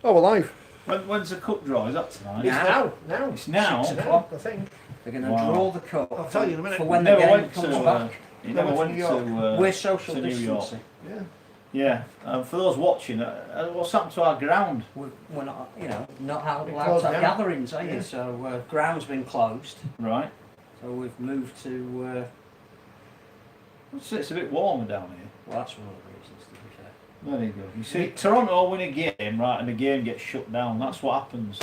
Oh, we're live. When's the cup draw? Is that tonight? Now. It's now. 6 o'clock, I think. They're going to draw the cup. I'll tell you in a minute. For when the game comes back. You never went New York. to We're social to New York. distancing. Yeah. Yeah. For those watching, what's happened to our ground? We're not, not allowed closed to have down. gatherings, are you? Yeah. So ground's been closed. Right. So we've moved to. It's a bit warmer down here. Well, that's one of the reasons, to be fair. There you go. You see, Toronto win a game, right, and the game gets shut down. That's what happens.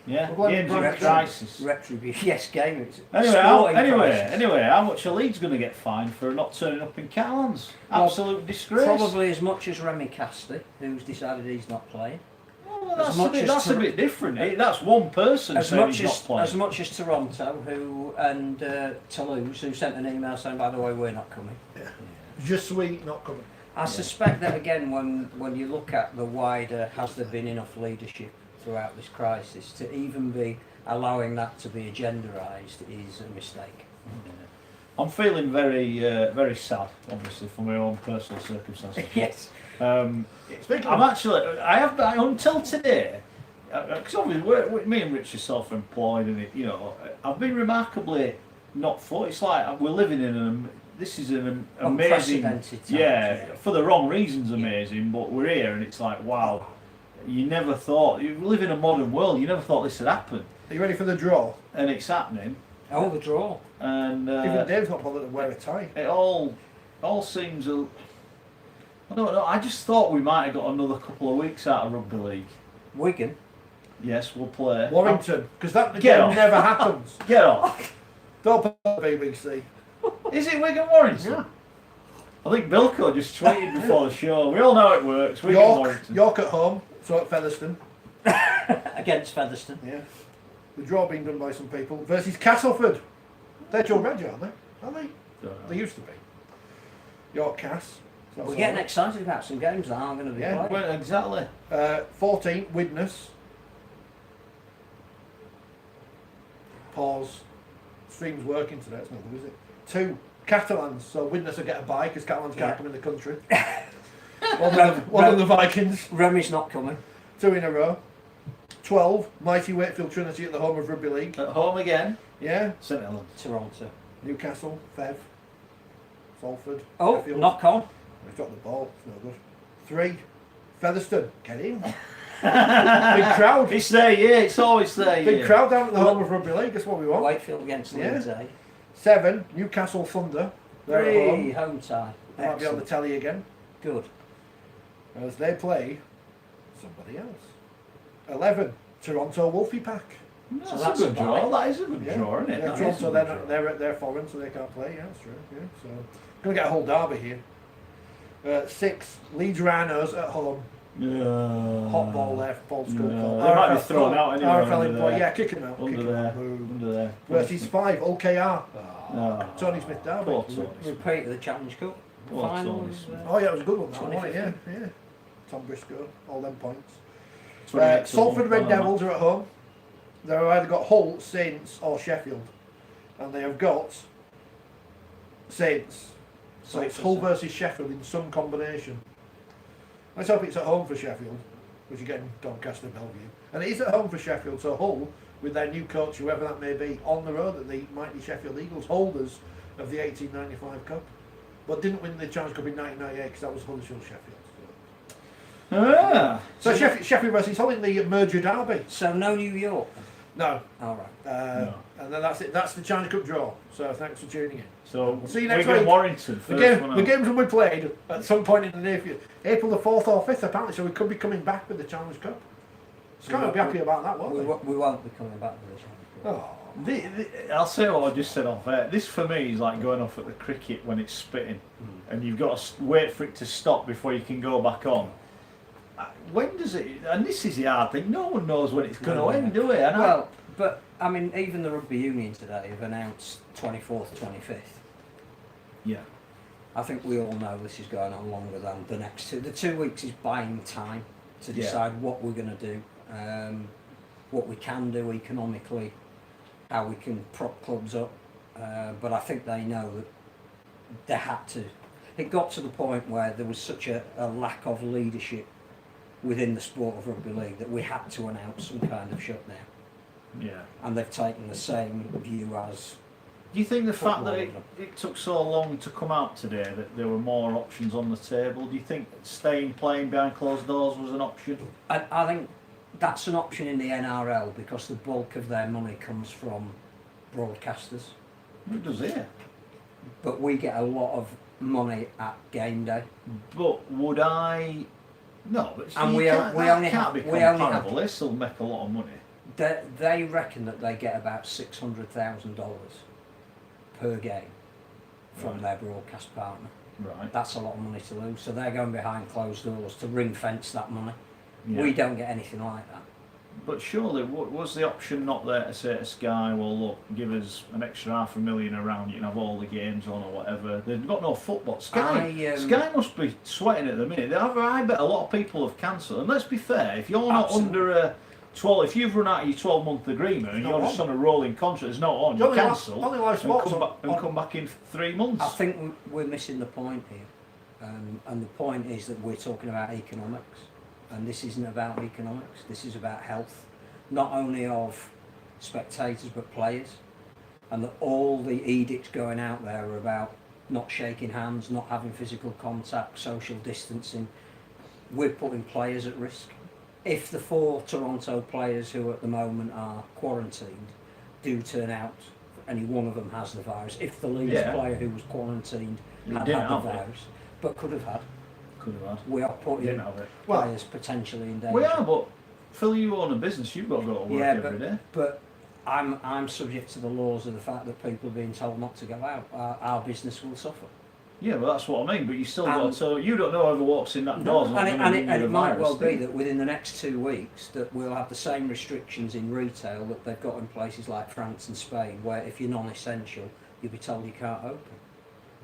Yeah. We're going Games to in Radford. crisis. Retribution. Yes, game. It's Anyway, how much are Leeds going to get fined for not turning up in Catalans? Well, Absolute disgrace. Probably as much as Remy Casti, who's decided he's not playing. Well, as much as that's a bit different. That's one person saying he's not playing. As much as Toronto and Toulouse, who sent an email saying, by the way, we're not coming. Yeah. Just sweet, not coming. I suspect that again, when you look at the wider, has there been enough leadership throughout this crisis to even be allowing that to be agenderised is a mistake. Yeah. I'm feeling very sad, obviously, for my own personal circumstances. Yes. I'm actually, I have until today, because obviously me and Rich are self-employed, and I've been remarkably not thought. It's like we're living in this is an amazing, unprecedented times, yeah, for the wrong reasons amazing, but we're here, and it's like, wow, you never thought, you live in a modern world, you never thought this would happen. Are you ready for the draw? And it's happening. Oh, the draw. And Even Dave's not bothered to wear a tie. it all seems I don't know, I just thought we might have got another couple of weeks out of Rugby League. Wigan. Yes, we'll play. Warrington, because that Get again off. never happens. Get off. Don't put the BBC. Is it Wigan Warrington? Yeah. I think Bilko just tweeted before the show. We all know it works. Wigan Warrington. York at home, so at Featherstone. Against Featherstone. Yeah. The draw being done by some people versus Castleford. They're Joe Reg, aren't they? Aren't they? They used to be. York Cass. So We're getting excited about some games that aren't going to be played. Well, exactly. 14, Widnes. Pause. Stream's working today, it's not good, is it? 2, Catalans. So Widnes will get a bye because Catalans can't come in the country. one of the Vikings. Remy's not coming. 2 in a row. 12, Mighty Wakefield Trinity at the home of Rugby League. At home again. Yeah. St Helens. Toronto. Newcastle, Fev. Salford. Oh, Sheffield. knock on. We've dropped the ball, it's no good. 3, Featherstone. Get in. Big crowd. It's there, yeah. It's always there, Big yeah. crowd down at the home of Rugby League, that's what we want. Wakefield against Leeds, eh? 7, Newcastle Thunder. They're at home. Home tie. They might be on the Excellent. telly again. Good. As they play somebody else. 11, Toronto Wolfie Pack. That's So a that's good a draw. bye. That is a good draw, isn't it? Yeah, That is Toronto, a good draw. they're foreign, so they can't play. Yeah, that's true. Yeah, so going to get a whole derby here. 6, Leeds Rhinos at home. Yeah. Hot ball there, false goal. No, they might be thrown out anyway. RFL Under employee, there. yeah, kick him out. Under kick him there. out. Boom. Under there. Versus 5, OKR. No. Tony Smith derby. Poor Tony Smith. Repeat of the Challenge Cup. Poor Final Tony was, Smith. Oh yeah, it was a good one. That one, wasn't it? 2015. Yeah. Tom Briscoe, all them points. 28 to Salford 1. Red Devils are at home. They've either got Hull, Saints or Sheffield. And they have got Saints. So it's Hull versus Sheffield in some combination. Let's hope it's at home for Sheffield, which are getting Doncaster and Bellevue. And it is at home for Sheffield, so Hull, with their new coach, whoever that may be, on the road at the mighty Sheffield Eagles, holders of the 1895 Cup. But didn't win the Challenge Cup in 1998 because that was Huddersfield Sheffield. Ah. So Sheffield versus Hull in the merger derby. So no New York. No. All right. No. And then that's it. That's the Challenge Cup draw. So thanks for tuning in. So We'll see you next Wigan week. Warrington. The games will be played at some point in the near future. April the 4th or 5th apparently, so we could be coming back with the Challenge Cup. Scott will be happy about that, won't they? We won't be coming back with the Challenge Cup. Oh. I'll say what I just said off air. This for me is like going off at the cricket when it's spitting, and you've got to wait for it to stop before you can go back on. When does it? And this is the hard thing. No one knows when it's going to end, do we? And Well, but I mean, even the rugby union today have announced 24th, 25th. yeah. I think we all know this is going on longer than the next 2. The 2 weeks is buying time to Yeah. decide what we're going to do, what we can do economically, how we can prop clubs up. But I think they know that they had to. It got to the point where there was such a lack of leadership within the sport of rugby league that we had to announce some kind of shutdown. Yeah. And they've taken the same view as. Do you think the fact that Football. it took so long to come out today that there were more options on the table? Do you think staying playing behind closed doors was an option? I think that's an option in the NRL because the bulk of their money comes from broadcasters. It does here. But we get a lot of money at game day. But would I? No, but And you we can't, we that only can't have be we only have comparable. They still make a lot of money. they reckon that they get about $600,000 per game from their broadcast partner. Right. That's a lot of money to lose. So they're going behind closed doors to ring fence that money. Yeah. We don't get anything like that. But surely, was the option not there to say to Sky, well, look, give us an extra $500,000 around, you can have all the games on or whatever? They've got no football. Sky must be sweating at the minute. I bet a lot of people have cancelled. And let's be fair, if you're not under a 12, if you've run out of your 12-month agreement and you're just on a rolling contract, there's no on, you cancel and come back in 3 months. I think we're missing the point here. And the point is that we're talking about economics. And this isn't about economics, this is about health, not only of spectators but players. And that all the edicts going out there are about not shaking hands, not having physical contact, social distancing. We're putting players at risk. If the 4 Toronto players who at the moment are quarantined do turn out, any one of them has the virus, if the Leeds player who was quarantined had the virus, but could have had. We are putting players potentially in danger. We are, but Phil, you own a business, you've got to go to work every day. But I'm subject to the laws of the fact that people are being told not to go out. Our business will suffer. Yeah, well, that's what I mean. But you still got, so you don't know whoever walks in that door. And it might well be that within the next 2 weeks that we'll have the same restrictions in retail that they've got in places like France and Spain, where if you're non-essential, you'll be told you can't open.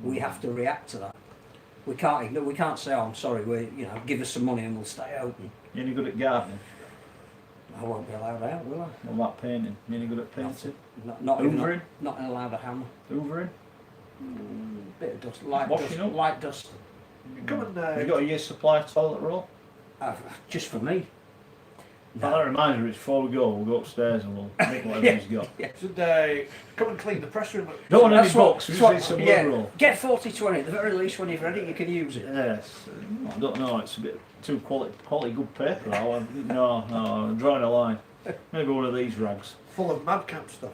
We have to react to that. We can't say, oh, I'm sorry, give us some money and we'll stay open. You any good at gardening? I won't be allowed out, will I? What about painting? You any good at painting? Not Hoovering? Not allowed a hammer. Hoovering? Bit of dust, Washing up? light dust. Come and, Have you got a year's supply of toilet roll? Just for me. No. That reminds me, Rich, before we go, we'll go upstairs and we'll make whatever he's got. Should come and clean the press room. Don't want any box, we just need some roll. Get 4020, at the very least when you've read it you can use it. Yes. I don't know, it's a bit too quality good paper. No, I'm drawing a line. Maybe one of these rags. Full of madcap stuff.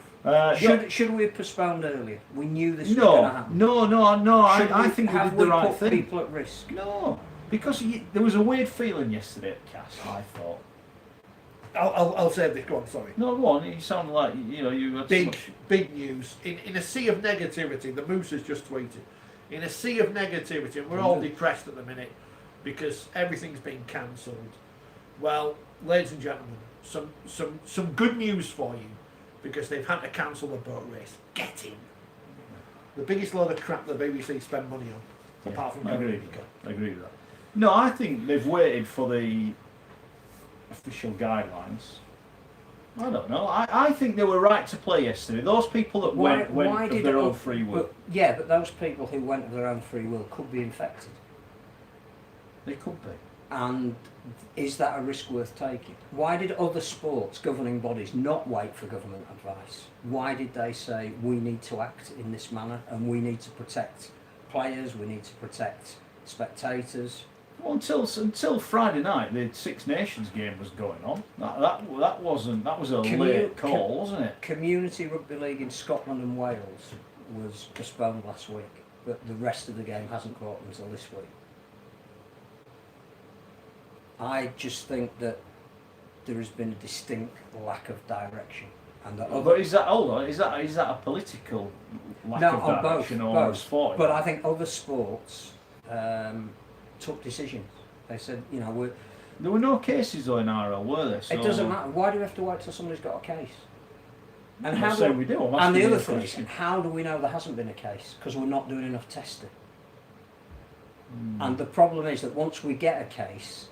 Should we have postponed earlier? We knew this was going to happen. No. I think we did the right put thing. People at risk? No, because there was a weird feeling yesterday at Cass, I thought. I'll save this. Go on, sorry. No, go on. You sound like you had big news. In a sea of negativity, the Moose has just tweeted. In a sea of negativity, and we're all depressed at the minute because everything's been cancelled. Well, ladies and gentlemen, some good news for you because they've had to cancel the boat race. Get in. The biggest load of crap the BBC spend money on, apart from I agree with that. No, I think they've waited for the official guidelines. I don't know. I think they were right to play yesterday. Those people that went of their own free will. But those people who went of their own free will could be infected. They could be. And is that a risk worth taking? Why did other sports governing bodies not wait for government advice? Why did they say we need to act in this manner and we need to protect players, we need to protect spectators? Well, until Friday night, the Six Nations game was going on. That was a late call, wasn't it? Community Rugby League in Scotland and Wales was postponed last week, but the rest of the game hasn't caught until this week. I just think that there has been a distinct lack of direction, and that. But is that a political lack of direction or a sport? But I think other sports took decisions. They said, there were no cases though in RL, were there? So it doesn't matter. Why do we have to wait till somebody's got a case? And I'm saying we do. And the other thing is, how do we know there hasn't been a case? Because we're not doing enough testing. And the problem is that once we get a case,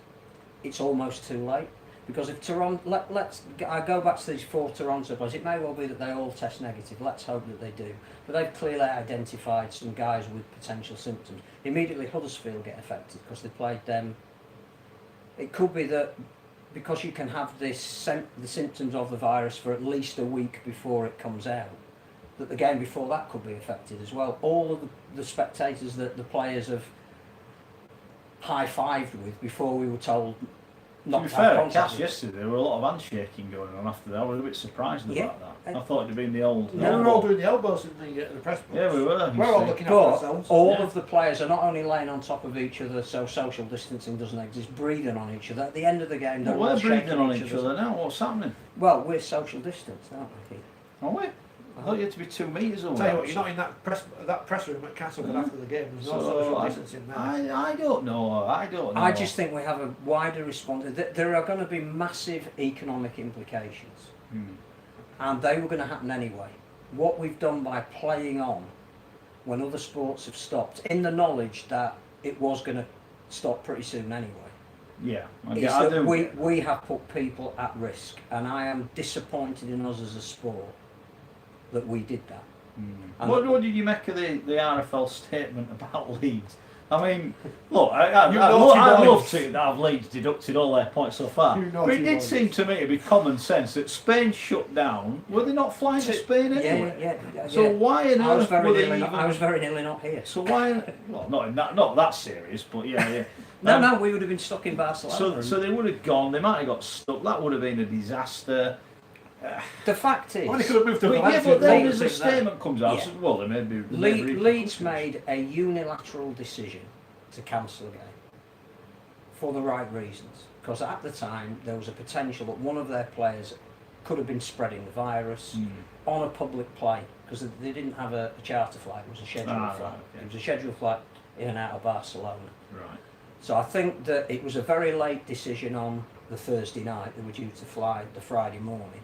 it's almost too late. Because if Toronto, I go back to these 4 Toronto players, it may well be that they all test negative, let's hope that they do. But they've clearly identified some guys with potential symptoms. Immediately Huddersfield get affected because they played them It could be that because you can have the symptoms of the virus for at least a week before it comes out, that the game before that could be affected as well. All of the spectators that the players have high-fived with before we were told not to be to have fair, at contact Cass with us. yesterday, there were a lot of handshaking going on after that. I was a bit surprised Yeah. about that. I thought it'd been the old. Yeah, we were all doing the elbows in the press box. Yeah, we were. you We're all see. looking after But ourselves. all Yeah. of the players are not only laying on top of each other, so social distancing doesn't exist, breathing on each other. At the end of the game, they're Well, all we're breathing shaking on each other's- other now. What's happening? Well, we're social distanced, aren't we? Are we? I thought you had to be 2 metres away. Tell you what, you're not in that press room at Castleford after the game. There's no social distancing there. I don't know. I don't know. I just think we have a wider response. There are going to be massive economic implications, and they were going to happen anyway. What we've done by playing on when other sports have stopped, in the knowledge that it was going to stop pretty soon anyway, Yeah, is I that do. we have put people at risk, and I am disappointed in us as a sport that we did that. And What did you make of the RFL statement about Leeds? I mean, look, I You naughty love boys. to have Leeds deducted all their points so far. You But naughty it did boys. seem to me to be common sense that Spain shut down. Were they not flying to Spain anyway? yeah. So why on I was earth very were they nearly even... not, I was very nearly not here. So why... Well, not that serious, but yeah. No, we would have been stuck in Barcelona. So they would have gone. They might have got stuck. That would have been a disaster. The fact is, Well, they could have moved to But yeah, Valencia. but then Leeds as the in there. statement comes out, Yeah. so, well, they maybe Leeds made a unilateral decision to cancel the game for the right reasons. Because at the time there was a potential that one of their players could have been spreading the virus on a public plane, because they didn't have a charter flight, it was a scheduled Ah, flight. right, okay. It was a scheduled flight in and out of Barcelona. Right. So I think that it was a very late decision on the Thursday night. They were due to fly the Friday morning,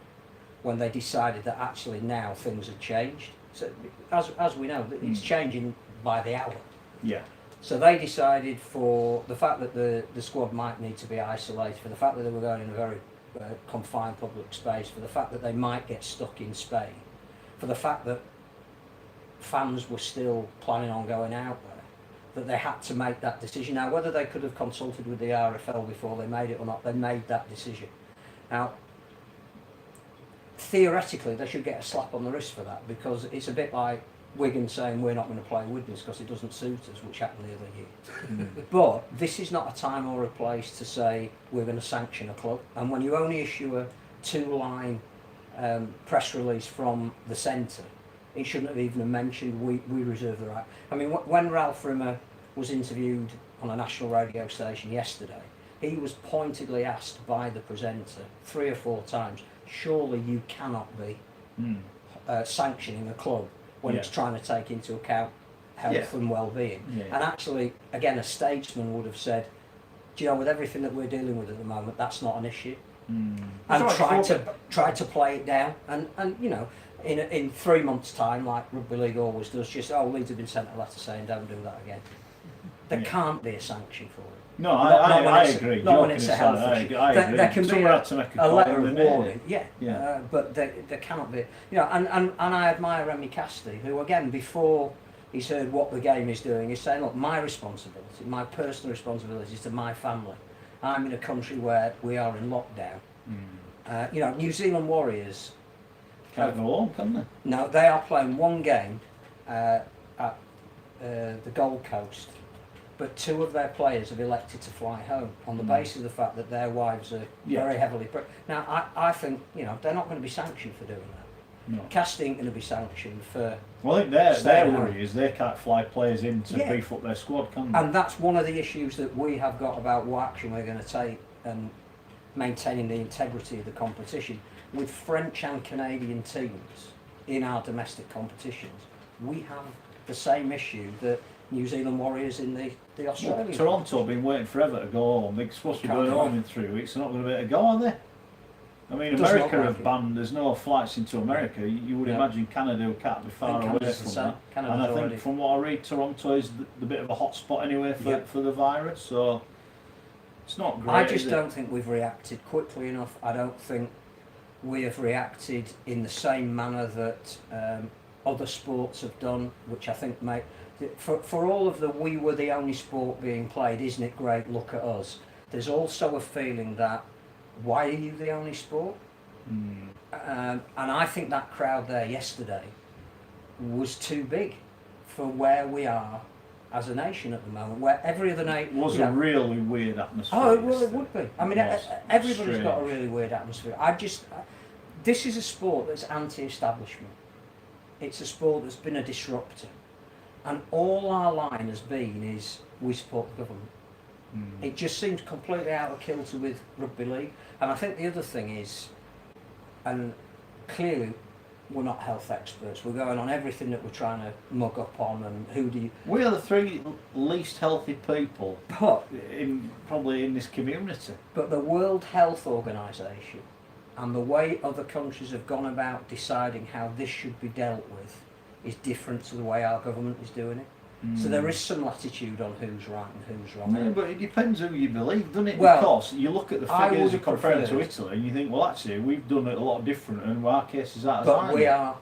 when they decided that actually now things had changed. So as we know, it's changing by the hour. Yeah. So they decided, for the fact that the squad might need to be isolated, for the fact that they were going in a very confined public space, for the fact that they might get stuck in Spain, for the fact that fans were still planning on going out there, that they had to make that decision. Now, whether they could have consulted with the RFL before they made it or not, they made that decision. Now, theoretically, they should get a slap on the wrist for that, because it's a bit like Wigan saying we're not going to play Widnes because it doesn't suit us, which happened the other year. But this is not a time or a place to say we're going to sanction a club. And when you only issue a 2-line press release from the centre, it shouldn't have even mentioned we reserve the right. I mean, when Ralph Rimmer was interviewed on a national radio station yesterday, he was pointedly asked by the presenter 3 or 4 times, surely you cannot be sanctioning a club when it's trying to take into account health and well-being. Yeah. And actually, again, a statesman would have said, do you know, with everything that we're dealing with at the moment, that's not an issue. And That's right, try to play it down. And you know, in 3 months' time, like Rugby League always does, just, Leeds have been sent a letter saying don't do that again. There can't be a sanction for it. No, Not when I it's- agree. Not when Joking it's a aside, health issue. I agree. There can be Someone had to make a call, letter and of they made it. warning, Yeah. but there cannot be. You know, and I admire Remy Casti, who again, before he's heard what the game is doing, is saying, look, my responsibility, my personal responsibility is to my family. I'm in a country where we are in lockdown. You know, New Zealand Warriors, Can't go home, can they? no, they are playing one game at the Gold Coast, but 2 of their players have elected to fly home on the basis of the fact that their wives are very heavily Now, I think, you know, they're not going to be sanctioned for doing that. No. Cast ain't going to be sanctioned for... Well, I think their Staying worry is they can't fly players in to Yeah. beef up their squad, can they? And that's one of the issues that we have got about what action we're going to take and maintaining the integrity of the competition. With French and Canadian teams in our domestic competitions, we have the same issue that New Zealand Warriors in the Australian. Well, Toronto have been waiting forever to go home. They're supposed to be going home in 3 weeks. They're not going to be able to go, are they? I mean, Doesn't America look have like it. banned. There's no flights into America. You would Yeah. imagine Canada can't be far I think away Canada's the from same. that. Canada's And I think, already- from what I read, Toronto is the bit of a hot spot anyway for, Yeah. for the virus. So it's not great. I just is it? don't think we've reacted quickly enough. I don't think we have reacted in the same manner that other sports have done, which I think for all of the we were the only sport being played, isn't it great, look at us. there's also a feeling that why are you the only sport? And I think that crowd there yesterday was too big for where we are as a nation at the moment, where every other nation... It was a really weird atmosphere. Oh, well, it would be. I mean, everybody's strange. got a really weird atmosphere. This is a sport that's anti-establishment. It's a sport that's been a disruptor. And all our line has been is, we support the government. It just seems completely out of kilter with rugby league. And I think the other thing is, and clearly we're not health experts, we're going on everything that we're trying to mug up on, and who do you... We are the 3 least healthy people probably in this community. But the World Health Organisation and the way other countries have gone about deciding how this should be dealt with is different to the way our government is doing it. So there is some latitude on who's right and who's wrong. Yeah, but it depends who you believe, doesn't it? Well, because you look at the figures and compare them to preferred- Italy, and you think, well, actually, we've done it a lot different, and our case is that. But we are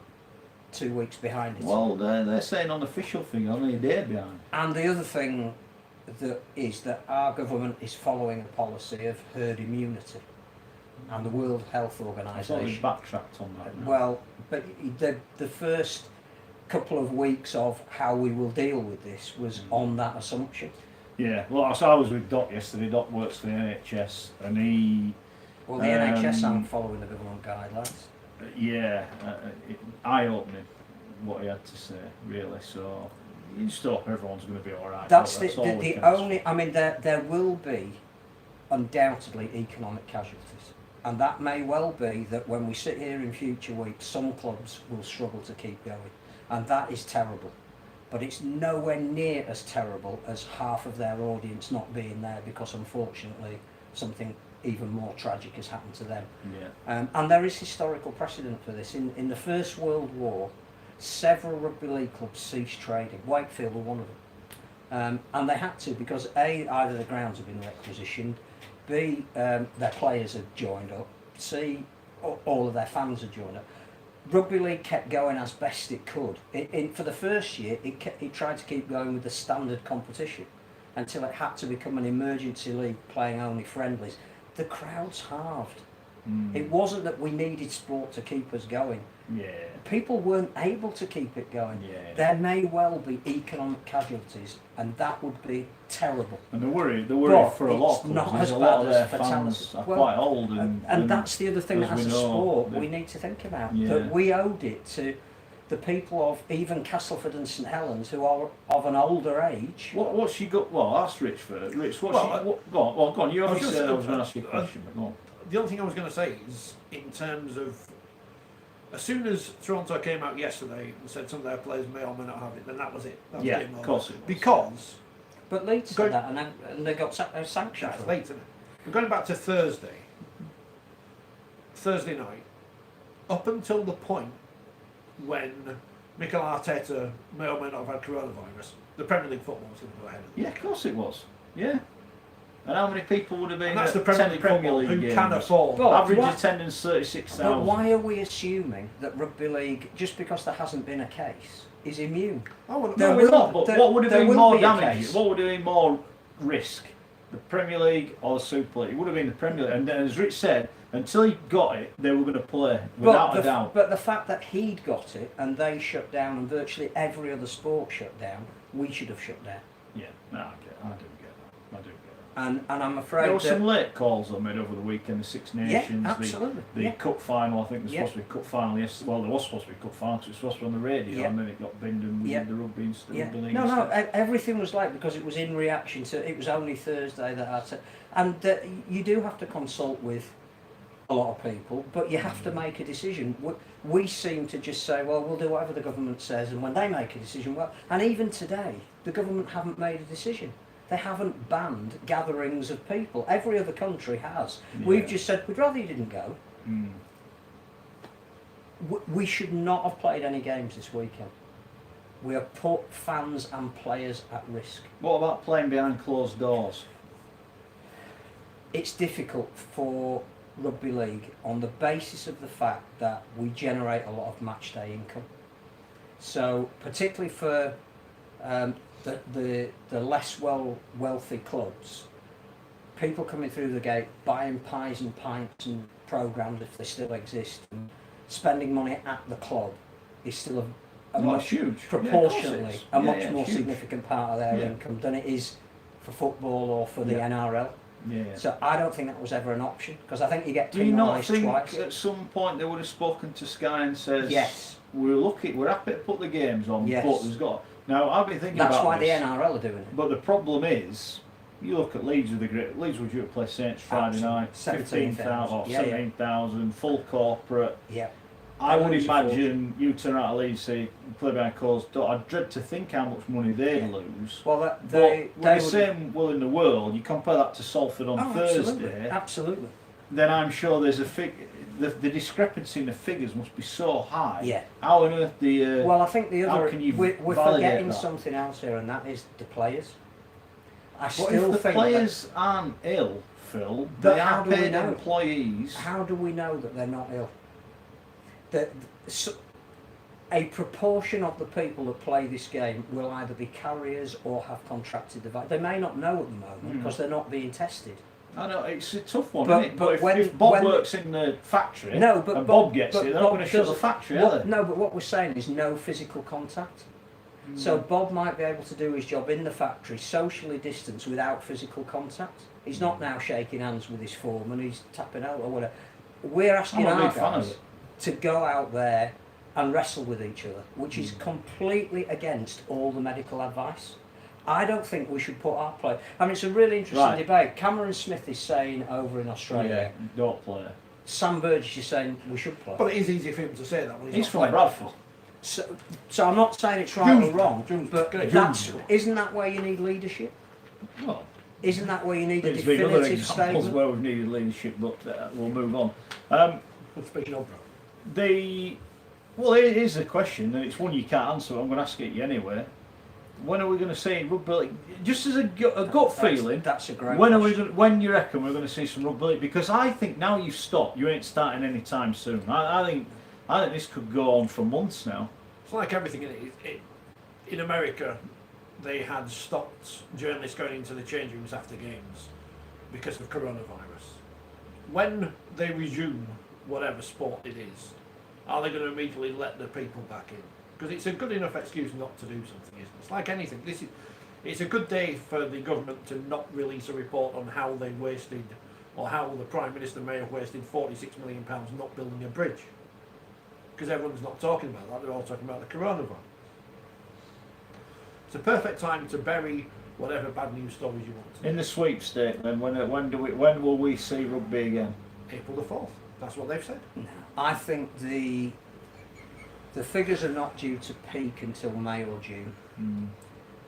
2 weeks behind it. Well, they're saying unofficial figure, only a day behind. And the other thing that our government is following a policy of herd immunity, and the World Health I thought they Organisation. backtracked on that. now. Well, but the first couple of weeks of how we will deal with this was on that assumption. Yeah, well, so I was with Doc yesterday. Doc works for the NHS, and he... Well, the NHS aren't following the government guidelines. Eye-opening, what he had to say, really. So, you just hope everyone's going to be all right. That's all we the can only... I mean, there will be undoubtedly economic casualties. And that may well be that when we sit here in future weeks, some clubs will struggle to keep going. And that is terrible. But it's nowhere near as terrible as half of their audience not being there because unfortunately something even more tragic has happened to them. Yeah. And there is historical precedent for this. In the First World War, several rugby league clubs ceased trading. Wakefield were one of them. And they had to because A, either the grounds have been requisitioned, B, their players had joined up, C, all of their fans had joined up. Rugby league kept going as best it could. For the first year, it tried to keep going with the standard competition until it had to become an emergency league playing only friendlies. The crowds halved. It wasn't that we needed sport to keep us going. Yeah. People weren't able to keep it going. Yeah. There may well be economic casualties, and that would be terrible. And the worry But for a lot it's of not clubs as is a lot of bad their as fans fatalities. are Well, quite old. And that's the other thing as as we a know, sport they- we need to think about. Yeah. That we owed it to the people of even Castleford and St Helens who are of an older age. What's she got? Well, ask Rich first. Rich, Well, go on. Well, go on. You I was obviously just- said I was going to ask you a question, but go on. The only thing I was going to say is, in terms of, as soon as Toronto came out yesterday and said some of their players may or may not have it, then that was it. That was Yeah, game of over. course it was. Because, But Leeds Go- said that, and they got sanctioned. that's for it. late, isn't it? We're going back to Thursday night, up until the point when Mikel Arteta may or may not have had coronavirus, the Premier League football was going to go ahead. Yeah, of course it was. Yeah. And how many people would have been And that's at the Premier 10 League Premier football League who games? can afford. Well, Average what- attendance 36,000. But why are we assuming that rugby league, just because there hasn't been a case, is immune? Oh, well, There No, will- we're not. But there- what would have there been will more be a damage? case. What would have been more risk? The Premier League or the Super League? It would have been the Premier League. And as Rich said, until he got it, they were going to play without a doubt. But the fact that he'd got it and they shut down and virtually every other sport shut down, we should have shut down. Yeah, no, I do get that. I do get that. And I'm afraid There were that some late calls that made over the weekend. The Six Nations, absolutely. the Yeah. cup final. I think there's Yeah. supposed to be a cup final. Yes, well, there was supposed to be a cup final. 'Cause it was supposed to be on the radio, Yeah. and then it got binned and we Yeah. did the rugby instead. Yeah. Rugby league No, instead. everything was late because it was in reaction to, it was only Thursday that I said, and you do have to consult with a lot of people, but you have to make a decision. We seem to just say, well, we'll do whatever the government says, and when they make a decision, well, and even today, the government haven't made a decision. They haven't banned gatherings of people. Every other country has. We've Yeah. just said, we'd rather you didn't go. Mm. We should not have played any games this weekend. We have put fans and players at risk. What about playing behind closed doors? It's difficult for rugby league on the basis of the fact that we generate a lot of match day income. So particularly for the less wealthy clubs, people coming through the gate, buying pies and pints and programmes if they still exist, and spending money at the club is still a Well, much it's huge. proportionally Yeah, a of course much it is. more It's huge. significant part of their Yeah. income than it is for football or for the Yeah. NRL. Yeah. So I don't think that was ever an option, because I think you get Do you not penalised think twice. at some point they would have spoken to Sky and says, Yes. we're happy to put the games on, Yes. but there's got... Now, I've been thinking That's about why this, the NRL are doing it. but the problem is, you look at Leeds with the great... Leeds were due to play Saints Friday night, 17,000. 15,000 or Yeah, yeah. 17,000, full corporate. Yeah. I They would lose a imagine you turn out of Leeds, say, play behind closed door. I'd dread to think how much money they'd Yeah. lose. Well, But they with the would- same will in the world, you compare that to Salford on Absolutely. Thursday, Absolutely. then I'm sure there's the discrepancy in the figures must be so high. Yeah. How on earth do you... Well, I think the how other can you we're validate forgetting that? something else here, and that is the players. I But still if the think players aren't ill, Phil, But they how are do we paid know? employees. how do we know that they're not ill? That a proportion of the people that play this game will either be carriers or have contracted the virus. They may not know at the moment because they're not being tested. I know, it's a tough one, But- isn't it? but But if, when- if Bob when- works in the factory No, but and Bob- Bob gets but it, they're not Bob going to shut the doesn't- factory, are they? No, but what we're saying is no physical contact. So Bob might be able to do his job in the factory, socially distanced, without physical contact. He's not now shaking hands with his foreman, he's tapping out or whatever. We're asking I'm a our big fan of guys it. to go out there and wrestle with each other, which is completely against all the medical advice. I don't think we should put our play. I mean, it's a really interesting Right. debate. Cameron Smith is saying over in Australia. Yeah, don't play. Sam Burgess is saying we should play. But it is easy for him to say that when He's not from playing. Bradford. So I'm not saying it's right or wrong, but June. isn't that where you need leadership? Well, Isn't that where you need a there's been other definitive examples statement? where we've needed leadership, but we'll move on. Speaking of, Well, it is a question, and it's one you can't answer. I'm going to ask it you anyway. When are we going to see rugby league? Just as a gut feeling. That's a great When are we? question. When you reckon we're going to see some rugby league? Because I think now you've stopped, you ain't starting any time soon. I think this could go on for months now. it's like everything in America. They had stopped journalists going into the change rooms after games because of coronavirus. When they resume whatever sport it is, are they going to immediately let the people back in? Because it's a good enough excuse not to do something, isn't it? It's like anything. It's a good day for the government to not release a report on how they wasted, or how the Prime Minister may have wasted £46 million not building a bridge. Because everyone's not talking about that, they're all talking about the coronavirus. It's a perfect time to bury whatever bad news stories you want to. In the sweepstake, then when will we see rugby again? April the 4th. That's what they've said. I think the figures are not due to peak until May or June.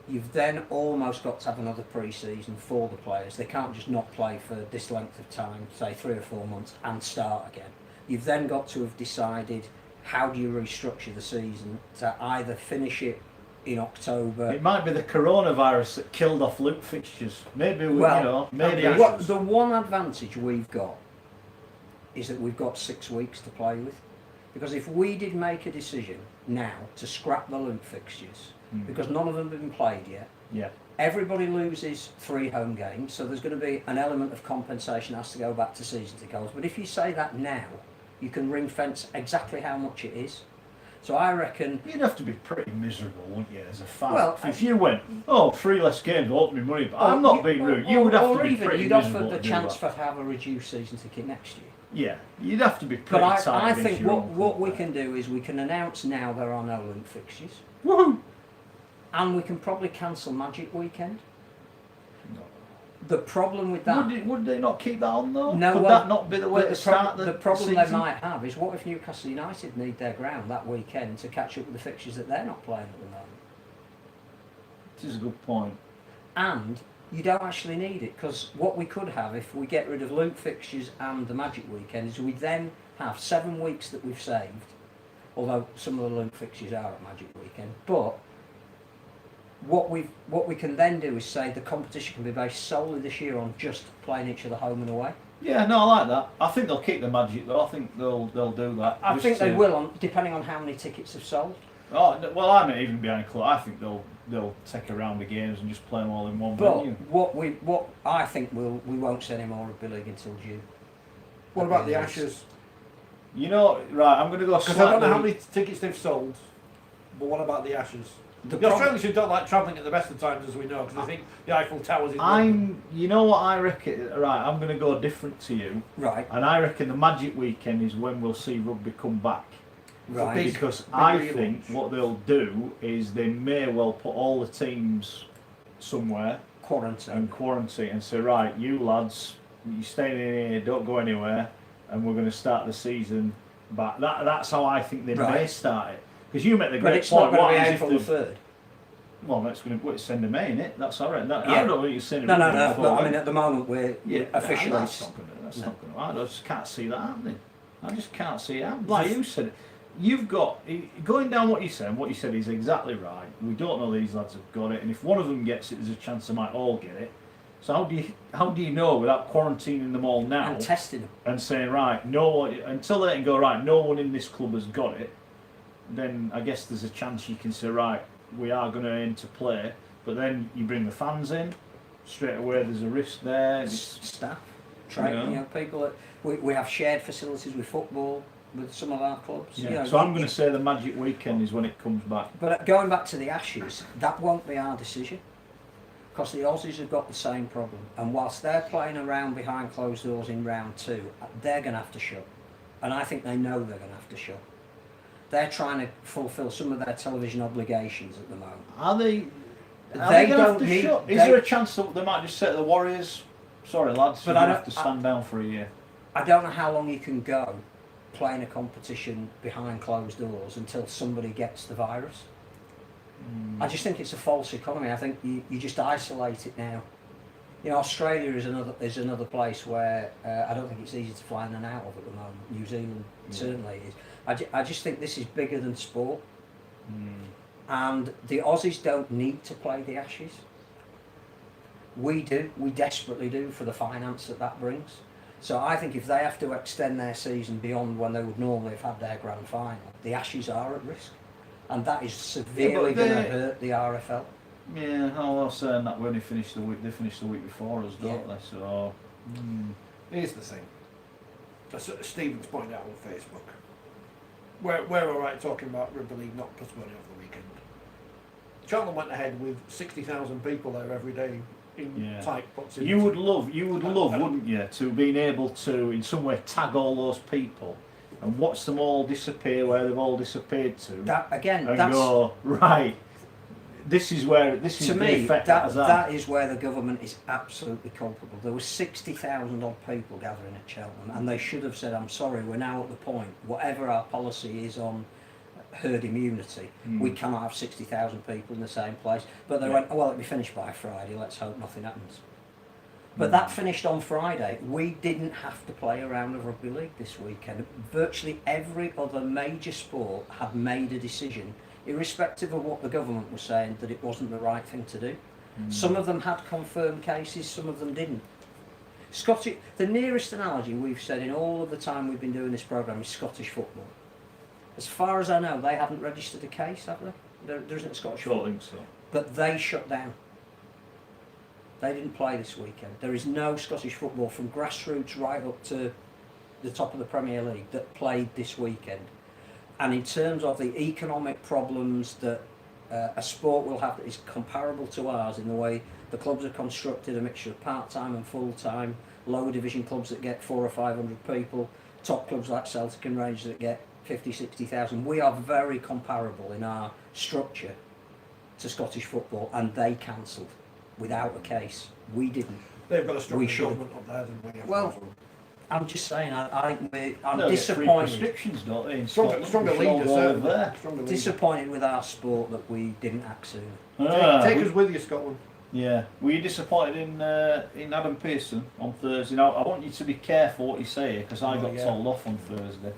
You've then almost got to have another pre-season for the players. They can't just not play for this length of time, say 3 or 4 months, and start again. You've then got to have decided how do you restructure the season to either finish it in October. It might be the coronavirus that killed off loop fixtures. Maybe maybe. The one advantage we've got is that we've got 6 weeks to play with. Because if we did make a decision now to scrap the loop fixtures, because none of them have been played yet, Yeah. everybody loses 3 home games, so there's going to be an element of compensation that has to go back to season tickets. But if you say that now, you can ring fence exactly how much it is. So I reckon... You'd have to be pretty miserable, wouldn't you, as a fan? Well, if you went, 3 less games, won't me money, but I'm not being rude. You would have to be even pretty you'd miserable offer the to do chance that. for have a reduced season ticket next year. Yeah, you'd have to be But pretty I tight against think your own what club we there. can do is we can announce now there are no loop fixtures, Woohoo! and we can probably cancel Magic Weekend. No. The problem with that... Would they not keep that on though? No, Could well, that not be the way but to start the problem season? they might have is what if Newcastle United need their ground that weekend to catch up with the fixtures that they're not playing at the moment? This is a good point. And you don't actually need it, because what we could have if we get rid of loop fixtures and the Magic Weekend is we then have 7 weeks that we've saved, although some of the loop fixtures are at Magic Weekend, but what we can then do is say the competition can be based solely this year on just playing each other home and away. Yeah, no, I like that. I think they'll keep the magic though. I think they'll do that. I Just think they to- will, depending on how many tickets have sold. Oh well, I'm not even behind club. I think they'll take a round of games and just play them all in one But venue. what I think we won't see any more rugby league until June. What about the Ashes? You know, right? I'm going to go Because I don't know how slightly. many tickets they've sold, but what about the Ashes? The The prob- Australians who don't like travelling at the best of times, as we know, because they think the Eiffel Tower's in London. You know what I reckon? Right, I'm going to go different to you, Right, and I reckon the magic weekend is when we'll see rugby come back. right. big- Because big I relaunch. think what they'll do is they may well put all the teams somewhere Quarantine. and quarantine and say, right, you lads, you're staying in here, don't go anywhere, and we're going to start the season back. That's how I think they may Right. start it. Because you make the But great it's point. not going what to be happens April the if they- 3rd. Well, that's going to send them in it. That's all right. I Yeah. don't know what you're saying. No, before but I then. mean, at the moment we're officially. That's not going to. That's No. not going to. I just can't see that happening. I just can't see it happening. Like you said, you've got going down what you said. And what you said is exactly right. We don't know these lads have got it, and if one of them gets it, there's a chance they might all get it. So how do you know without quarantining them all now And testing them. and saying right, no one until they can go right, no one in this club has got it. Then I guess there's a chance you can say right, we are going to aim to play. But then you bring the fans in, straight away there's a risk there. Staff, training, you know, people. We have shared facilities with football with some of our clubs. Yeah. You know, So I'm going to say the magic weekend is when it comes back. But going back to the Ashes, that won't be our decision. Because the Aussies have got the same problem. And whilst they're playing around behind closed doors in round 2, they're going to have to shut. And I think they know they're going to have to shut. They're trying to fulfil some of their television obligations at the moment. Are they? Are They they going to have don't to need- shut? Is they- there a chance that they might just say to the Warriors, sorry lads, But you I have don't- to stand down for a year? I don't know how long you can go playing a competition behind closed doors until somebody gets the virus. I just think it's a false economy. I think you just isolate it now. You know, Australia is another place where I don't think it's easy to fly in and out of at the moment. New Zealand certainly is. I just think this is bigger than sport. And the Aussies don't need to play the Ashes. We do. We desperately do for the finance that brings. So I think if they have to extend their season beyond when they would normally have had their grand final, the Ashes are at risk. And that is severely going to hurt the RFL. Yeah, I was saying that when they finished the week before us, don't they? So Here's the thing. As Stephen's pointed out on Facebook. We're alright talking about rugby league not postponing over the weekend. Cheltenham went ahead with 60,000 people there every day in tight proximity. you would love, wouldn't you, to being able to in some way tag all those people and watch them all disappear where they've all disappeared to, That again, and that's go right. This is where this to is the me effect that has had. that is where the government is absolutely culpable. There were 60,000 odd people gathering at Cheltenham, and they should have said, "I'm sorry, we're now at the point. Whatever our policy is on herd immunity, we cannot have 60,000 people in the same place." But they went, "Oh, well, it'll be finished by Friday. Let's hope nothing happens." But that finished on Friday. We didn't have to play a round of rugby league this weekend. Virtually every other major sport had made a decision, irrespective of what the government was saying, that it wasn't the right thing to do. Some of them had confirmed cases, some of them didn't. The nearest analogy we've said in all of the time we've been doing this programme is Scottish football. As far as I know, they haven't registered a case, have they? There isn't a Scottish Sure, I football. think so. But they shut down. They didn't play this weekend. There is no Scottish football from grassroots right up to the top of the Premier League that played this weekend. And in terms of the economic problems that a sport will have that is comparable to ours in the way the clubs are constructed, a mixture of part-time and full-time, lower division clubs that get 400 or 500 people, top clubs like Celtic and Rangers that get 50, 60,000. We are very comparable in our structure to Scottish football, and they cancelled without a case. We didn't. They've got a stronger We should. government up there than we have. Well, I'm just saying, I'm They'll get free disappointed. prescriptions, don't they? In stronger Scotland? We should all leaders, go over certainly. there. Stronger leaders. Disappointed with our sport that we didn't act sooner. Take we- us with you, Scotland. Yeah, were you disappointed in Adam Pearson on Thursday? Now, I want you to be careful what you say because I got told off on Thursday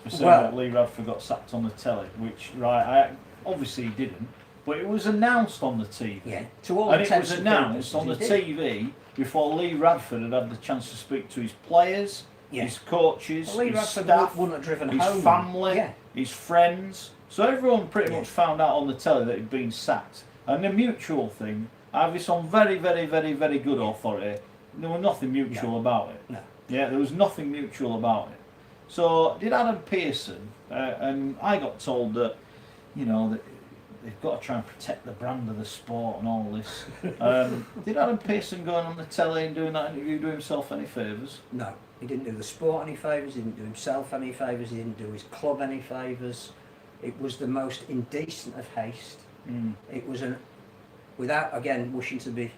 for saying Well- that Lee Radford got sacked on the telly, which I obviously he didn't, but it was announced on the TV. Yeah. To all And it intents was and announced purposes, on the he did. TV before Lee Radford had had the chance to speak to his players, Yeah. his coaches, Well, Lee his Radford staff, wouldn't have driven his home. family, Yeah. his friends, So everyone pretty much found out on the telly that he'd been sacked. And the mutual thing, I have this on very, very, very, very good authority. There was nothing mutual about it. No. Yeah, there was nothing mutual about it. So did Adam Pearson, and I got told that, you know, that they've got to try and protect the brand of the sport and all this. Did Adam Pearson going on the telly and doing that interview do himself any favours? No, he didn't do the sport any favours, he didn't do himself any favours, he didn't do his club any favours. It was the most indecent of haste. It was without, again, wishing to be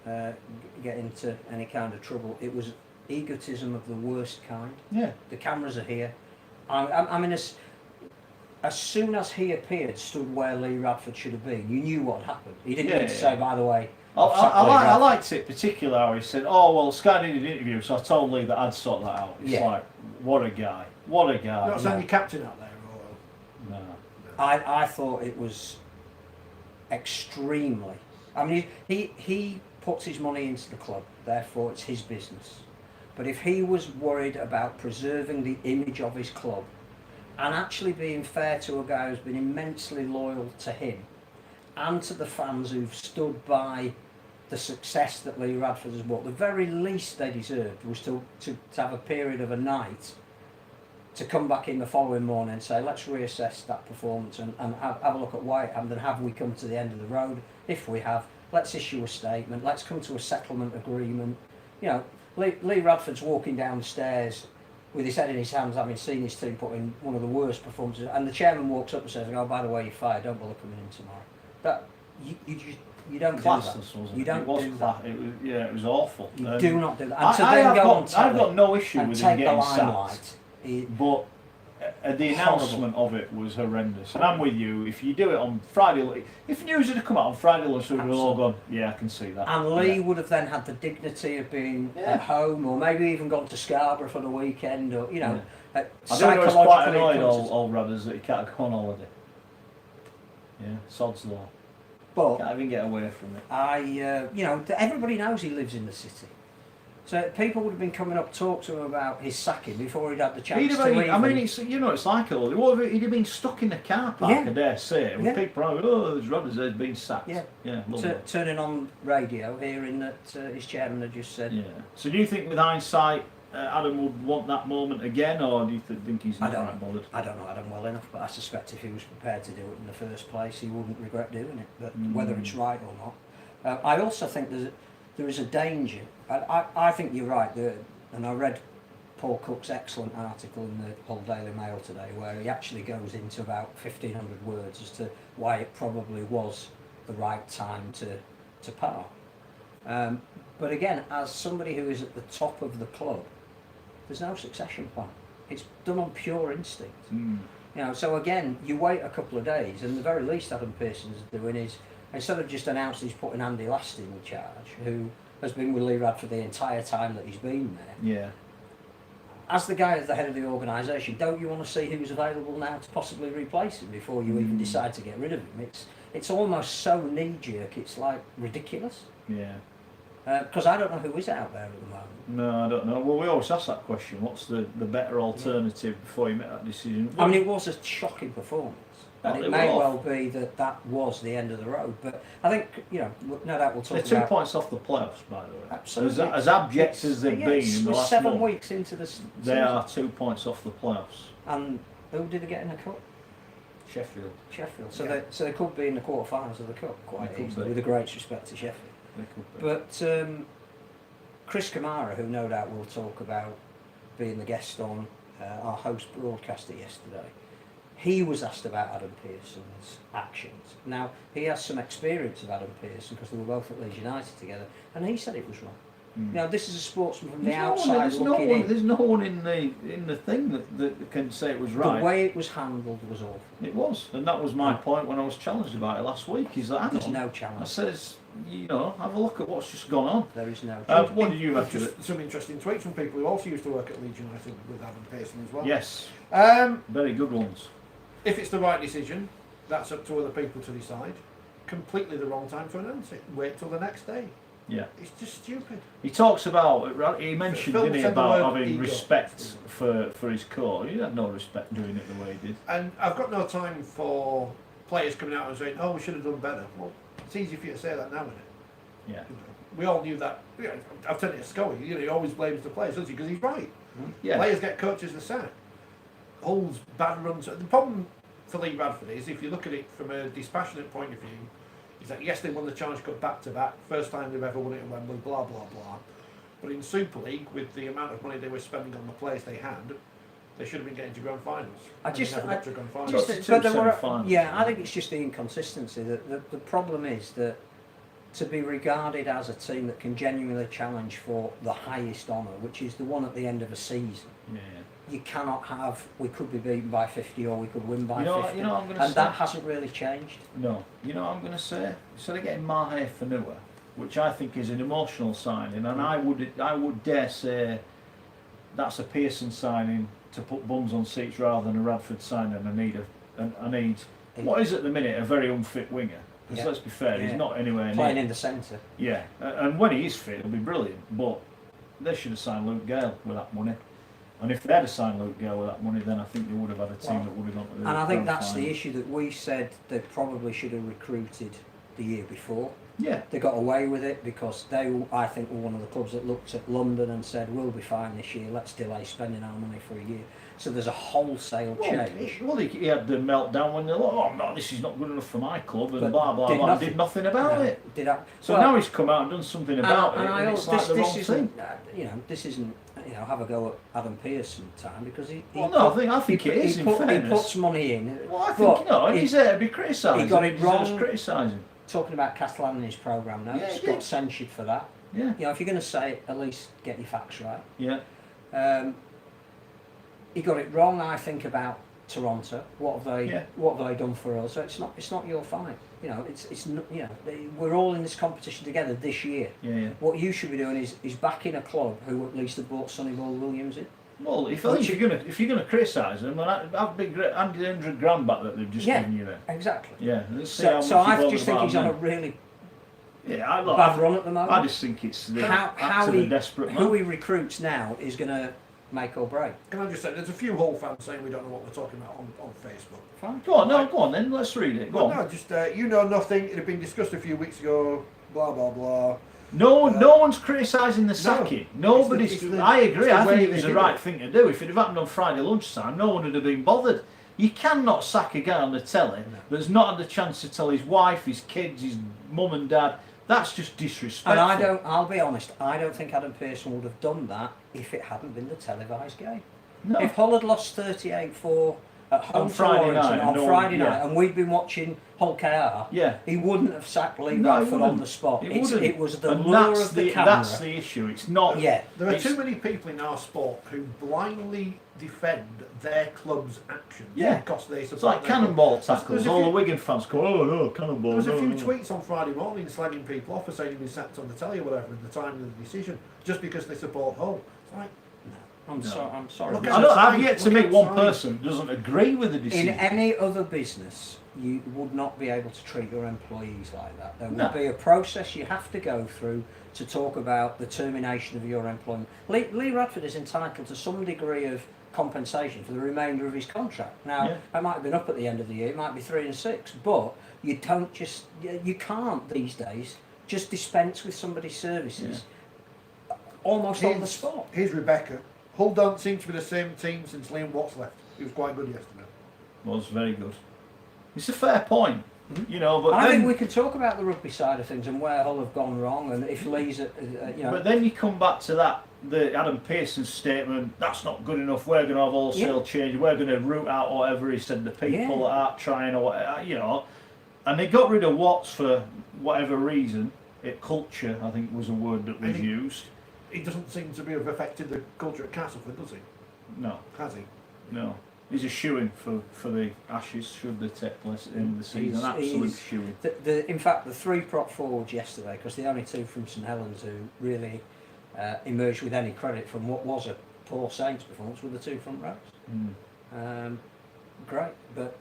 get into any kind of trouble, it was egotism of the worst kind. Yeah. The cameras are here. I mean, as soon as he appeared, stood where Lee Radford should have been, you knew what had happened. He didn't need to say, by the way, I liked it particularly how he said, oh, well, Sky did an interview, so I told Lee that I'd sort that out. It's like, what a guy. What a guy. Not saying your captain out there, or... No. I thought it was extremely... I mean, he puts his money into the club, therefore it's his business. But if he was worried about preserving the image of his club and actually being fair to a guy who's been immensely loyal to him and to the fans who've stood by the success that Lee Radford has brought, the very least they deserved was to have a period of a night to come back in the following morning and say, let's reassess that performance and have a look at why it happened, and have we come to the end of the road? If we have, let's issue a statement, let's come to a settlement agreement. You know, Lee Radford's walking down the stairs with his head in his hands, having seen his team put in one of the worst performances, and the chairman walks up and says, oh, by the way, you're fired, don't bother coming in tomorrow. That, you don't do that. You don't do that. It was awful. You do not do that. And I've got no issue with him getting sacked. But the announcement of it was horrendous. And I'm with you. If you do it on Friday, if news had come out on Friday, we would have all gone, yeah, I can see that. And Lee would have then had the dignity of being at home, or maybe even gone to Scarborough for the weekend, or, you know. I think I was quite annoyed, old Rabbers, that he can't go on holiday. Yeah, sod's law. But can't even get away from it. you know, everybody knows he lives in the city. So people would have been coming up to talk to him about his sacking before he'd had the chance to leave. I mean, it's, you know, it's like he'd have been stuck in a car park, I dare say, with people around, oh, there's Robbers there's been sacked. Yeah, turning on radio, hearing that his chairman had just said. Yeah. So do you think, with hindsight, Adam would want that moment again, or do you think he's not right bothered? I don't know Adam well enough, but I suspect if he was prepared to do it in the first place, he wouldn't regret doing it. But whether it's right or not, I also think there is a danger. I think you're right, and I read Paul Cook's excellent article in the Hull Daily Mail today, where he actually goes into about 1,500 words as to why it probably was the right time to part. But again, as somebody who is at the top of the club, there's no succession plan. It's done on pure instinct. You know, so again, you wait a couple of days, and the very least Adam Pearson's doing is, instead of just announcing he's putting Andy Lasting in charge, who has been with Lee Radford the entire time that he's been there. Yeah. As the guy at the head of the organisation, don't you want to see who's available now to possibly replace him before you even decide to get rid of him? It's almost so knee-jerk, it's like ridiculous. Yeah. Because I don't know who is out there at the moment. No, I don't know. Well, we always ask that question. What's the better alternative before you make that decision? I mean, it was a shocking performance. And it may well be that was the end of the road. But I think, you know, no doubt we'll talk about... They're 2 points off the playoffs, by the way. Absolutely. As abject as they've been in the last 7 weeks into the season. They are 2 points off the playoffs. And who did they get in the cup? Sheffield. So they could be in the quarterfinals of the cup quite easily, with a great respect to Sheffield. They could be. But Chris Kamara, who no doubt will talk about being the guest on our host broadcaster yesterday, he was asked about Adam Pearson's actions. Now, he has some experience of Adam Pearson because they were both at Leeds United together, and he said it was wrong. Now, this is a sportsman from the outside looking in. There's no one in the thing that can say it was right. The way it was handled was awful. It was, and that was my point when I was challenged about it last week. Is that there's no challenge. I says, you know, have a look at what's just gone on. There is no challenge. What did you have to it? Some interesting tweets from people who also used to work at Leeds United with Adam Pearson as well. Yes. Very good ones. If it's the right decision, that's up to other people to decide. Completely the wrong time to announce it. Wait till the next day. Yeah. It's just stupid. He talks about, he mentioned, Phil didn't he, said the about word having ego. respect for his coach. He had no respect doing it the way he did. And I've got no time for players coming out and saying, "Oh, we should have done better." Well, it's easy for you to say that now, isn't it? Yeah. You know, we all knew that. You know, I've turned it to Scully. You know, he always blames the players, doesn't he? Because he's right. Yeah. Players get coaches the sack. Hull's bad runs. The problem for Lee Radford is, if you look at it from a dispassionate point of view, is that yes, they won the Challenge Cup back to back, first time they've ever won it at Wembley, blah blah blah. But in Super League, with the amount of money they were spending on the players they had, they should have been getting to grand finals. I And just- they never got to grand finals. Just- Just, two but there were, semi-finals. yeah, I think it's just the inconsistency. The problem is that to be regarded as a team that can genuinely challenge for the highest honour, which is the one at the end of a season, Yeah. you cannot have, we could be beaten by 50 or we could win by You know, 50. you know what I'm going to And say? that hasn't really changed. No. You know what I'm going to say? Instead of getting Mahe Fanua, which I think is an emotional signing, and I would dare say that's a Pearson signing to put bums on seats rather than a Radford signing. I need what is at the minute a very unfit winger. Because Yeah. let's be fair, Yeah. he's not anywhere Playing near. in the centre. Yeah, and when he is fit, he'll be brilliant. But they should have signed Luke Gale with that money. And if they had signed Luke Gale with that money, then I think they would have had a team Well, that would have gone to the And I think grand that's the final. issue that we said they probably should have recruited the year before. Yeah, They got away with it because they, I think, were one of the clubs that looked at London and said, we'll be fine this year, let's delay spending our money for a year. So there's a wholesale change. he had the meltdown when they're like, oh no, this is not good enough for my club, and But blah blah did blah, nothing. did nothing about No, it. Did I, So well, now he's come out and done something about it, and it's like the wrong this thing. isn't, this isn't, have a go at Adam Pearson time because he Well, no, I think it is, in he fairness. puts money in. Well, I but think, no, he- he's there to be criticised. he got it wrong. He's criticising. Talking about Catalan in his programme now, Yeah, he's he got did. censured for that. Yeah, If you're going to say it, at least get your facts right. yeah. He got it wrong, I think, about Toronto. What have they? Yeah. What have they done for us? So it's not your fight. It's not, we're all in this competition together this year. Yeah. What you should be doing is backing a club who at least have brought Sonny Ball Williams in. Well, if you're gonna criticise them, well, I've been hand the £100 back that they've just Yeah. given you then. Exactly. Yeah. Let's see how So much I you've just bothered think he's about on a them. really Yeah, bad run at the moment. I just think it's the how act of a he desperate man. who he recruits now is going to make or break. Can I just say, there's a few Hull fans saying we don't know what we're talking about on Facebook. Fine. Go on then, let's read it. Go Well, on. no, just you know nothing. It had been discussed a few weeks ago. Blah blah blah. No one's criticising the sacking. Nobody's. it's the- I agree. it's the I think way it was they the do right it. thing to do. If it had happened on Friday lunchtime, no one would have been bothered. You cannot sack a guy on the telly that's not had the chance to tell his wife, his kids, his mum and dad. That's just disrespectful. And I'll be honest, I don't think Adam Pearson would have done that if it hadn't been the televised game. No. If Hull had lost 38-4 at home On to Friday Warrington night, on no, Friday yeah. night, and we'd been watching Hull KR, Yeah. he wouldn't have sacked Lee No, he Radford on wouldn't. the spot. It wouldn't. It was the And lure that's of the camera. That's the issue. It's not. Yeah. There are It's- too many people in our sport who blindly defend their club's actions Yeah. because they It's support like their club. cannonball There's tackles. a All few- the Wigan fans go, oh no, cannonball. There was a no, few no. tweets on Friday morning slagging people off for saying he'd been sacked on the telly or whatever at the time of the decision, just because they support Hull. It's like, I'm sorry. Look but at I've yet to Look meet one outside. person who doesn't agree with the in decision. any other business, you would not be able to treat your employees like that. There No. would be a process you have to go through to talk about the termination of your employment. Lee Radford is entitled to some degree of compensation for the remainder of his contract. Now, Yeah. it might have been up at the end of the year, it might be 3 and 6, but you can't these days just dispense with somebody's services almost on the spot. Here's Rebecca. Hull don't seem to be the same team since Liam Watts left. He was quite good yesterday. Was very good. It's a fair point, you know. But I then, think we could talk about the rugby side of things and where Hull have gone wrong, and if Lee's, but then you come back to the Adam Pearson statement. That's not good enough. We're going to have wholesale change. We're going to root out whatever he said. The people that aren't trying, or whatever, And they got rid of Watts for whatever reason. Culture, I think, was a word that was used. He doesn't seem to have affected the culture at Castleford, does he? No. Has he? No, he's a shoo-in for the Ashes should they take place at the end of the season. An absolute shoo-in. In fact, the 3 prop forwards yesterday, because the only 2 from St Helens who really emerged with any credit from what was a poor Saints performance were the 2 front rows. Great, but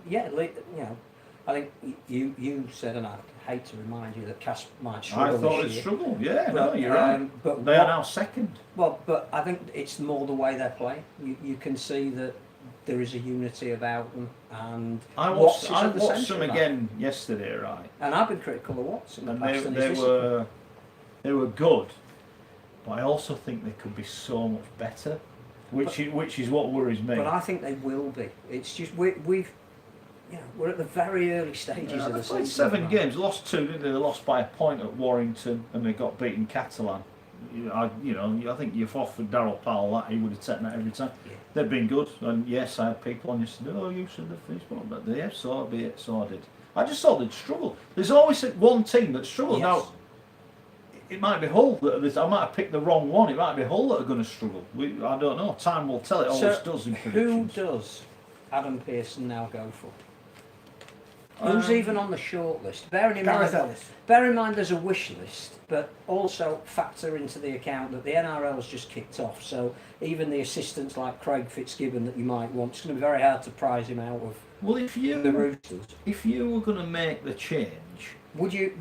I think you said, and I hate to remind you that Cass might I struggle thought this they'd year. struggle. Yeah, But, no, you're right. But They are now second. Well, but I think it's more the way they're playing. You can see that there is a unity about them, and I Watts watched, is at the them centre of that. again yesterday, right? And I've been critical of Watts in the And past, and they his were good, but I also think they could be so much better, which is what worries me. But I think they will be. It's just we've. We're at the very early stages of the they season. played 7 right? games, lost 2, didn't they? They lost by a point at Warrington, and they got beaten Catalan. I think you've offered Darryl Powell that, he would have taken that every time. Yeah. They've been good, and yes, I had people on yesterday, oh, you said they finished well, but yeah, so be it, so I did. I just thought they'd struggle. There's always one team that struggles. Yes. Now, it might be Hull that I might have picked the wrong one. It might be Hull that are going to struggle. I don't know. Time will tell. It always does in Who predictions. does Adam Pearson now go for? Who's even on the short list? Bearing in mind there's a wish list, but also factor into the account that the NRL's just kicked off. So even the assistants like Craig Fitzgibbon that you might want, it's going to be very hard to prize him out of the Roosters. If you were going to make the change, would you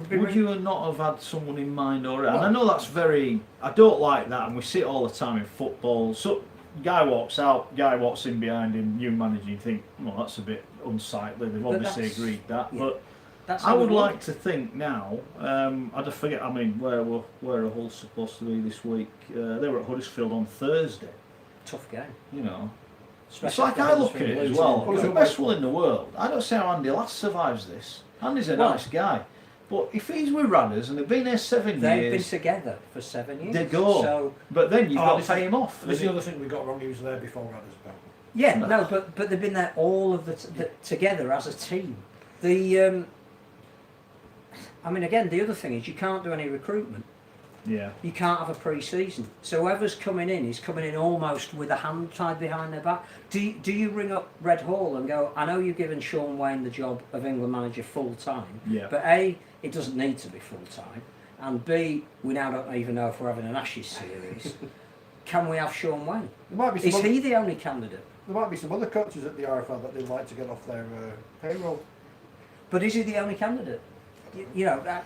not have had someone in mind already? And I know that's I don't like that, and we see it all the time in football. So guy walks out, guy walks in behind him, new manager, you think, well, that's a bit unsightly. They've obviously agreed that, yeah, but that's I would like to think now. I just forget. I mean, where are Hull supposed to be this week? They were at Huddersfield on Thursday. Tough game. You know, Especially it's like I look at it as well. Well, The best one in the world. I don't see how Andy Lass survives this. Andy's a nice guy, but if he's with Radders and they've been there 7 years, they've been together for 7 years. They go. So, but then you've got to pay him off. This is the other thing we got wrong. He was there before Radders. yeah, no, but they've been there all of the together as a team. I mean, again, the other thing is you can't do any recruitment. Yeah. You can't have a pre-season. So whoever's coming in is coming in almost with a hand tied behind their back. Do you ring up Red Hall and go, I know you've given Sean Wayne the job of England manager full time, but A, it doesn't need to be full time, and B, we now don't even know if we're having an Ashes series. Can we have Sean Wayne? Is he the only candidate? There might be some other coaches at the RFL that they'd like to get off their payroll. But is he the only candidate? You know, I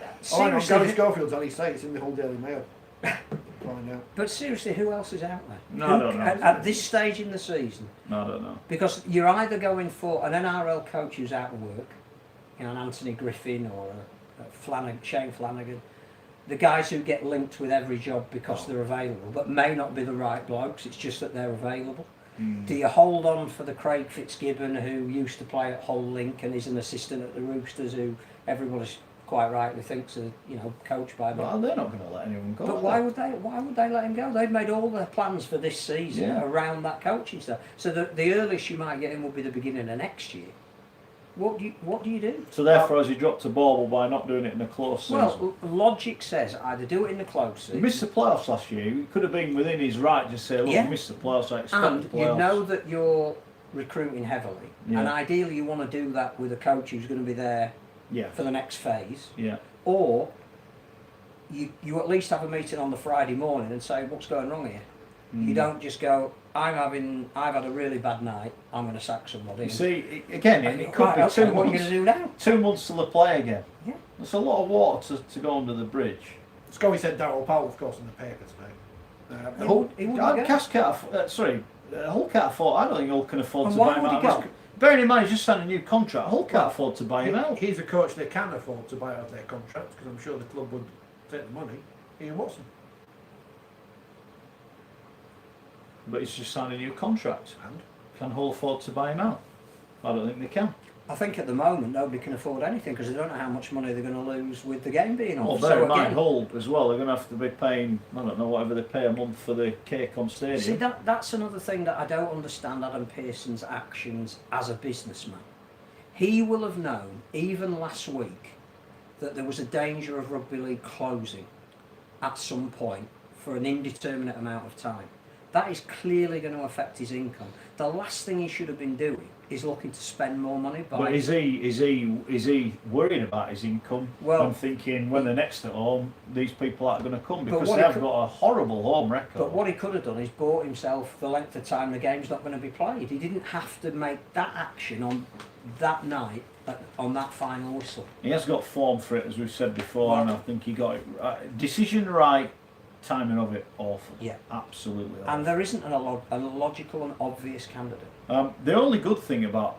know, seriously. Gary Schofield's on his site, it's in the whole Daily Mail. Find out. But seriously, who else is out there? No, I don't know. At this stage in the season? No, I don't know. Because you're either going for an NRL coach who's out of work, an Anthony Griffin or a Shane Flanagan, the guys who get linked with every job because they're available, but may not be the right blokes, it's just that they're available. Do you hold on for the Craig Fitzgibbon who used to play at Hull Link and is an assistant at the Roosters, who everybody quite rightly thinks are coached by them? Well, they're not going to let anyone go. But why would they let him go? They've made all their plans for this season around that coaching stuff. So the earliest you might get him will be the beginning of next year. What do you do? So therefore, has he dropped a bauble by not doing it in a close season? Well, logic says either do it in the close season. He missed the playoffs last year. He could have been within his right to say, look, we missed the playoffs, I expect and the playoffs. you know that you're recruiting heavily, and ideally you want to do that with a coach who's going to be there for the next phase. Yeah. Or you at least have a meeting on the Friday morning and say, what's going wrong here? You don't just go, I've had a really bad night, I'm going to sack somebody. You see, again, it could be 2 months. What are you going to do now? 2 months till they play again. Yeah. There's a lot of water to go under the bridge. Scully said Darryl Powell, of course, in the papers now. Hull can't afford. I don't think Hull can afford to buy him out. Bearing in mind, he's just signed a new contract. Hull can't afford to buy him out. He's a coach they can afford to buy out their contract, because I'm sure the club would take the money. Ian Watson. But he's just signed a new contract. And? Can Hull afford to buy him out? I don't think they can. I think at the moment nobody can afford anything because they don't know how much money they're going to lose with the game being off. Well, bear in mind, Hull as well, they're going to have to be paying, I don't know, whatever they pay a month for the Cacom Stadium. See, that's another thing that I don't understand Adam Pearson's actions as a businessman. He will have known, even last week, that there was a danger of Rugby League closing at some point for an indeterminate amount of time. That is clearly going to affect his income. The last thing he should have been doing is looking to spend more money. But is he worried about his income? Well, and thinking when they're next at home, these people aren't going to come because what they he have could- got a horrible home record. But what he could have done is bought himself the length of time the game's not going to be played. He didn't have to make that action on that night, on that final whistle. He has got form for it, as we've said before, Well, and I think he got it. Decision right, timing of it awful. Yeah. Absolutely awful. And there isn't a logical and obvious candidate. The only good thing about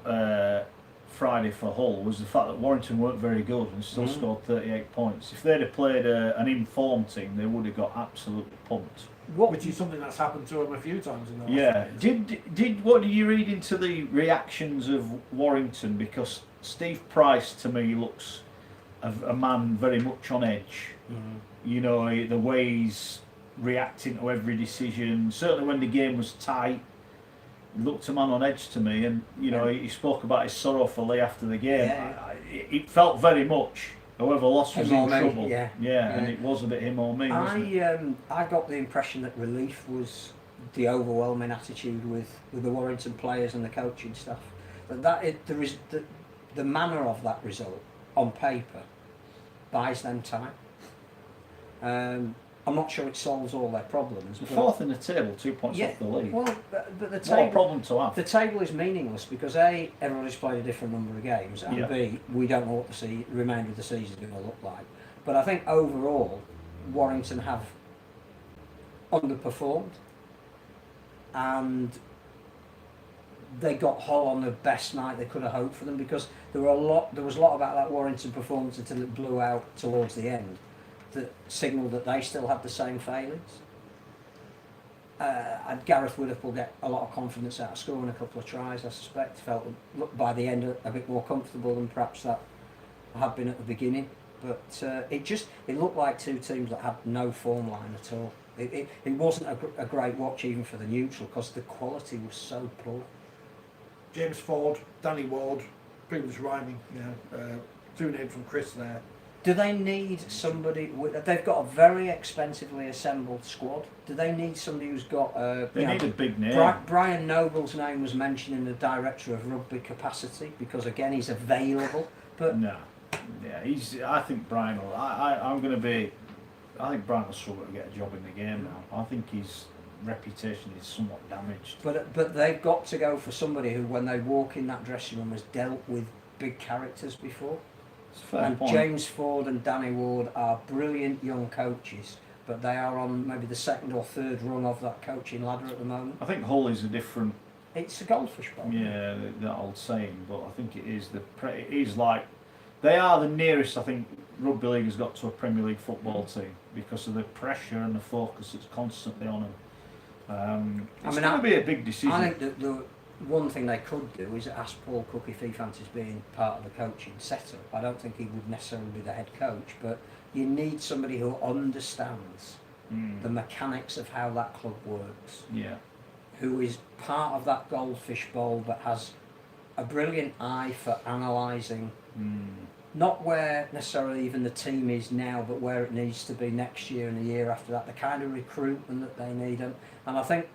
Friday for Hull was the fact that Warrington weren't very good and still scored 38 points. If they'd have played an informed team, they would have got absolutely pumped. Which is something that's happened to him a few times in the last Yeah. years. What did you read into the reactions of Warrington? Because Steve Price to me looks a man very much on edge. You know, the way he's reacting to every decision. Certainly when the game was tight, he looked a man on edge to me. And you know, he spoke about his sorrow for Lee after the game. Yeah. It felt very much whoever lost was Him in or me, trouble. yeah. And it was a bit him or me. Wasn't it? I got the impression that relief was the overwhelming attitude with the Warrington players and the coaching staff. But the manner of that result on paper buys them time. I'm not sure it solves all their problems. The fourth in the table, 2 points off the lead. Well, but the What a table, problem to have. the table is meaningless because A, everybody's played a different number of games, and Yeah. B, we don't know what the remainder of the season is going to look like. But I think overall, Warrington have underperformed, and they got Hull on the best night they could have hoped for them, because there was a lot about that Warrington performance until it blew out towards the end that signalled that they still had the same failings. And Gareth Widdop will get a lot of confidence out of scoring a couple of tries, I suspect. Felt by the end a bit more comfortable than perhaps that had been at the beginning. But it looked like two teams that had no form line at all. It wasn't a great watch even for the neutral because the quality was so poor. James Ford, Danny Ward, previous rhyming, two names from Chris there. Do they need somebody? They've got a very expensively assembled squad. Do they need somebody who's got They need a big name. Brian Noble's name was mentioned in the director of rugby capacity because again he's available. But No. Yeah, I think Brian will. I'm going to be. I think Brian will struggle to get a job in the game now. I think his reputation is somewhat damaged. But they've got to go for somebody who, when they walk in that dressing room, has dealt with big characters before. It's a fair And point. James Ford and Danny Ward are brilliant young coaches, but they are on maybe the second or third rung of that coaching ladder at the moment. I think Hull is a different. It's a goldfish bowl. Yeah, that old saying, but I think it is it is like they are the nearest I think rugby league has got to a Premier League football team because of the pressure and the focus that's constantly on them. It's going to be a big decision. I think that the one thing they could do is ask Paul Cook if he fancies being part of the coaching setup. I don't think he would necessarily be the head coach, but you need somebody who understands the mechanics of how that club works. Yeah. Who is part of that goldfish bowl but has a brilliant eye for analysing not where necessarily even the team is now, but where it needs to be next year and the year after that, the kind of recruitment that they need. And I think,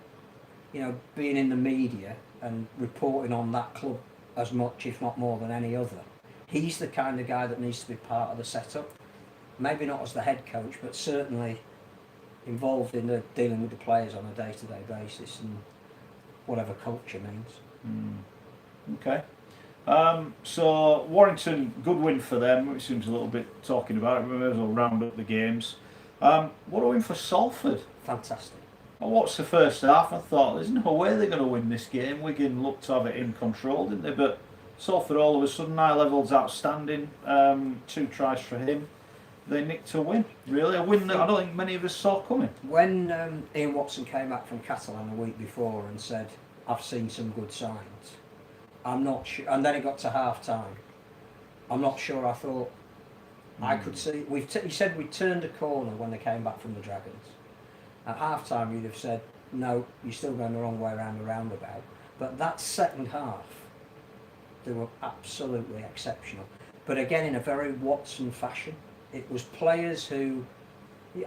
being in the media and reporting on that club as much, if not more than any other, he's the kind of guy that needs to be part of the setup. Maybe not as the head coach, but certainly involved in dealing with the players on a day-to-day basis and whatever culture means. Okay. So Warrington, good win for them. It seems a little bit talking about it. We may as well round up the games. What a win for Salford. Fantastic. I watched the first half and I thought, there's no way they're going to win this game. Wigan looked to have it in control, didn't they? But Salford all of a sudden, high levels outstanding. 2 tries for him. They nicked a win, really. A win that I don't think many of us saw coming. When Ian Watson came back from Catalan a week before and said, I've seen some good signs, I'm not sure, and then it got to half time, I'm not sure I thought I could see. He said we turned a corner when they came back from the Dragons. At half time you'd have said, no, you're still going the wrong way around the roundabout. But that second half, they were absolutely exceptional. But again, in a very Watson fashion. It was players who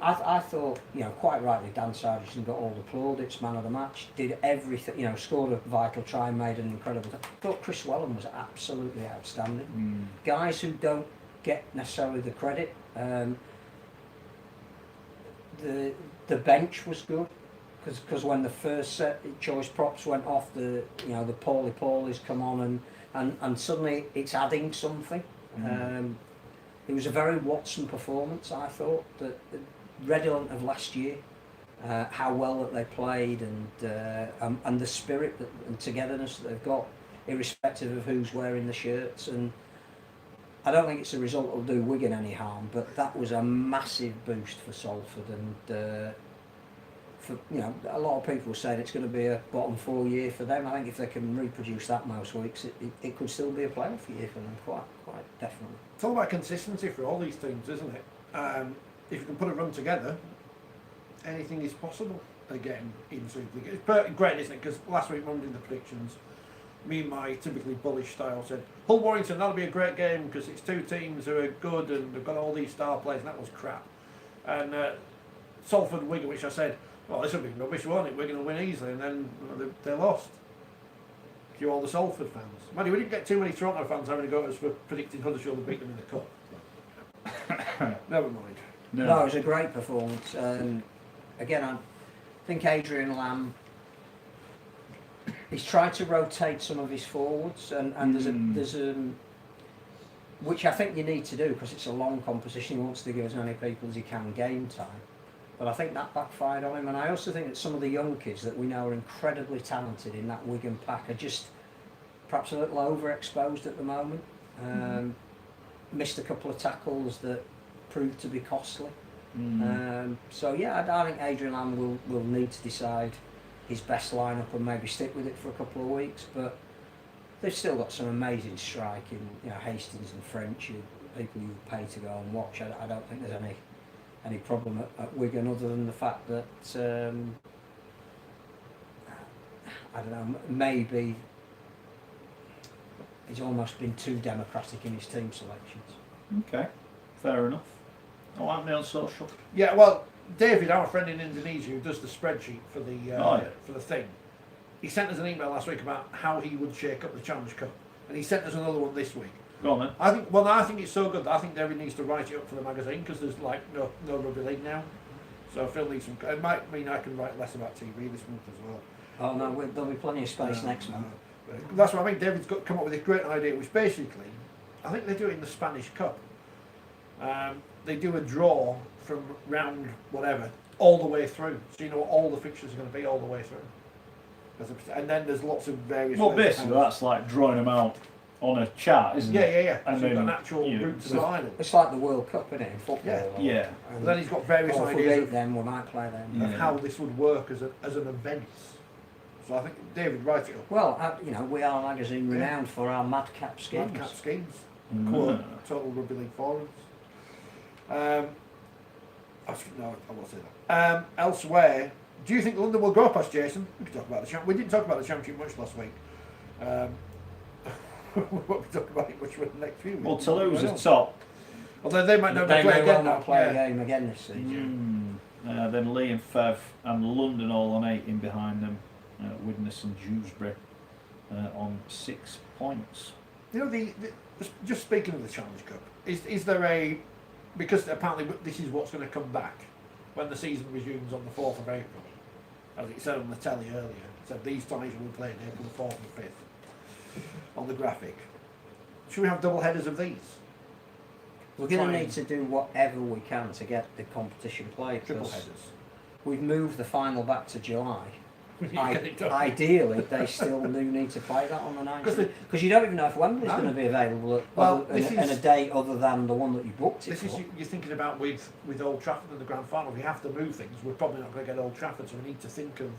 I thought, quite rightly, Dan Sargent got all the plaudits, man of the match, did everything, scored a vital try, made an incredible. I thought Chris Wellham was absolutely outstanding. Guys who don't get necessarily the credit. The bench was good because when the first set choice props went off, the Paulies come on and suddenly it's adding something. It was a very Watson performance, I thought, that redolent of last year, how well that they played and the spirit and togetherness that they've got, irrespective of who's wearing the shirts. And I don't think it's a result that'll do Wigan any harm, but that was a massive boost for Salford. And a lot of people saying it's going to be a bottom 4 year for them. I think if they can reproduce that most weeks, it could still be a playoff year for them, quite definitely. It's all about consistency for all these teams, isn't it? If you can put a run together, anything is possible again in Super League. It's great, isn't it? Because last week when we did the predictions, me and my typically bullish style said Hull Warrington, that'll be a great game because it's two teams who are good and they've got all these star players, and that was crap. And Salford Wigan, which I said, well, this will be rubbish, won't it? We're going to win easily, and then they lost. To all the Salford fans. Manny, we didn't get too many Toronto fans having a go at us for predicting Huddersfield would beat them in the cup. Never mind. No, it was a great performance. Again, I think Adrian Lamb, he's tried to rotate some of his forwards, and there's a which I think you need to do because it's a long competition. He wants to give as many people as he can game time. But I think that backfired on him, and I also think that some of the young kids that we know are incredibly talented in that Wigan pack are just perhaps a little overexposed at the moment. Missed a couple of tackles that proved to be costly. So yeah, I think Adrian Lamb will need to decide his best lineup and maybe stick with it for a couple of weeks. But they've still got some amazing striking, Hastings and French, people you pay to go and watch. I don't think there's any problem at Wigan other than the fact that I don't know, maybe he's almost been too democratic in his team selections. Okay, fair enough. Oh, I'm on social. Yeah, well, David, our friend in Indonesia who does the spreadsheet for the thing, he sent us an email last week about how he would shake up the Challenge Cup, and he sent us another one this week. Go on then. I think it's so good that I think David needs to write it up for the magazine because there's like no rugby league now. So Phil needs some. It might mean I can write less about TV this month as well. Oh no, there'll be plenty of space next month. That's what I mean. David's come up with a great idea, which basically, I think they do it in the Spanish Cup. They do a draw from round whatever all the way through, so you know what all the fixtures are going to be all the way through. And then there's lots of various. Well, basically that's like drawing them out on a chart, isn't it? Yeah. And so then you've got an actual route to the final. It's like the World Cup, isn't it, in football? Yeah. And then he's got various ideas of them, we might play them. Of how this would work as an event. So I think David, write it up. Well, we are a magazine renowned for our madcap schemes. Madcap schemes. Quote Total Rugby League Forums. No, I won't say that. Elsewhere, do you think London will go past Jason? We can talk about the championship. We didn't talk about the championship much last week. We won't talk about it much for the next few weeks. Well, Toulouse is top. Although they might not play again now. Play a game again this season. Then Lee and Fev and London all on 8 in behind them. Widnes and Dewsbury on 6 points. Just speaking of the Challenge Cup, is there because apparently this is what's going to come back when the season resumes on the 4th of April, as it said on the telly earlier. It said these ties will be played April the 4th and 5th on the graphic. Should we have double headers of these? We're going to need to do whatever we can to get the competition played. Triple headers. We've moved the final back to July. Ideally, they still do need to play that on the 19th. Because you don't even know if Wembley's going to be available in a day other than the one that you booked it for. You're thinking about with Old Trafford and the grand final. If we have to move things, we're probably not going to get Old Trafford, so we need to think of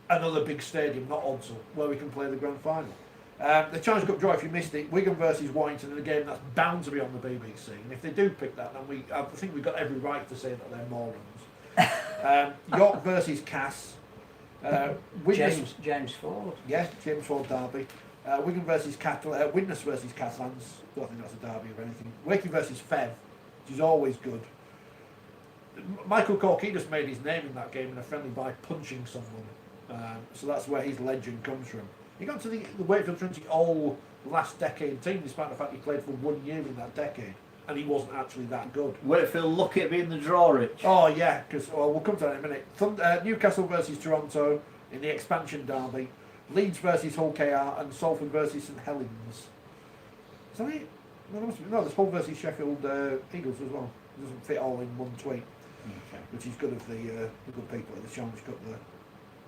another big stadium, not Odsal, where we can play the grand final. The Challenge Cup draw, if you missed it, Wigan versus Warrington in a game that's bound to be on the BBC. And if they do pick that, then I think we've got every right to say that they're morons. York versus Cass. James Ford. Yeah, James Ford derby. Wigan versus Widnes versus Catalans. Don't think that's a derby or anything. Wakey versus Fev, which is always good. Michael Corkey just made his name in that game in a friendly by punching someone. So that's where his legend comes from. He got to the Wakefield Trinity all last decade team, despite the fact he played for 1 year in that decade, and he wasn't actually that good. Wakefield lucky at being the draw, Rich. Oh yeah, because we'll come to that in a minute. Newcastle versus Toronto in the expansion derby. Leeds versus Hull KR and Salford versus St Helens. Is that it? No, there's Hull versus Sheffield Eagles as well. It doesn't fit all in one tweet, Okay. which is good of the good people at the Challenge Cup there.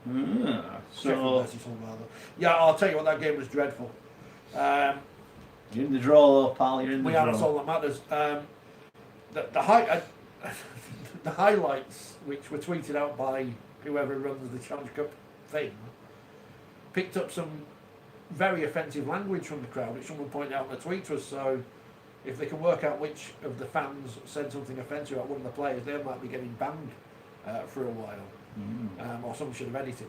Sheffield So, versus Hull rather. Yeah, I'll tell you what, that game was dreadful. you're in the draw, though, pal. You're in the We draw. are, that's all that matters. The highlights, which were tweeted out by whoever runs the Challenge Cup thing, picked up some very offensive language from the crowd, which someone pointed out in the tweet was. So if they can work out which of the fans said something offensive about one of the players, they might be getting banned for a while. Or someone should have edited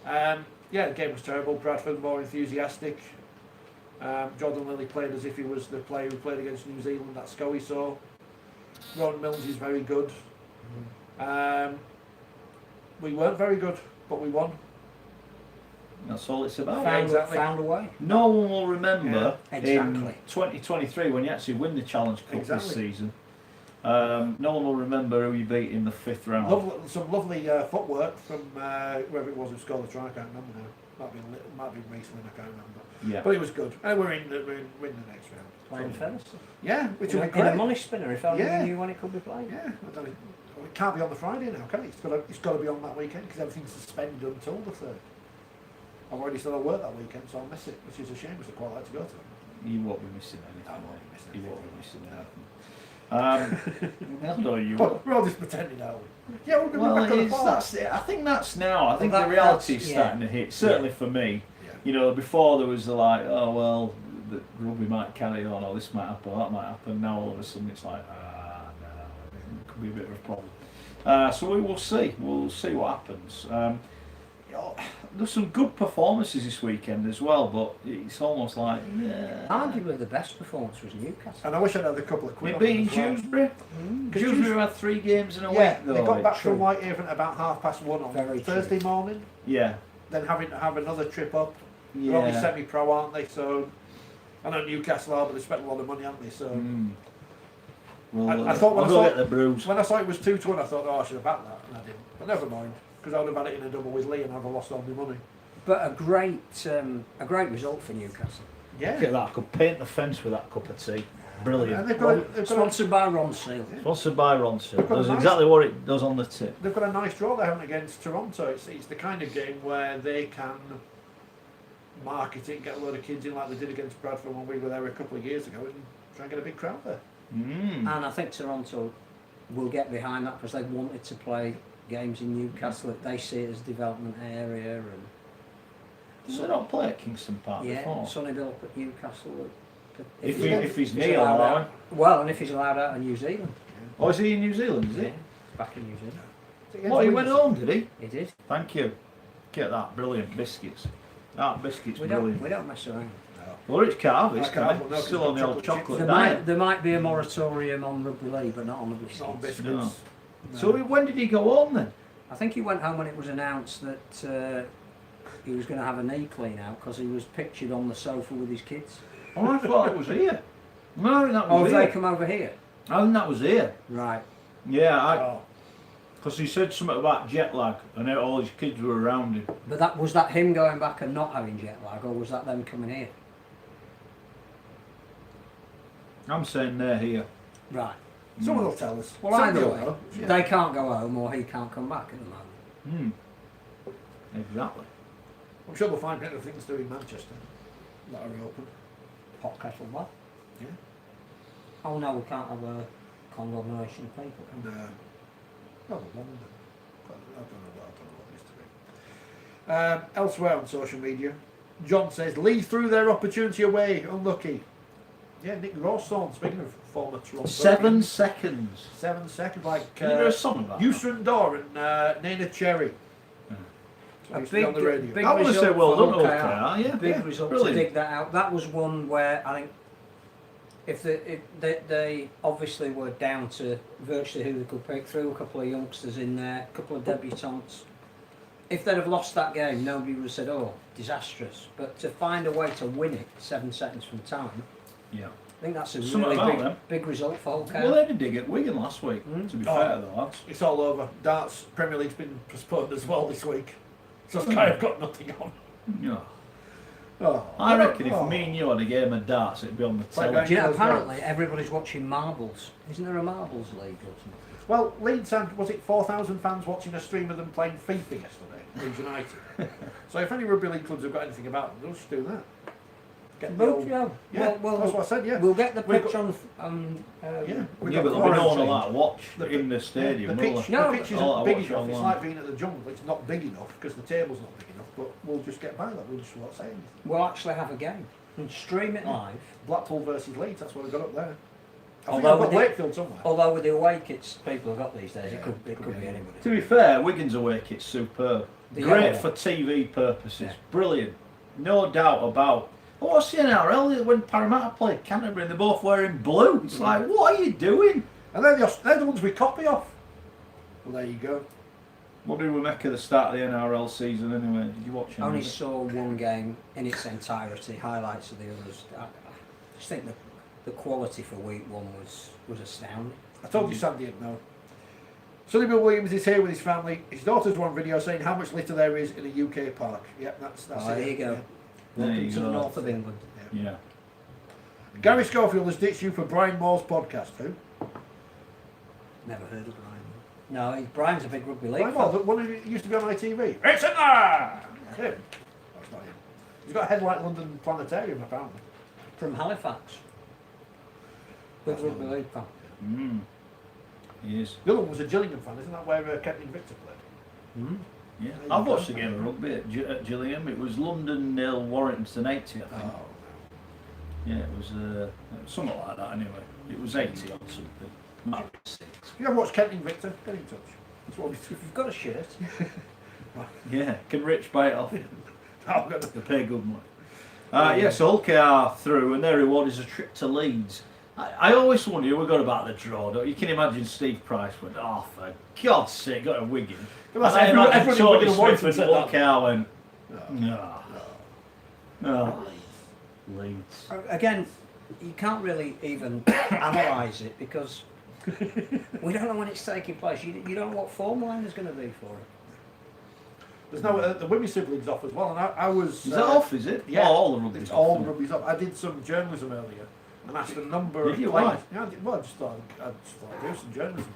that. Yeah, the game was terrible. Bradford more enthusiastic. Jordan Lilly played as if he was the player who played against New Zealand that Scully saw. Ron Mills is very good. We weren't very good, but we won. That's all it's about. Yeah, exactly. Found a way. No one will remember Yeah, in exactly. 2023 when you actually win the Challenge Cup this Exactly. season. No one will remember who you beat in the 5th round. Some lovely footwork from whoever it was who scored the try. I can't remember now. Might be Riesling, I can't remember. Yeah. But it was good. And we're in the next round. Playing Featherstone. Yeah, which will be In great. a money spinner, if only Yeah. we knew when it could be played. Yeah, I don't know. It can't be on the Friday now, can it? It's got to be on that weekend because everything's suspended until the 3rd. I've already started work that weekend, so I'll miss it, which is a shame because I'd quite like to go to it. You won't be missing anything. I won't be missing You anything. won't be missing anything. I know you But won't. we're all just pretending now. Yeah, we're going to Well, be back on the park. that's it. I think that's now. I think Well, the reality is that's- starting to hit. Certainly for me. Yeah. You know, before there was the like, oh well, the rugby might carry on, or this might happen, or that might happen. Now all of a sudden it's like, no, it could be a bit of a problem. So we will see. We'll see what happens. You know, there's some good performances this weekend as well, but it's almost like, yeah. Arguably the best performance was Newcastle. And I wish I'd had a couple of We quid on beating them as well. Dewsbury. Dewsbury had 3 games in a Yeah, week though. they got back true. from Whitehaven at about 1:30 on Very Thursday true. morning. Yeah. Then having to have another trip up. They're only Yeah. semi-pro, aren't they? So I know Newcastle are, but they spent a lot of money, haven't they? So Well, I thought when I'll I go saw- get the bruise. when I saw it was 2-1, I thought, oh, I should have backed that, and I didn't. But never mind, because I would have had it in a double with Lee, and I'd have lost all my money. But a great result for Newcastle. Yeah. Look at that, I could paint the fence with that cup of tea. Brilliant. And they've got a, Sponsored by Ron Seal. Sponsored by Ronson. They've got a That's nice- exactly what it does on the tip. they've got a nice draw there, haven't they, against Toronto. It's the kind of game where they can market it, get a load of kids in like they did against Bradford when we were there a couple of years ago, and try and get a big crowd there. And I think Toronto will get behind that because they wanted to play games in Newcastle. They see it as a development area, and Did they not play at Kingston Park yeah, before? Sonny Bill at Newcastle. If he's Neil, allowed allowing. out, well, and if he's allowed out of New Zealand, Oh, is he in New Zealand, is he? back in New Zealand, What, he went home, did he? he did. Thank you. Get that, brilliant. Biscuits. That biscuit's brilliant. We don't mess around. Well, it's carved, I can't, no, still on the old chocolate chocolate There diet. might be a moratorium on rugby league, but not on the It's not on biscuits. biscuits. No. So when did he go home then? I think he went home when it was announced that he was going to have a knee clean out because he was pictured on the sofa with his kids. Oh, I thought it was here. No, that Oh, was have they here. come over here? I think that was here. Right. Yeah, Oh, because he said something about jet lag and all his kids were around him. But was that him going back and not having jet lag, or was that them coming here? I'm saying they're here. Right. someone will tell us. Well, Somebody either will way, know. Yeah. they can't go home or he can't come back at the moment. Exactly. I'm sure we'll find plenty of things to do in Manchester that are open. Hot kettle what? Yeah. Oh no, we can't have a conglomeration of people. And not a London. I don't know what it is to be. Elsewhere on social media, John says Lee threw their opportunity away. Unlucky. Yeah, Nick Rawson, speaking of former Toronto. 7 seconds. 7 seconds, like Can you do a song about that? Yusrin Dor and Nana Cherry. So I A used to be on the radio. big I want to result say well for done, Hull old KR. KR, yeah. Big Yeah, result brilliant. to dig that out. That was one where I think if they obviously were down to virtually who they could pick, threw a couple of youngsters in there, a couple of debutants. If they'd have lost that game, nobody would have said, "Oh, disastrous." But to find a way to win it 7 seconds from time, Yeah. I think that's a Something really about them. big result for Hull Well, County. they did dig at Wigan last week. To be fair, though, lads. It's all over. Darts Premier League's been postponed as well this week, so it's kind of got nothing on. Yeah. Oh, I reckon if me and you had a game of darts, it'd be on the Like telly. Do you know, Goes apparently everybody's watching marbles. Isn't there a marbles league or something? Well, Leeds had, was it 4,000 fans watching a stream of them playing FIFA yesterday, Leeds United. So if any rugby league clubs have got anything about them, they'll just do that. Get the Well, old- yeah. yeah, Well, that's what I said, yeah. We'll get the We've pitch got- on. Yeah, we've Yeah, got but there'll be no one quarantine. allowed to watch The- in the stadium, the will pitch, there? No, the pitch I'll isn't big watch enough. It's online. like being at the jungle. It's not big enough because the table's not big enough. But we'll just get by that. We'll just not say anything. We'll actually have a game and stream it live. Blackpool versus Leeds. That's what we've got up there. I think Although I've got with the- Wakefield somewhere. Although with the away kits people have got these days, Yeah, it could be anybody. To be fair, Wigan's away kit's superb. The Great yellow for one. TV purposes. Yeah. Brilliant. No doubt about. But what's the NRL when Parramatta played Canterbury and they're both wearing blue? It's like, what are you doing? And they're the ones we copy off. Well, there you go. What did we make of the start of the NRL season anyway? Did you watch it? Only saw one game in its entirety, highlights of the others. I just think the quality for week one was astounding. I told you Sandy didn't know. Sonny Bill Williams is here with his family. His daughter's on video saying how much litter there is in a UK park. Yep, that's Oh, it. there you go. Yeah. There Welcome you to the go. north of England. Yeah. Gary Schofield has ditched you for Brian Moore's podcast. Who? Never heard of Brian. No, Brian's a big rugby league Brian Moore, fan. the one who used to be on ITV. It's in there! Him. That's not him. He's got a head like London Planetarium, apparently. From Halifax. Big That's rugby not- league fan. He is. The other one was a Gillingham fan, isn't that where Captain Victor played? Yeah. There you I've go. watched a game of rugby at Gillingham. It was London 0, Warrington 80, I think. Oh. Yeah, it was something like that anyway. It was 80 or something. Might be 6. If you ever watched Captain Victor, get in touch. That's what we do. If you've got a shirt, Yeah, can Rich buy it off? I've got They pay good money. Yeah, so Hull are through and their reward is a trip to Leeds. I always wonder, we got about the draw, don't you? You can imagine Steve Price went, oh, for God's sake, got a Wigan. Come on, And I everyone imagine in Tony Wigan Smith Warrington and said Hull that. went, No. no. Leeds. again, you can't really even analyse it because we don't know when it's taking place. You don't know what form line is going to be for it. There's no the women's Super League's off as well, and I was. Is that off, is it? Yeah, Oh, all the rugby's it's off, all isn't the it? rugby's off. I did some journalism earlier and asked a number Did of you? players. Why? Yeah, I just thought I'd do some journalism.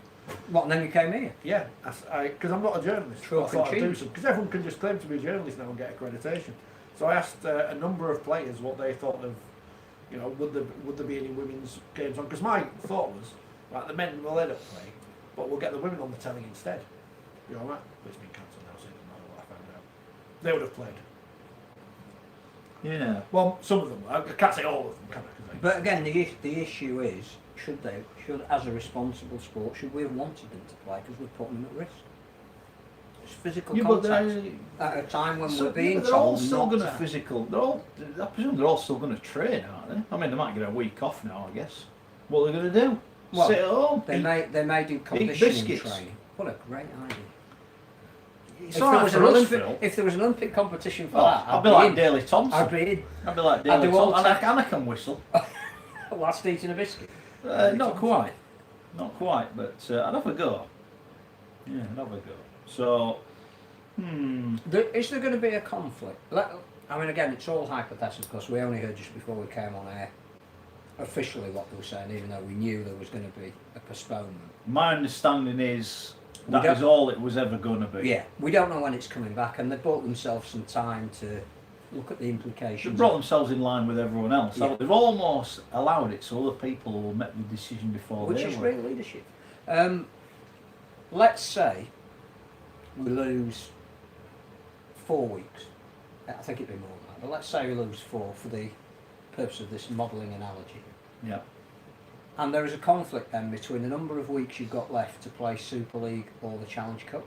What, and then you came here? Yeah, because I'm not a journalist. True I thought I'd and do cheap. some because everyone can just claim to be a journalist now and get accreditation. So I asked a number of players what they thought of, would there be any women's games on? Because my thought was, right, the men will end up playing, but we'll get the women on the telly instead. You all right? But it's been cancelled now, so it doesn't matter what I found out. They would have played. Yeah. Well, some of them. I can't say all of them, can I? But again, the issue is, should as a responsible sport, should we have wanted them to play because we're putting them at risk? It's physical Yeah, but contact at a time when we're being they're all told still not going to. to physical. I presume they're all still going to train, aren't they? I mean, they might get a week off now, I guess. What are they going to do? Well, Sit at home? They may do conditioning biscuits. training. What a great idea! It's If all there, right was for an us, Olympic, Phil. if there was an Olympic competition for Oh, that, I'd be like Daley I'd Thompson. be in. I'd be like I'd Daley do all Thompson. time. And I can whistle. Whilst eating a biscuit. Not quite. Not quite, but I'd have a go. Yeah, I'd have a go. So, Is there going to be a conflict? I mean, again, it's all hypothetical because we only heard just before we came on air officially what they were saying, even though we knew there was going to be a postponement. my understanding is We that don't- is all it was ever going to be. Yeah, we don't know when it's coming back, and they bought themselves some time to look at the They've implications. brought themselves in line with everyone else. Yeah. They've almost allowed it so other people will make the decision before which they is will. great leadership. Let's say we lose 4 weeks. I think it'd be more than that, but let's say we lose 4 for the purpose of this modelling analogy. Yeah. And there is a conflict then between the number of weeks you've got left to play Super League or the Challenge Cup,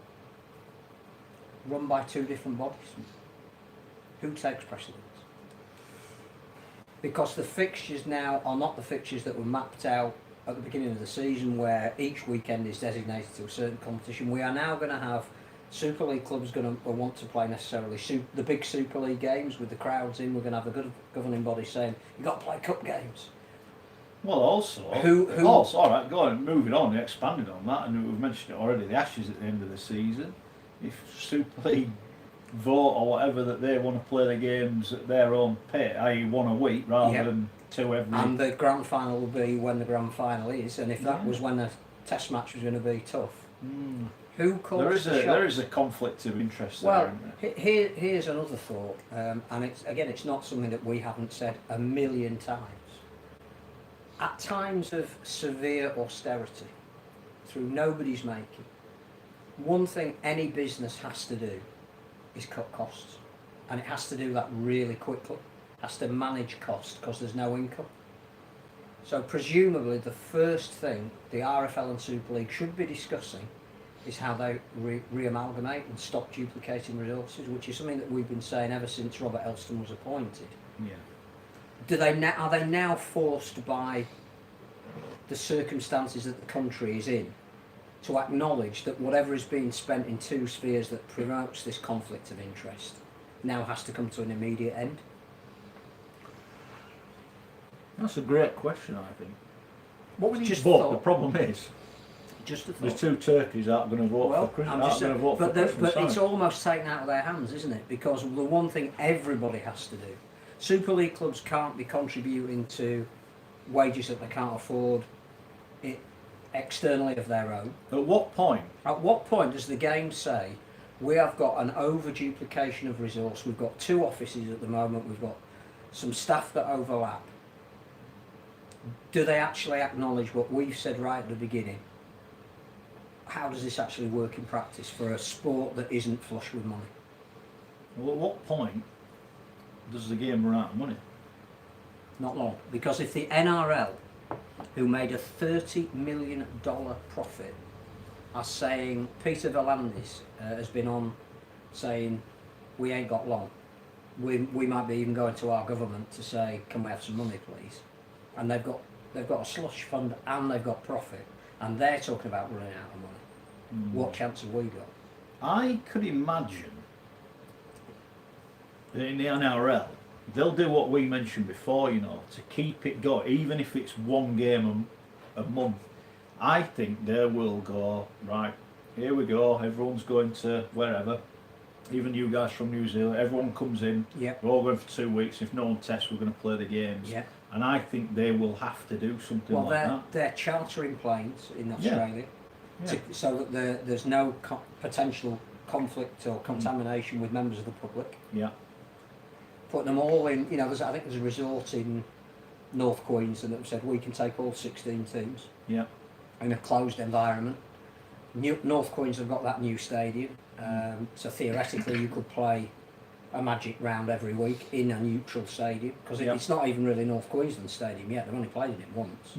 run by 2 different bodies. Who takes precedence? Because the fixtures now are not the fixtures that were mapped out at the beginning of the season, where each weekend is designated to a certain competition. We are now going to have Super League clubs going to want to play necessarily the big Super League games with the crowds in. We're going to have a good governing body saying you've got to play cup games. Well, also, all right, go on, moving on, expanding on that, and we've mentioned it already, the Ashes at the end of the season. If Super League vote or whatever that they want to play the games at their own pace, i.e. one a week rather than two every... And the grand final will be when the grand final is, and if that was when the test match was going to be tough. Who calls the shots? There is a conflict of interest well, there, isn't there? Here's another thought, and it's not something that we haven't said a million times. At times of severe austerity, through nobody's making, one thing any business has to do is cut costs, and it has to do that really quickly. It has to manage costs because there's no income. So presumably the first thing the RFL and Super League should be discussing is how they re-amalgamate and stop duplicating resources, which is something that we've been saying ever since Robert Elston was appointed. Yeah. Are they now forced by the circumstances that the country is in to acknowledge that whatever is being spent in two spheres that promotes this conflict of interest now has to come to an immediate end? That's a great question, I think. What was just but the problem is, just a thought. the two turkeys aren't going to vote for Christmas. But it's almost taken out of their hands, isn't it? Because the one thing everybody has to do, Super League clubs can't be contributing to wages that they can't afford externally of their own. At what point? At what point does the game say we have got an over duplication of resource? We've got two offices at the moment. We've got some staff that overlap. Do they actually acknowledge what we've said right at the beginning? How does this actually work in practice for a sport that isn't flush with money? Well, at what point does the game run out of money? Not long. Because if the NRL, who made a $30 million profit, are saying, Peter V'landys has been on saying, we ain't got long. We might be even going to our government to say, can we have some money please? And they've got a slush fund and they've got profit, and they're talking about running out of money. What chance have we got? I could imagine that in the NRL they'll do what we mentioned before, to keep it going, even if it's one game a month. I think they will go, right, here we go, everyone's going to wherever, even you guys from New Zealand, everyone comes in, we're all going for 2 weeks, if no one tests we're going to play the games. And I think they will have to do something like that. They're chartering planes in Australia so that there's no potential conflict or contamination with members of the public. Putting them all in, I think there's a resort in North Queensland that have said we can take all 16 teams in a closed environment. North Queensland have got that new stadium, so theoretically you could play a magic round every week in a neutral stadium, because it's not even really North Queensland stadium yet, they've only played in it once.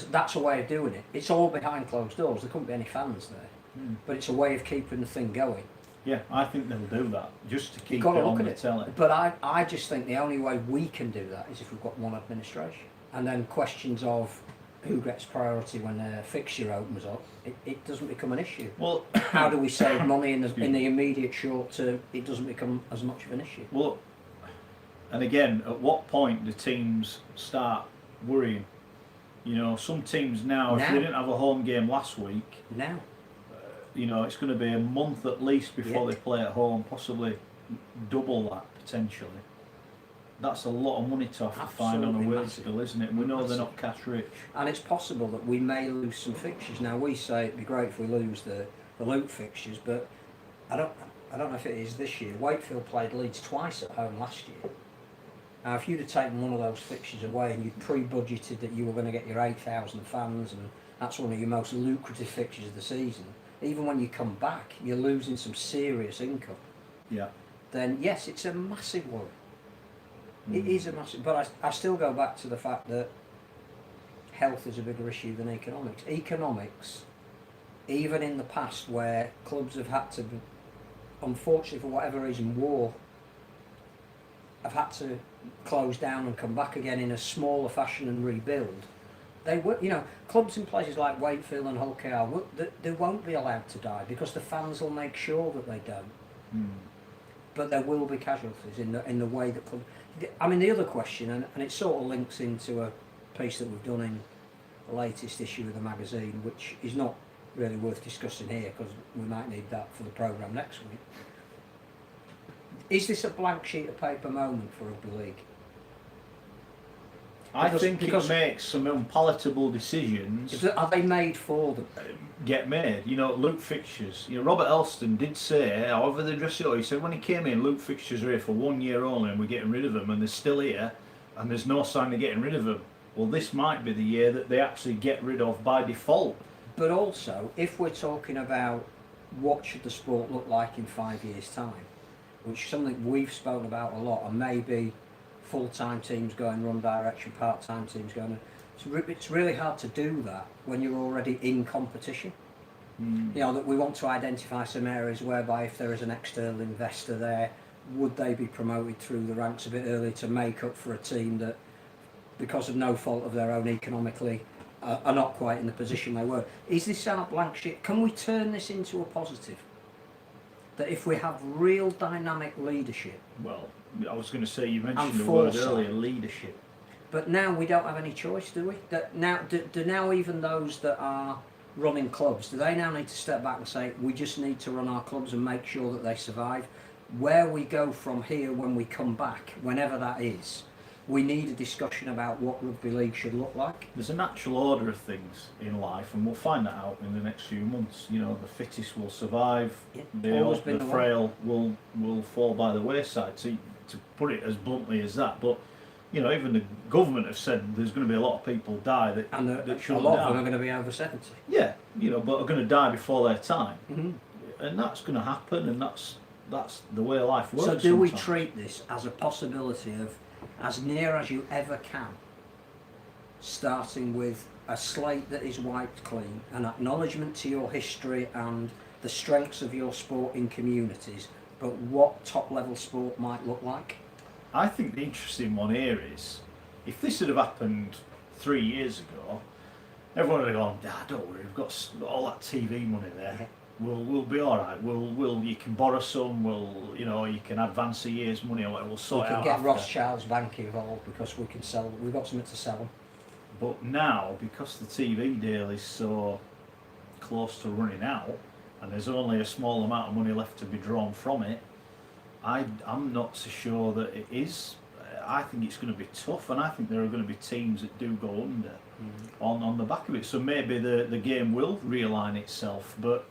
That's a way of doing it. It's all behind closed doors, there couldn't be any fans there, but it's a way of keeping the thing going. I think they'll do that, just to keep You've got it to look on at the it. telly. But I just think the only way we can do that is if we've got one administration. And then questions of who gets priority when a fixture opens up, it doesn't become an issue. Well, how do we save money in the immediate short term? It doesn't become as much of an issue. Well, and again, at what point do teams start worrying? Some teams now, if they didn't have a home game last week, it's going to be a month at least before they play at home, possibly double that potentially. That's a lot of money to have to find on a wage bill, isn't it? And we know they're not cash rich. And it's possible that we may lose some fixtures. Now we say it'd be great if we lose the Luke fixtures, but I don't know if it is this year. Wakefield played Leeds twice at home last year. Now if you'd have taken one of those fixtures away and you'd pre-budgeted that you were going to get your 8,000 fans, and that's one of your most lucrative fixtures of the season, even when you come back you're losing some serious income, then yes, it's a massive worry. It is a massive, but I still go back to the fact that health is a bigger issue than economics. Economics, even in the past where clubs have had to, unfortunately for whatever reason, war have had to close down and come back again in a smaller fashion and rebuild, they will, clubs in places like Wakefield and Hull KR, they won't be allowed to die because the fans will make sure that they don't. But there will be casualties in the way that clubs. I mean, the other question, and it sort of links into a piece that we've done in the latest issue of the magazine, which is not really worth discussing here because we might need that for the programme next week. Is this a blank sheet of paper moment for Rugby League? I think it makes some unpalatable decisions. Are they made for them? Get made. Loop fixtures. Robert Elston did say, however they dress it up, he said when he came in, loop fixtures are here for 1 year only and we're getting rid of them, and they're still here and there's no sign of getting rid of them. Well, this might be the year that they actually get rid of by default. But also, if we're talking about what should the sport look like in 5 years' time, which is something we've spoken about a lot, and maybe full-time teams going one direction, part-time teams going. It's really hard to do that when you're already in competition. That we want to identify some areas whereby if there is an external investor there, would they be promoted through the ranks a bit early to make up for a team that, because of no fault of their own economically, are not quite in the position they were. Is this our blank sheet? Can we turn this into a positive? That if we have real dynamic leadership... Well, I was going to say, you mentioned the word earlier, leadership. But now we don't have any choice, do we? Do now even those that are running clubs, do they now need to step back and say, we just need to run our clubs and make sure that they survive? Where we go from here when we come back, whenever that is, we need a discussion about what Rugby League should look like. There's a natural order of things in life, and we'll find that out in the next few months. The fittest will survive, the frail will fall by the wayside, to put it as bluntly as that. But even the government have said there's going to be a lot of people die that shouldn't die. A lot of them are going to be over 70. Yeah, but are going to die before their time. And that's going to happen, and that's the way life works. So do we treat this as a possibility of, as near as you ever can, starting with a slate that is wiped clean, an acknowledgement to your history and the strengths of your sporting communities, but what top level sport might look like? I think the interesting one here is, if this had have happened 3 years ago, everyone would have gone, don't worry, we've got all that TV money there. Yeah. We'll be all right. You can borrow some. You can advance a year's money, or we'll sort it out. We can get Rothschild's bank involved because we can sell. We've got something to sell them. But now, because the TV deal is so close to running out, and there's only a small amount of money left to be drawn from it, I'm not so sure that it is. I think it's going to be tough, and I think there are going to be teams that do go under on the back of it. So maybe the game will realign itself, but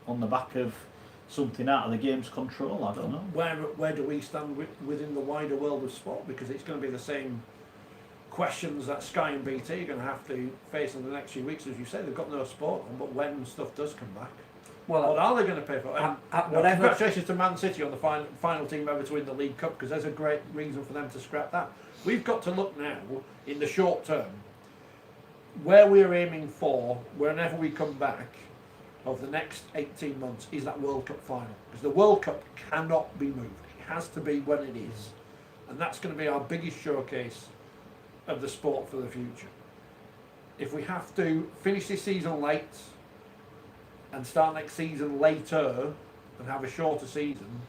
on the back of something out of the game's control, I don't know. Where do we stand within the wider world of sport? Because it's going to be the same questions that Sky and BT are going to have to face in the next few weeks. As you say, they've got no sport on, but when stuff does come back, what are they going to pay for? Congratulations to Man City on the final team ever to win the League Cup, because there's a great reason for them to scrap that. We've got to look now, in the short term, where we're aiming for, whenever we come back, of the next 18 months, is that World Cup final. Because the World Cup cannot be moved. It has to be when it is. And that's going to be our biggest showcase of the sport for the future. If we have to finish this season late and start next season later and have a shorter season,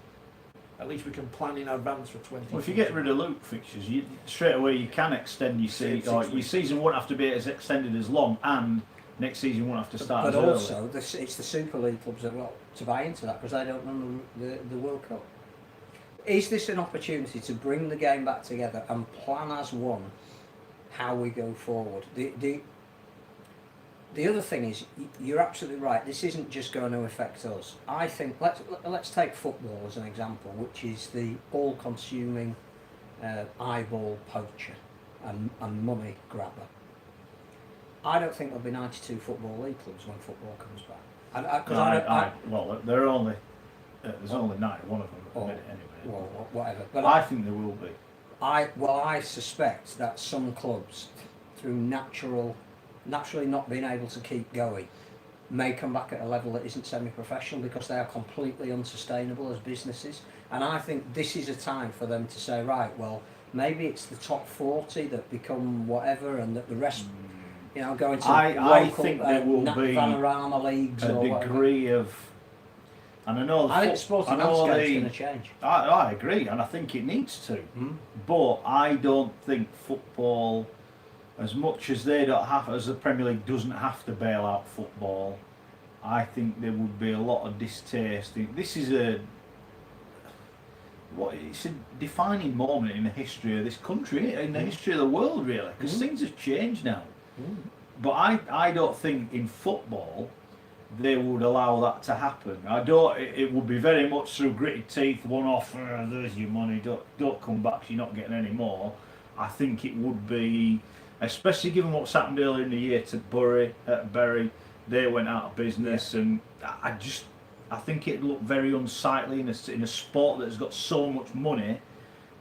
at least we can plan in advance for 20. Well, if you get rid of loop fixtures, straight away you can extend your season. Or your season won't have to be as extended as long, and next season won't have to start as early. But also, it's the Super League clubs that got to buy into that because they don't run the World Cup. Is this an opportunity to bring the game back together and plan as one how we go forward? The other thing is, you're absolutely right, this isn't just going to affect us. I think, let's take football as an example, which is the all-consuming eyeball poacher and money grabber. I don't think there'll be 92 Football League clubs when football comes back. Well, there's only 91 of them at the minute anyway. Well, whatever. But I think there will be. I suspect that some clubs, through naturally not being able to keep going, may come back at a level that isn't semi-professional because they are completely unsustainable as businesses. And I think this is a time for them to say, right, well, maybe it's the top 40 that become whatever, and that the rest, you know, go into I local think there will be Vanarama leagues a or degree of, and I know I think the sporting landscape's going to change. I agree, and I think it needs to. But I don't think football, as much as they don't have, as the Premier League doesn't have to bail out football, I think there would be a lot of distaste. This is it's a defining moment in the history of this country, in the history of the world, really, because things have changed now. But I don't think in football they would allow that to happen. It would be very much through gritted teeth, one off. There's your money. Don't come back. You're not getting any more. I think it would be, especially given what's happened earlier in the year to Bury. They went out of business, and I think it'd look very unsightly in a sport that's got so much money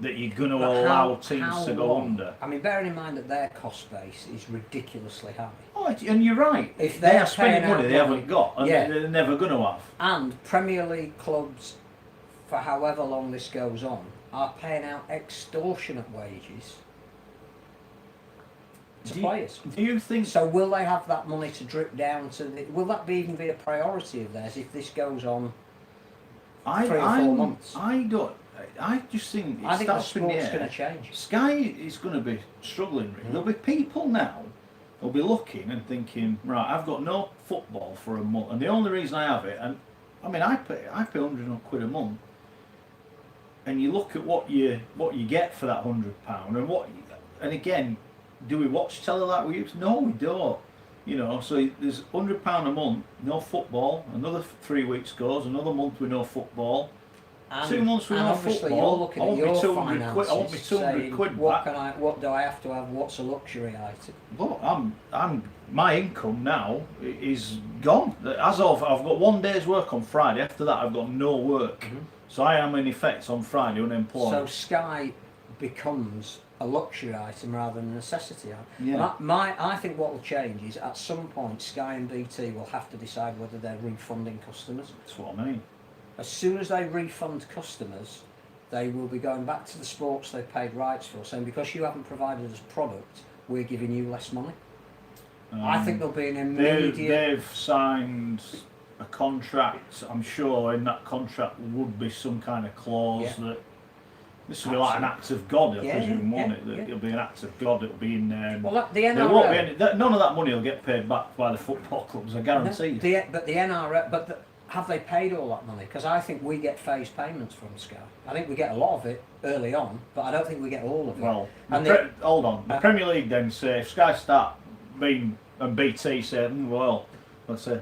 that you're going to allow teams to go under. I mean, bearing in mind that their cost base is ridiculously high. Oh, and you're right. If they they're are spending paying money out they haven't got, and they're never going to have. And Premier League clubs, for however long this goes on, are paying out extortionate wages to players. Do you think so? Will they have that money to drip down to? Will that even be a priority of theirs if this goes on 3 or 4 months? I just think I think the sport's going to change. Sky is going to be struggling. Really. There'll be people now who'll be looking and thinking, right, I've got no football for a month, and the only reason I have it, and I mean, I pay £100 a month, and you look at what you get for that £100, and again, do we watch telly like we used to? No, we don't. You know, so there's £100 a month, no football. Another 3 weeks goes, another month with no football. 2 months with no football. You're looking at your finances, I want me 200 quid back. What do I have to have? What's a luxury item? Look, my income now is gone. I've got 1 day's work on Friday. After that, I've got no work. So I am in effect on Friday unemployed. So Sky becomes a luxury item rather than a necessity item. Yeah. I think what will change is at some point Sky and BT will have to decide whether they're refunding customers. That's what I mean. As soon as they refund customers, they will be going back to the sports they paid rights for, saying because you haven't provided us product, we're giving you less money. I think there'll be an immediate... They've signed a contract. I'm sure in that contract would be some kind of clause that this will be like an act of God, I presume, won't it? It'll be an act of God, it'll be in there. Well, the NRL... There won't be any, none of that money will get paid back by the football clubs, I guarantee you. But the NRL... have they paid all that money? Because I think we get phased payments from Sky. I think we get a lot of it early on, but I don't think we get all of it. Well, hold on. The Premier League then say, if Sky start being, and BT say, well, let's say,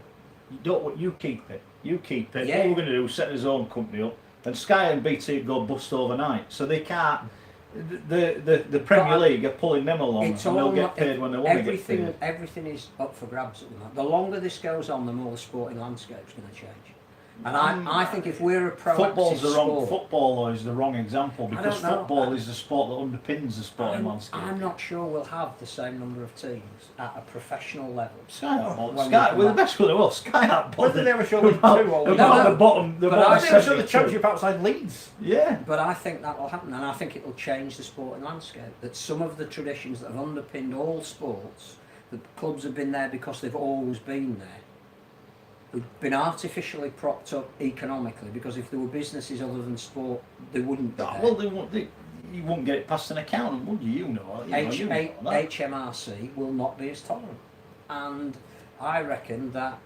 you keep it. You keep it. Yeah. What we're going to do is set his own company up, and Sky and BT go bust overnight. So they can't. The Premier League are pulling them along, and they'll get paid when they want to get paid. Everything is up for grabs at the moment. The longer this goes on, the more the sporting landscape's going to change. And I think if we're a proactive football is the wrong example, because football is the sport that underpins the sporting landscape. I'm not sure we'll have the same number of teams at a professional level. Sky, we're the best one in the world. Sky aren't bothered. Whether they ever show League 2 or the bottom. They never show the championship outside Leeds. Yeah. But I think that will happen, and I think it will change the sporting landscape. That some of the traditions that have underpinned all sports, the clubs have been there because they've always been there. We've been artificially propped up economically, because if there were businesses other than sport, they wouldn't be there. Well, you wouldn't get it past an accountant, would you? HMRC will not be as tolerant. And I reckon that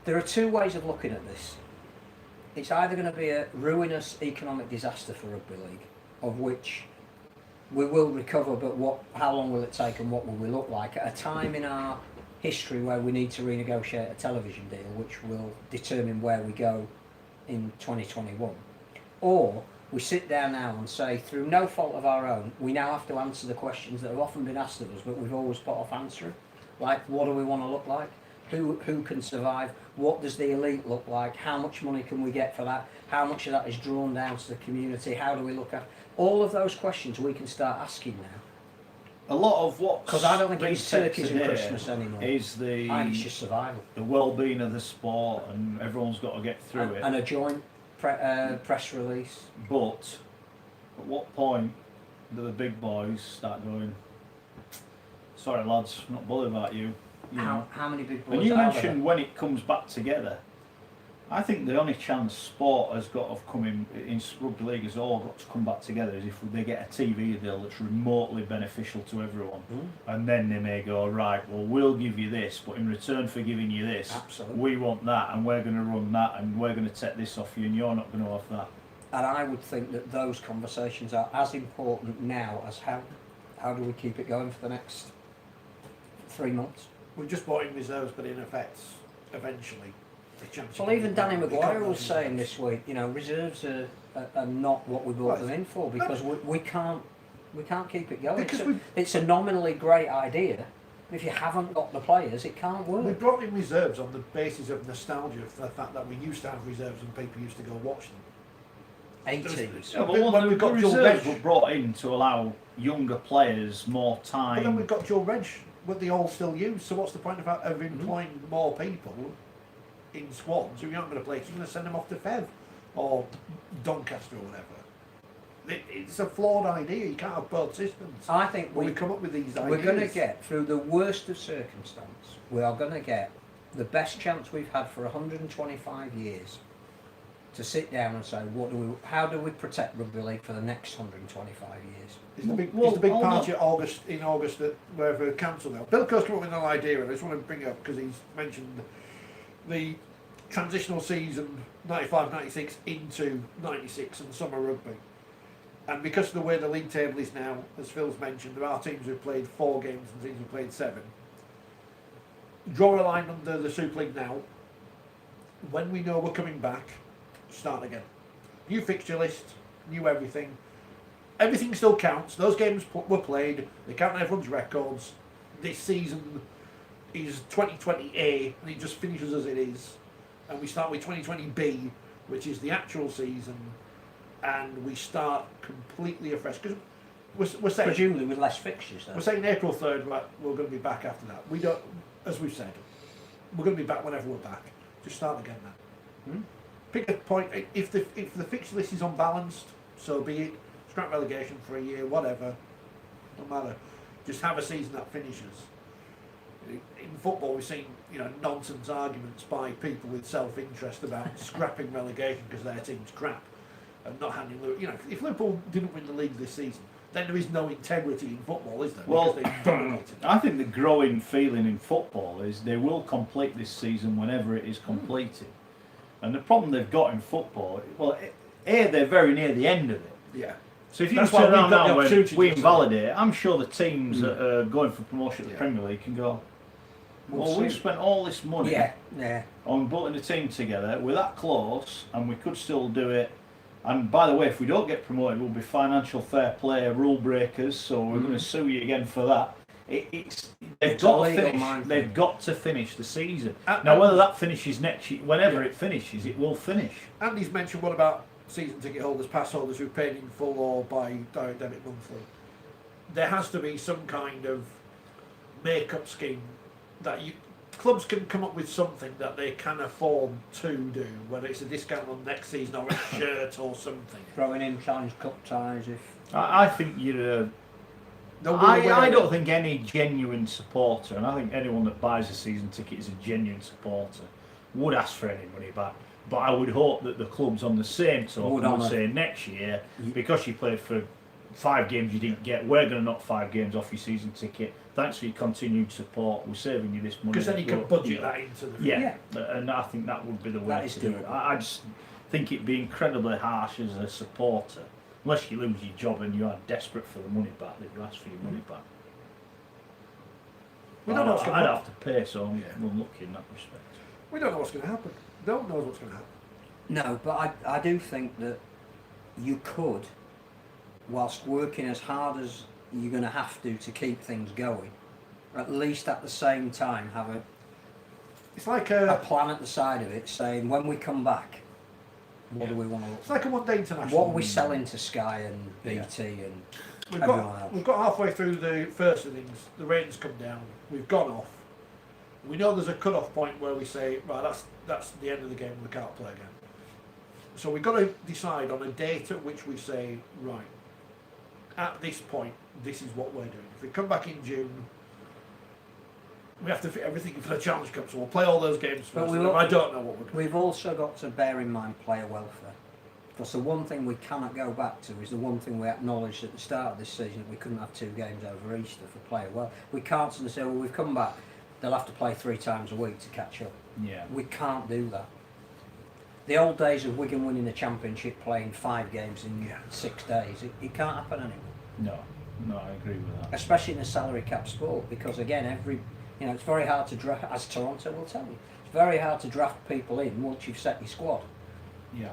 there are two ways of looking at this. It's either going to be a ruinous economic disaster for Rugby League, of which we will recover, but how long will it take and what will we look like at a time in our history where we need to renegotiate a television deal which will determine where we go in 2021, or we sit down now and say, through no fault of our own, we now have to answer the questions that have often been asked of us but we've always put off answering, like what do we want to look like, who can survive, what does the elite look like, how much money can we get for that, how much of that is drawn down to the community, how do we look at all of those questions we can start asking now. a lot of what Because I don't think it's turkeys and Christmas anymore. is I think it's just survival. the well-being of the sport, and everyone's got to get through it. And a joint press release. But at what point do the big boys start going, sorry lads, I'm not bothered about you? How many big boys And you are mentioned when it comes back together. I think the only chance sport has got of coming in rugby league has all got to come back together is if they get a TV deal that's remotely beneficial to everyone, and then they may go, right, well we'll give you this, but in return for giving you this, Absolutely. we want that, and we're going to run that, and we're going to take this off you, and you're not going to have that. And I would think that those conversations are as important now as how do we keep it going for the next 3 months. We just bought in reserves, but in effect, eventually, the championship. Well, even Danny we Maguire can't was saying reserves. this week, reserves are not what we bought Right. them in for because we can't keep it going. Because It's a nominally great idea, but if you haven't got the players, it can't we work. brought in reserves on the basis of nostalgia for the fact that we used to have reserves and people used to go watch them. 80s. Yeah, but When one we've of the got Joe reserves Reg- were brought in to allow younger players more But time. then we've got Joe Reg, what they all still use. So what's the point of employing more people in squads who aren't going to play? You're going to send them off to Fev or Doncaster or whatever. It's a flawed idea. You can't have both systems. I think we come up with these ideas. we're going to get, through the worst of circumstance, we are going to get the best chance we've had for 125 years to sit down and say, how do we protect rugby league for the next 125 years? It's the big, Well, it's the big hold party in August at wherever council now. Bill Coe's come up with an idea, and I just want to bring it up because he's mentioned the transitional season 95-96 into 96 and summer rugby. And because of the way the league table is now, as Phil's mentioned, there are teams who've played 4 games and teams who've played 7. Draw a line under the Super League now. When we know we're coming back, start again. New fixture list, new everything. Everything still counts. Those games were played. They count on everyone's records. This season is 2020A, and it just finishes as it is. And we start with 2020B, which is the actual season, and we start completely afresh. Because we're saying, Presumably with less fixtures, though. we're saying April 3rd, right, we're going to be back after that. We don't, as we've said, we're going to be back whenever we're back. Just start again now. Pick a point. If the fixture list is unbalanced, so be it. Scrap relegation for a year, whatever. Don't matter. Just have a season that finishes. In football, we've seen nonsense arguments by people with self-interest about scrapping relegation because their team's crap and not handing. If Liverpool didn't win the league this season, then there is no integrity in football, is there? Well, Because they dominated. I think the growing feeling in football is they will complete this season whenever it is completed. And the problem they've got in football, they're very near the end of it. Yeah. So if you That's turn why we've around got the now when opportunity we to invalidate, I'm sure the teams that are going for promotion to the Yeah. Premier League can go, We'll well, we've see. spent all this money Yeah. on putting a team together. We're that close, and we could still do it. And by the way, if we don't get promoted, we'll be financial fair play rule breakers. So we're going to sue you again for that. It's It's a got to legal finish. minefield. They've got to finish the season. Now, whether that finishes next year, whenever it finishes, it will finish. Andy's mentioned what about season ticket holders, pass holders who paid in full or by direct debit monthly. There has to be some kind of make-up scheme that clubs can come up with something that they can afford to do, whether it's a discount on next season or a shirt or something. Throwing in Challenge Cup ties if... I think you're. I don't think any genuine supporter, and I think anyone that buys a season ticket is a genuine supporter, would ask for any money back. But I would hope that the clubs on the same token would say next year, because you played for 5 games you didn't get, we're going to knock 5 games off your season ticket. Thanks for your continued support. We're saving you this money. Because then you can budget that into the... Yeah, and I think that would be the way to do it. I just think it'd be incredibly harsh as a supporter, unless you lose your job and you are desperate for the money back, that you ask for your money back. We don't know what's going to I'd happen. have to pay, so I'm unlucky in that respect. We don't know what's going to happen. No one knows what's going to happen. No, but I do think that you could, whilst working as hard as you're going to have to keep things going, at least at the same time have It's like a plan at the side of it saying when we come back, What do we want to look? It's like a one day international. What are we selling to Sky and BT and We've everyone got else? we've got halfway through the first innings. The ratings come down. We've gone off. We know there's a cut-off point where we say, right, that's the end of the game. We can't play again. So we've got to decide on a date at which we say, right, at this point, this is what we're doing. If we come back in June, we have to fit everything for the Challenge Cup. So we'll play all those games But first. we And will- I don't know what we're doing. We've also got to bear in mind player welfare. Because the one thing we cannot go back to is the one thing we acknowledged at the start of this season, that we couldn't have 2 games over Easter for player well. We can't suddenly say, well, we've come back, they'll have to play 3 times a week to catch up. Yeah. We can't do that. The old days of Wigan winning the championship, playing 5 games in 6 days, it can't happen anymore. No, I agree with that. Especially in a salary cap sport, because again, it's very hard to draft, as Toronto will tell you, it's very hard to draft people in once you've set your squad. Yeah.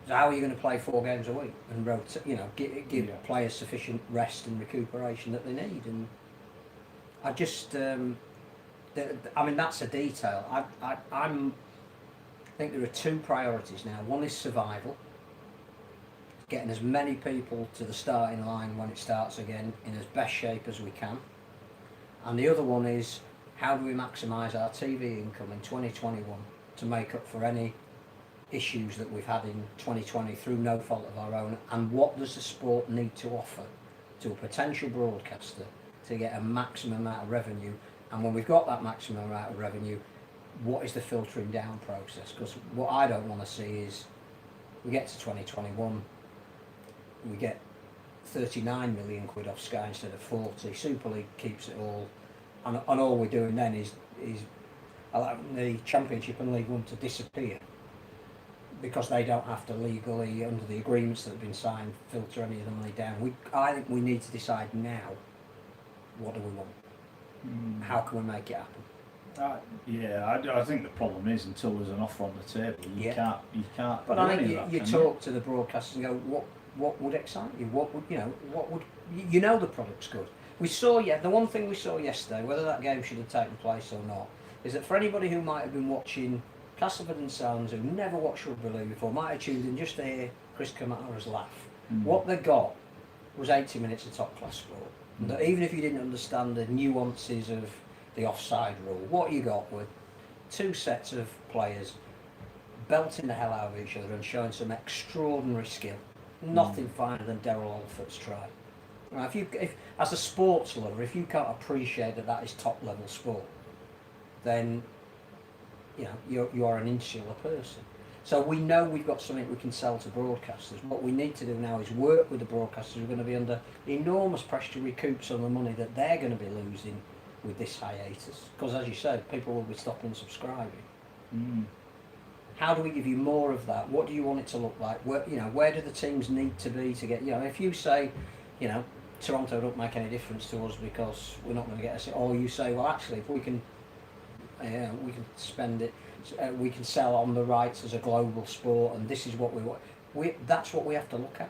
So how are you going to play 4 games a week and give Yeah. players sufficient rest and recuperation that they need? And I just, that's a detail. I think there are 2 priorities now. One is survival, getting as many people to the starting line when it starts again in as best shape as we can. And the other one is, how do we maximise our TV income in 2021 to make up for any issues that we've had in 2020 through no fault of our own, and what does the sport need to offer to a potential broadcaster to get a maximum amount of revenue? And when we've got that maximum amount of revenue, what is the filtering down process? Because what I don't want to see is we get to 2021, we get 39 million quid off Sky instead of 40. Super League keeps it all, and all we're doing then is allowing the Championship and League One to disappear, because they don't have to legally, under the agreements that have been signed, filter any of the money down. I think we need to decide now, what do we want? How can we make it happen? I think the problem is, until there's an offer on the table, you can't. But do I any think of that, you can talk to the broadcasters and go, what would excite you? What would the product's good. The one thing we saw yesterday, whether that game should have taken place or not, is that for anybody who might have been watching Castleford and Sons, who never watched Rugby League before, might have tuned in just to hear Chris Kamara's laugh. What they got was 80 minutes of top class sport. That even if you didn't understand the nuances of the offside rule, what you got were 2 sets of players belting the hell out of each other and showing some extraordinary skill. Nothing finer than Daryl Alford's try. Now, if as a sports lover, if you can't appreciate that is top level sport, then you are an insular person. So we know we've got something we can sell to broadcasters. What we need to do now is work with the broadcasters who are going to be under enormous pressure to recoup some of the money that they're going to be losing with this hiatus. Because as you said, people will be stopping subscribing. How do we give you more of that? What do you want it to look like? Where do the teams need to be to get? If you say, Toronto don't make any difference to us because we're not going to get or you say, well, actually, if we can spend it. We can sell on the rights as a global sport, and this is what we want. That's what we have to look at.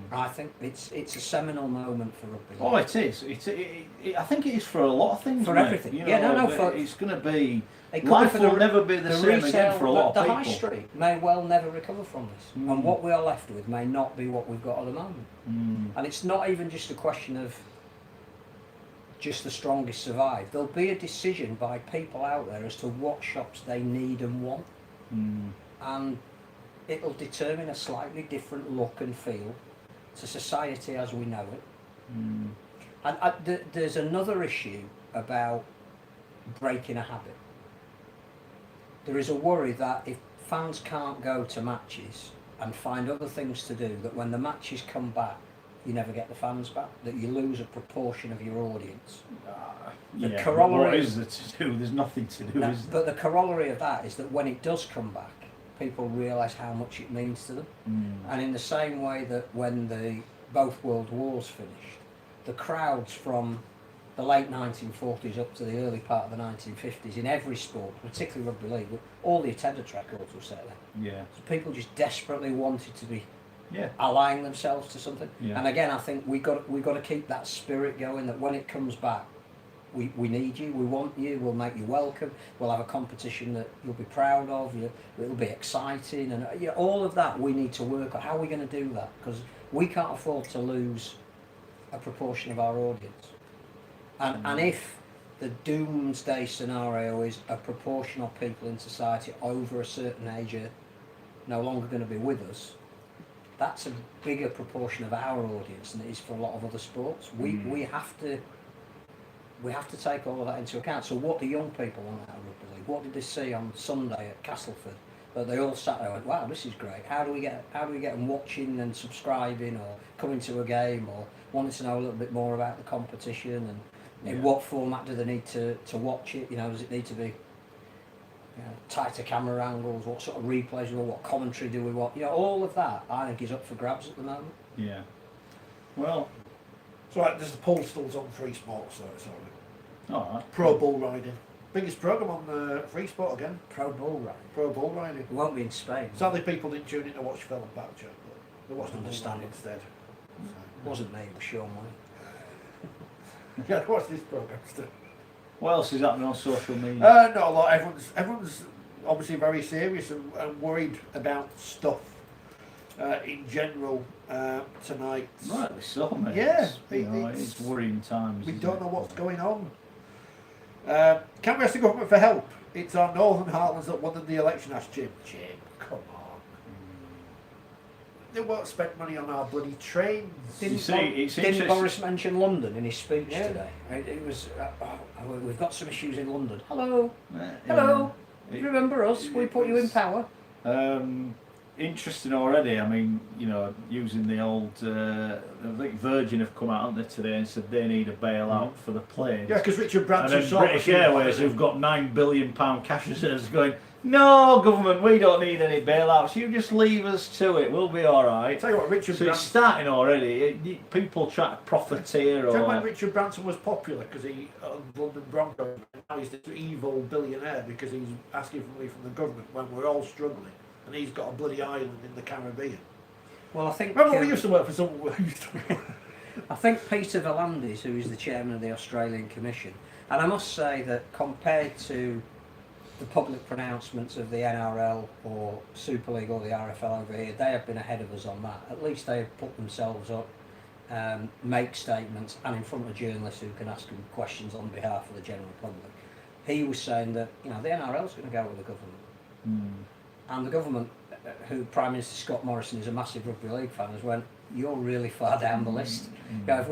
I think it's a seminal moment for rugby. Oh, it is. I think it is for a lot of things. For mate. everything. It's going to be. It Life be will never be the same retail, again for a lot of the people. high street may well never recover from this, and what we are left with may not be what we've got at the moment. And it's not even just a question of just the strongest survive. There'll be a decision by people out there as to what shops they need and want, and it'll determine a slightly different look and feel to society as we know it. And there's another issue about breaking a habit. There is a worry that if fans can't go to matches and find other things to do, that when the matches come back, you never get the fans back, that you lose a proportion of your audience. Corollary, what is there to do? There's nothing to do, is there? But the corollary of that is that when it does come back, people realise how much it means to them. And in the same way that when both World Wars finished, the crowds from the late 1940s up to the early part of the 1950s in every sport, particularly rugby league, all the attendance records were set there. So people just desperately wanted to be allying themselves to something. And again, I think we got to keep that spirit going, that when it comes back, we need you, we want you, we'll make you welcome, we'll have a competition that you'll be proud of, it'll be exciting, and all of that we need to work on. How are we going to do that? Because we can't afford to lose a proportion of our audience. And if the doomsday scenario is a proportion of people in society over a certain age are no longer going to be with us, that's a bigger proportion of our audience than it is for a lot of other sports. We have to take all of that into account. So what do young people want out of rugby league? What did they see on Sunday at Castleford? That they all sat there and went, wow, this is great. How do we get them watching and subscribing, or coming to a game, or wanting to know a little bit more about the competition, and in what format do they need to watch it? Does it need to be tighter camera angles? What sort of replays do we want? What commentary do we want? All of that I think is up for grabs at the moment. Yeah. Well, So there's the poll stills on Free Sports, sorry. all right. Pro bull riding. Biggest programme on Free Sport again. Pro bull riding. Pro bull riding. It won't be in Spain. Sadly, people didn't tune in to watch Phil and Boucher, but they watched the bull Understand riding it. instead. It wasn't me, it was Sean White. Yeah, watch this programme still. What else is happening on social media? Not a lot. Everyone's obviously very serious and worried about stuff in general tonight. Rightly so, mate. Yeah, it's worrying times. We isn't don't it? know what's going on. Can we ask the government for help? It's our Northern Heartlands that won the election. Asked Jim. Jim, come on. They won't spend money on our bloody trains. Didn't Boris mention London in his speech Yeah. today? It was, we've got some issues in London. Hello, Yeah. hello. You remember us? We put you in power. Interesting already. I mean, using the old, I think Virgin have come out, haven't they, today, and said they need a bailout for the planes. Yeah, because Richard And Branson then saw British it. Airways, who've got £9 billion cash reserves, going, no, government, we don't need any bailouts. You just leave us to it. We'll be all right. Tell you what, Richard So it's Branson. starting already. People try to profiteer. Do you know when Or Richard Branson was popular because he owned London Broncos? Now he's this evil billionaire because he's asking for money from the government when we're all struggling, and he's got a bloody island in the Caribbean. Well, I think. Remember, we used to work for someone who used to. I think Peter V'landys, who is the chairman of the Australian Commission, and I must say that compared to the public pronouncements of the NRL or Super League or the RFL over here, they have been ahead of us on that. At least they have put themselves up, make statements, and in front of journalists who can ask them questions on behalf of the general public. He was saying that the NRL is going to go with the government, and the government, who Prime Minister Scott Morrison is a massive rugby league fan, has went, you're really far down the list. If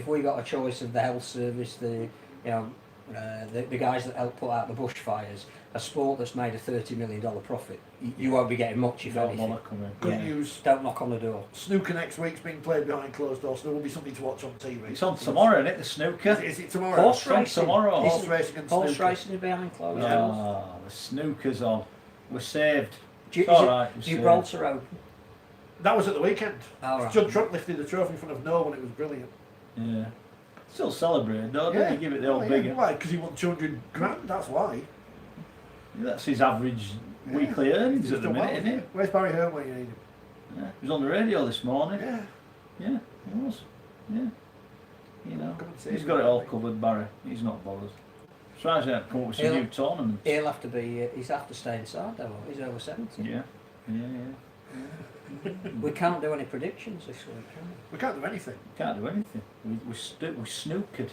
we got a choice of the health service, the guys that help put out the bushfires, a sport that's made a $30 million profit, you won't be getting much, if don't anything. want to come in. Good news. Don't knock on the door. Snooker next week's being played behind closed doors, so there will be something to watch on TV. It's on tomorrow, isn't it? The snooker. Is it tomorrow? Horse It's on racing. tomorrow. Horse racing and Horse snooker. racing is behind closed doors. Ah, the snooker's on. We're saved. Is It's all right. We're saved. Gibraltar open. That was at the weekend. All right. Judd Trump lifted the trophy in front of no one. It was brilliant. Yeah. Still celebrating, though. Don't you give it the old bigger? Why? Because he won 200 grand. That's why. That's his average weekly earnings He's at the done minute, well, isn't it? Where's Barry Hearn when you need him? Yeah. He was on the radio this morning. Yeah. Yeah, he was. Yeah. Come and see He's him. got it all covered, Barry. He's not bothered. As far as he come up with some He'll- new tournaments. He'll have to be. He's have to stay inside though. He's over 70. Yeah. Yeah. We can't do any predictions this week, can we? We can't do anything. Can't do anything. We snookered.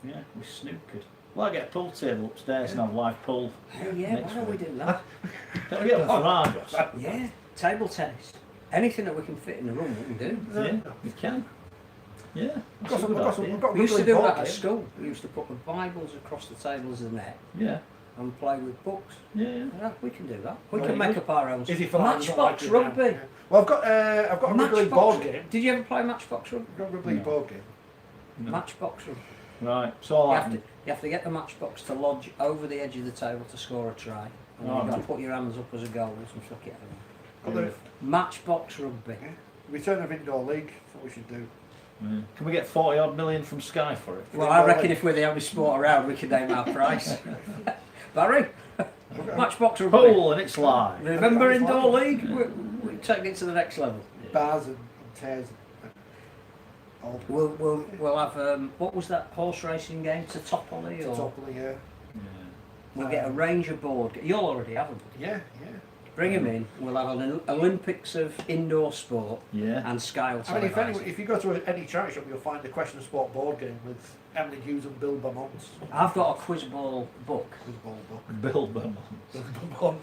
Yeah, we snookered. Well, I get a pool table upstairs and have live pool. Oh yeah, Next why don't we week. do that? Can we get one for Argos? Yeah, table tennis. Anything that we can fit in the room, we can do. Yeah, we can. Yeah. We've that's got a good idea. we've got We used to rugby do board that at game. school. We used to put the Bibles across the tables of the net Yeah. and play with books. Yeah. Yeah, we can do that. We Well, can you make would- up our own. Is he for that? Doesn't Matchbox like it now. rugby. Yeah. Well, I've got a rugby league board game. Did you ever play Matchbox rugby? I've got a rugby league No. board game. No. Matchbox rugby. Right. So You have to get the matchbox to lodge over the edge of the table to score a try. And Oh, you've got to right. put your hands up as a goal and flick it over. Got the Matchbox rugby. return of indoor league. That's what we should do. Yeah. Can we get 40 odd million from Sky for it? Well, I reckon if we're the only sport around, we can name our price. Barry, Matchbox rugby. Pool and it's live. Remember indoor league? We're taking it to the next level. Bars and tears. Odd. We'll have what was that horse racing game? Totopoly or Totopoly, yeah. we'll get a range of board. You'll already have them. Yeah. Bring them in. We'll have an Olympics of indoor sport. Yeah. And Sky will I mean, televise if you go to any charity shop, you'll find a question of sport board game with Emily Hughes and Bill Beaumont. I've got a quiz ball book. Bill Beaumont. Bill Beaumont.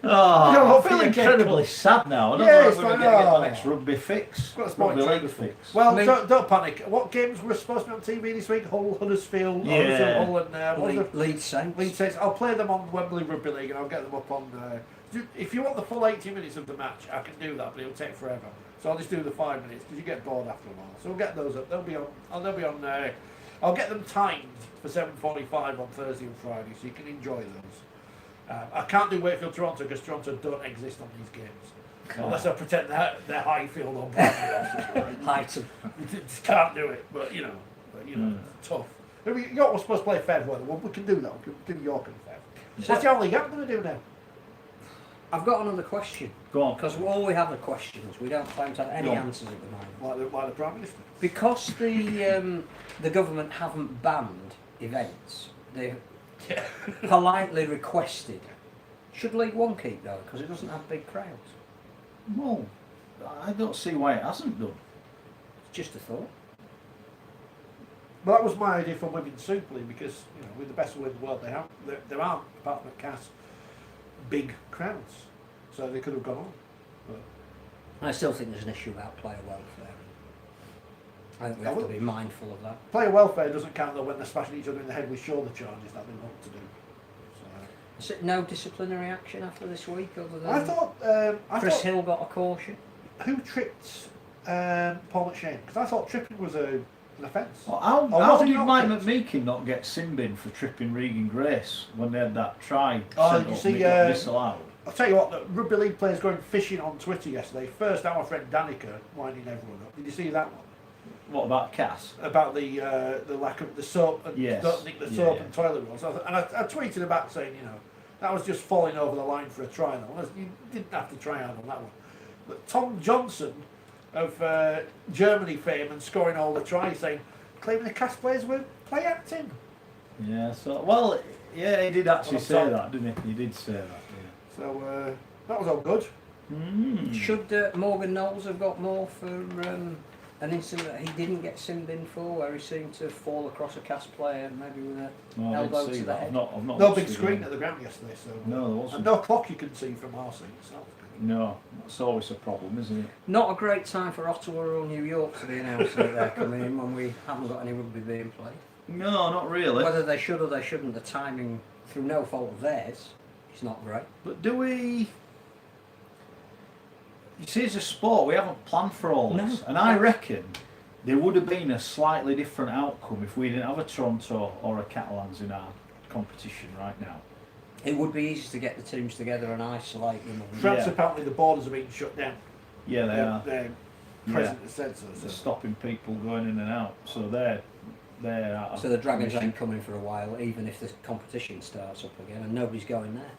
Oh, I feel incredibly sad now. I don't know if we're going to get my next rugby fix. Rugby league fix. Well, don't panic. What games were supposed to be on TV this week? Hull, Huddersfield, Hull and Leeds Saints. Leeds Saints. I'll play them on Wembley Rugby League and I'll get them up on. If you want the full 80 minutes of the match, I can do that, but it'll take forever. So I'll just do the 5 minutes because you get bored after a while. So we'll get those up. They'll be on. I'll get them timed for 7:45 on Thursday and Friday, so you can enjoy those. I can't do Wakefield Toronto because Toronto don't exist on these games. Unless I pretend they're Highfield or Bradford. Highton. Just can't do it, but you know, it's tough. York was supposed to play Fev weather. Well, we can do that. We can do York and Fev. Yeah. What's the only league I'm going to do now? I've got another question. Go on. Because all we have are questions. We don't claim to have any answers at the moment. Like the Prime Minister. Because the government haven't banned events, they politely requested. Should League One keep though? Because it doesn't have big crowds. Well, I don't see why it hasn't done. It's just a thought. Well, that was my idea for Women's Super League because with the best will in the world, there aren't, apart from at Cass, big crowds, so they could have gone on. But I still think there's an issue about player welfare. I think we have to be mindful of that. Player welfare doesn't count though when they're smashing each other in the head with shoulder charges that they want to do. Is it no disciplinary action after this week other than I thought Chris Hill got a caution? Who tripped Paul McShane? Because I thought tripping was an offence. Well, how did Mike McMeekin not get sin bin for tripping Regan Grace when they had that try? You see, disallowed. I'll tell you what, the rugby league players going fishing on Twitter yesterday. First, our friend Danica winding everyone up. Did you see that one? What about Cass? About the lack of the soap and don't nick the soap and toilet rolls. And I tweeted about saying, that was just falling over the line for a try. You didn't have to try hard on that one. But Tom Johnson of Germany fame and scoring all the tries, saying claiming the Cass players were play acting. Yeah. So he did actually say that, didn't he? He did say that. Yeah. So that was all good. Should Morgan Knowles have got more for an incident that he didn't get sin bin for, where he seemed to fall across a Cass player, maybe with an elbow to the head? I've not No big screen at the ground yesterday, so no, there wasn't. And no clock you can see from our seat. No, that's always a problem, isn't it? Not a great time for Ottawa or New York to be announcing that they're coming in when we haven't got any rugby being played. No, not really. Whether they should or they shouldn't, the timing, through no fault of theirs, is not great. But do we? You see, as a sport, we haven't planned for all this, and I reckon there would have been a slightly different outcome if we didn't have a Toronto or a Catalans in our competition right now. It would be easy to get the teams together and isolate them. France, apparently the borders are being shut down. Yeah, they are. Their president has said so. They're stopping people going in and out, so they're out. So the Dragons ain't coming for a while, even if the competition starts up again, and nobody's going there.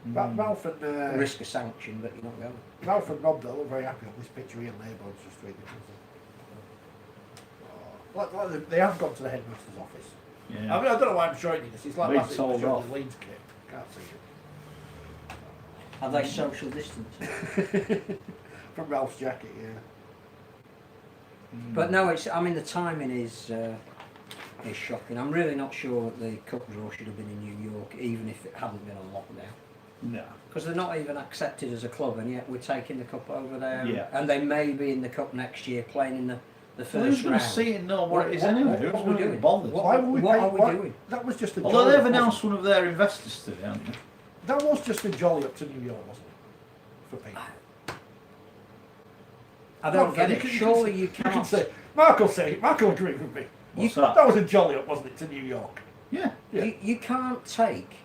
Ralph and risk a sanction, but you're not going. Ralph and Rob look very happy on this picture. Ian Labour's just reading. They have gone to the headmaster's office. Yeah. I mean, I don't know why I'm showing you this. It's like last sold week off. the Leeds kit. Can't see it. Are they social distance? From Ralph's jacket, yeah. But no, I mean the timing is shocking. I'm really not sure that the cup draw should have been in New York, even if it hadn't been on lockdown. No. Because they're not even accepted as a club, and yet we're taking the cup over there. Yeah. And they may be in the cup next year, playing in the first who's going round. to see it and know what it is anyway? Who's what going we to doing? bother? What Why are we doing? That was just a Although jolly they've up, announced one of their investors today, haven't they? That was just a jolly up to New York, wasn't it? For people. I don't get it. Surely you You can can't. say, Mark will agree with me. What's that? That was a jolly up, wasn't it, to New York? Yeah. You can't take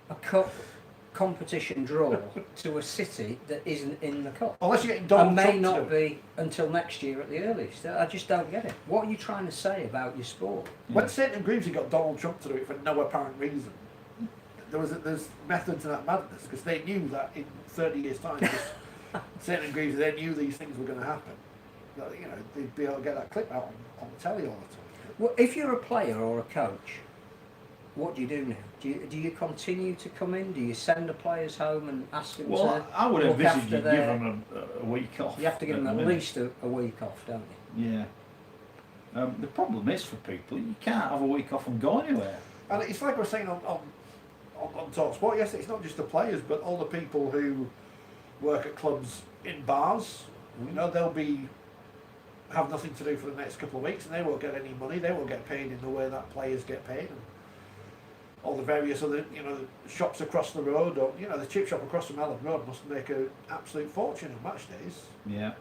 a cup competition draw to a city that isn't in the cup. Unless you're getting Donald And may Trump to not do it. be until next year at the earliest. I just don't get it. What are you trying to say about your sport? When St and Greavesy got Donald Trump to do it for no apparent reason, there's method to that madness, because they knew that in 30 years' time, St and Greavesy, they knew these things were going to happen. You know, they'd be able to get that clip out on the telly all the time. Well, if you're a player or a coach, what do you do now? Do you continue to come in? Do you send the players home and ask them to I would look envisage after you give them a week off. You have to give them at least a week off, don't you? Yeah. The problem is for people, you can't have a week off and go anywhere. And it's like I was saying on Talk Sport yesterday, it's not just the players, but all the people who work at clubs in bars. You know, they'll have nothing to do for the next couple of weeks, and they won't get any money. They won't get paid in the way that players get paid. And all the various other, you know, shops across the road, or you know, the chip shop across from Ellen Road must make an absolute fortune on match days. Yeah.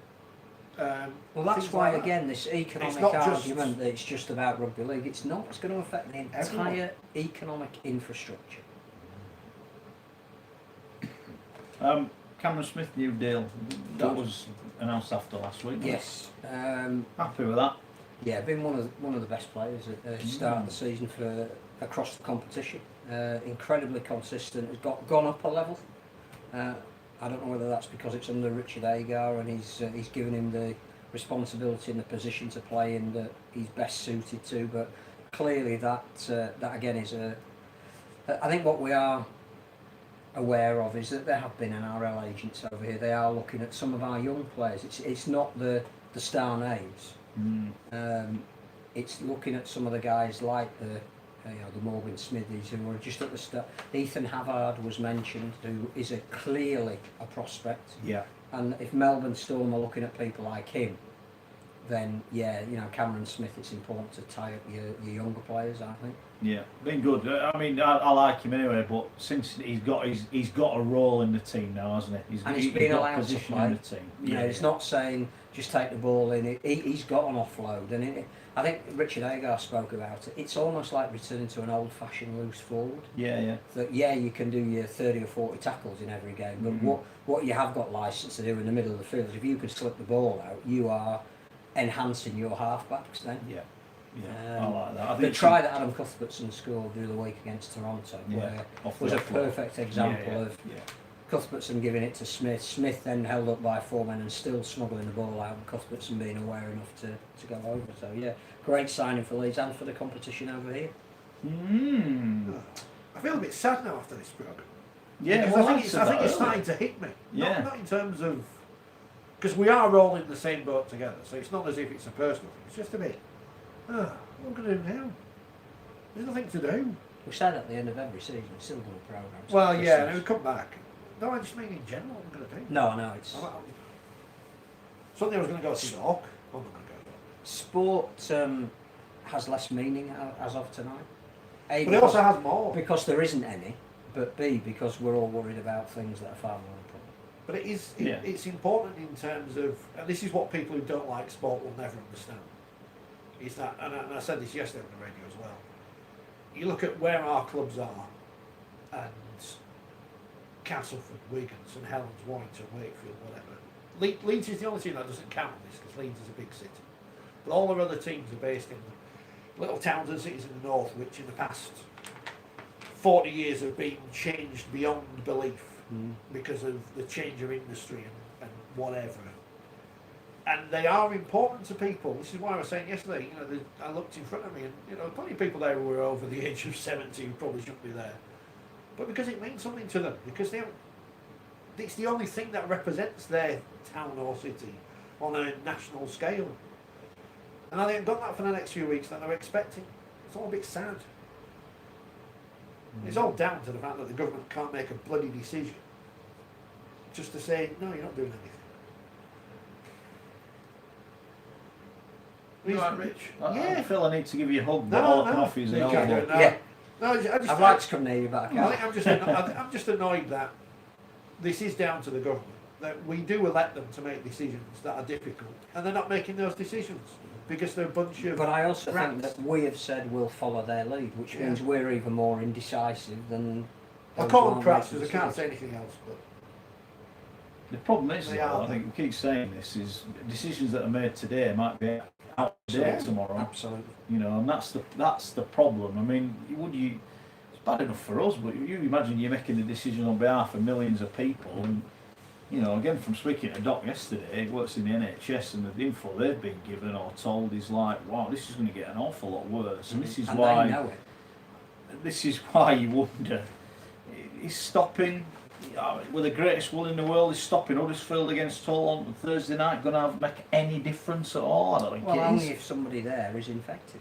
Well, that's why like again this economic argument that it's just about rugby league. It's not. It's going to affect the entire economic infrastructure. Cameron Smith new deal that was announced after last week. Yes. Happy with that. Yeah, been one of the best players at the start of the season for across the competition. Incredibly consistent. Has gone up a level. I don't know whether that's because it's under Richard Agar and he's given him the responsibility and the position to play in that he's best suited to. But clearly that again is I think what we are aware of is that there have been NRL agents over here. They are looking at some of our young players. It's not the star names. It's looking at some of the guys like the Morgan Smithies who were just at the start. Ethan Havard was mentioned, who is clearly a prospect. Yeah. And if Melbourne Storm are looking at people like him, then yeah, you know, Cameron Smith, it's important to tie up your younger players, I think. Yeah, been good. I mean, I like him anyway, but since he's got a role in the team now, hasn't he? He's been got allowed position to play. in the team. You know, it's not saying just take the ball in. He's got an offload, and I think Richard Agar spoke about it. It's almost like returning to an old-fashioned loose forward. Yeah. That you can do your 30 or 40 tackles in every game, but what you have got licence to do in the middle of the field is if you can slip the ball out, you are enhancing your halfbacks then. Yeah, I like that. I think the try that Adam Cuthbertson scored the other week against Toronto was a perfect example of Cuthbertson giving it to Smith. Smith then held up by four men and still smuggling the ball out, and Cuthbertson being aware enough to go over. So yeah, great signing for Leeds and for the competition over here. I feel a bit sad now after this programme. Yeah, I think it's starting to hit me. Not in terms of, because we are all in the same boat together, so it's not as if it's a personal thing. It's just a bit, what am I going to do now? There's nothing to do. We say that at the end of every season, we're still doing programmes. Well, yeah, and we come back. No, I just mean in general, what I'm going to do. No, I know, it's... Sunday I was going to go to York. I'm not going to go. Sport has less meaning as of tonight. A, but it also has more. Because there isn't any, but B, because we're all worried about things that are far more important. But it's important in terms of, and this is what people who don't like sport will never understand, is that, and I said this yesterday on the radio as well, you look at where our clubs are, and Castleford, Wigan, St Helens, Warrington, Wakefield, whatever. Leeds is the only team that doesn't count on this, because Leeds is a big city. But all our other teams are based in little towns and cities in the north, which in the past 40 years have been changed beyond belief. Because of the change of industry and whatever, and they are important to people. This is why I was saying yesterday. You know, I looked in front of me, and you know, plenty of people there who were over the age of 70 who probably shouldn't be there, but because it means something to them, because it's the only thing that represents their town or city on a national scale. And I haven't got that for the next few weeks that they're expecting. It's all a bit sad. It's all down to the fact that the government can't make a bloody decision just to say, no, you're not doing anything. You right, Rich? I feel I need to give you a hug, but all I can offer you is an elbow. I'd like to come near you, but I can't. I think I'm just annoyed that this is down to the government. That we do elect them to make decisions that are difficult, and they're not making those decisions because they're a bunch of. But I also rats. think that we have said we'll follow their lead, which means we're even more indecisive than. I call them prats because I can't say anything else. But the problem is, I think we keep saying this, is decisions that are made today might be out of date tomorrow. Absolutely. You know, and that's the problem. I mean, it's bad enough for us, but you imagine you're making a decision on behalf of millions of people, and you know, again from speaking to Doc yesterday, he works in the NHS, and the info they've been given or told is like, wow, this is going to get an awful lot worse, and this is And why. they know it. This is why you wonder, is stopping, with the greatest will in the world, is stopping Huddersfield against Hull on Thursday night going to make any difference at all? I don't think Well, it only is. if somebody there is infected,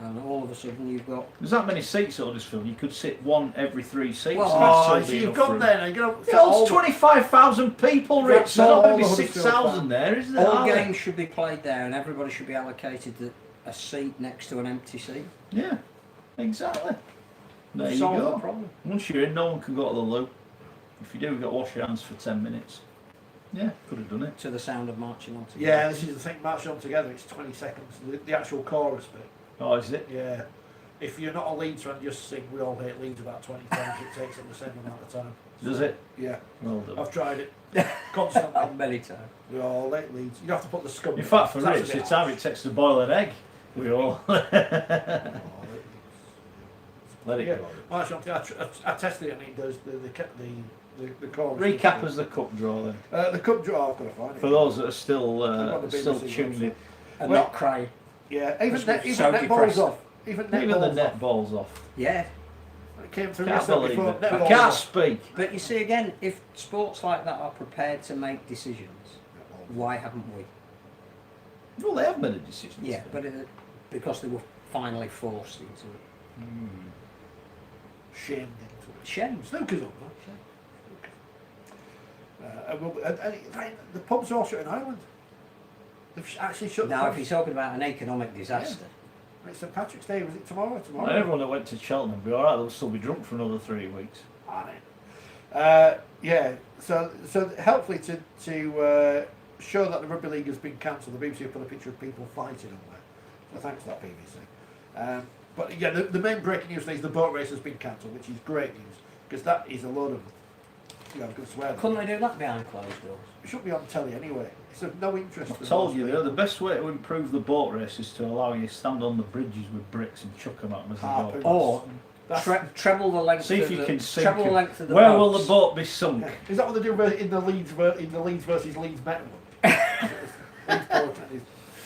and all of a sudden you've got. There's that many seats at Huddersfield, you could sit one every 3 seats. Well, and that'd Oh, still so be you've enough gone room. there now. You're going It holds 25,000 people, Rich. That's There's not not going all to be the Huddersfield 6,000 fans. there, is there? All Are there? games should be played there, and everybody should be allocated a seat next to an empty seat. Yeah, exactly. There you Solve the go. problem. Once you're in, no one can go to the loo. If you do, you've got to wash your hands for 10 minutes. Yeah, could have done it. To the sound of marching on together. Yeah, this is the thing, marching on together, it's 20 seconds, the actual chorus bit. Oh, is it? Yeah. If you're not a Leeds fan, just sing We All Hate Leeds about 20 times, it takes them the same amount of time. Does it? Yeah, Well done. I've tried it constantly. Many times. We all hate Leeds. You have to put the scum In fact, for That's a Rich, bit the time it takes to boil an egg, we all let harsh. it Yeah. go. Well, actually, I tested it and it does the chorus. Recap as the cup draw then. The cup draw, I've got to find it. For those that are still Got the still BBC tuned in. And Well- not cry. Yeah, even That's net, even so netball's depressing. off. Even Even the netball's net off. balls off. Yeah. It came through Can't yesterday believe before it. I netball's can't off. speak. But you see, again, if sports like that are prepared to make decisions, why haven't we? Well, they have made a decision. Yeah, but because they were finally forced into it. Shamed into it. Shame. Snooker's up, though. The pubs are all shut in Ireland. They've actually shut the Now, if pubs. you're talking about an economic disaster, It's St Patrick's Day, was it tomorrow? Well, Tomorrow? everyone that went to Cheltenham will be alright, they'll still be drunk for another 3 weeks. Yeah, so helpfully to show that the Rugby League has been cancelled, the BBC have put a picture of people fighting on there. So thanks to that BBC. But yeah, the main breaking news today is the boat race has been cancelled, which is great news, because that is a load of, I was going to swear. couldn't they do that behind closed doors? It shouldn't be on telly anyway. It's of no interest. I've to told most you, people. the best way to improve the boat race is to allow you to stand on the bridges with bricks and chuck them at them as they Harpoons. go. Or treble the length. See if of you the, can sink treble the it. length of the Where boats. will the boat be sunk? Is that what they do in the Leeds versus Leeds Met one? Leeds Portland is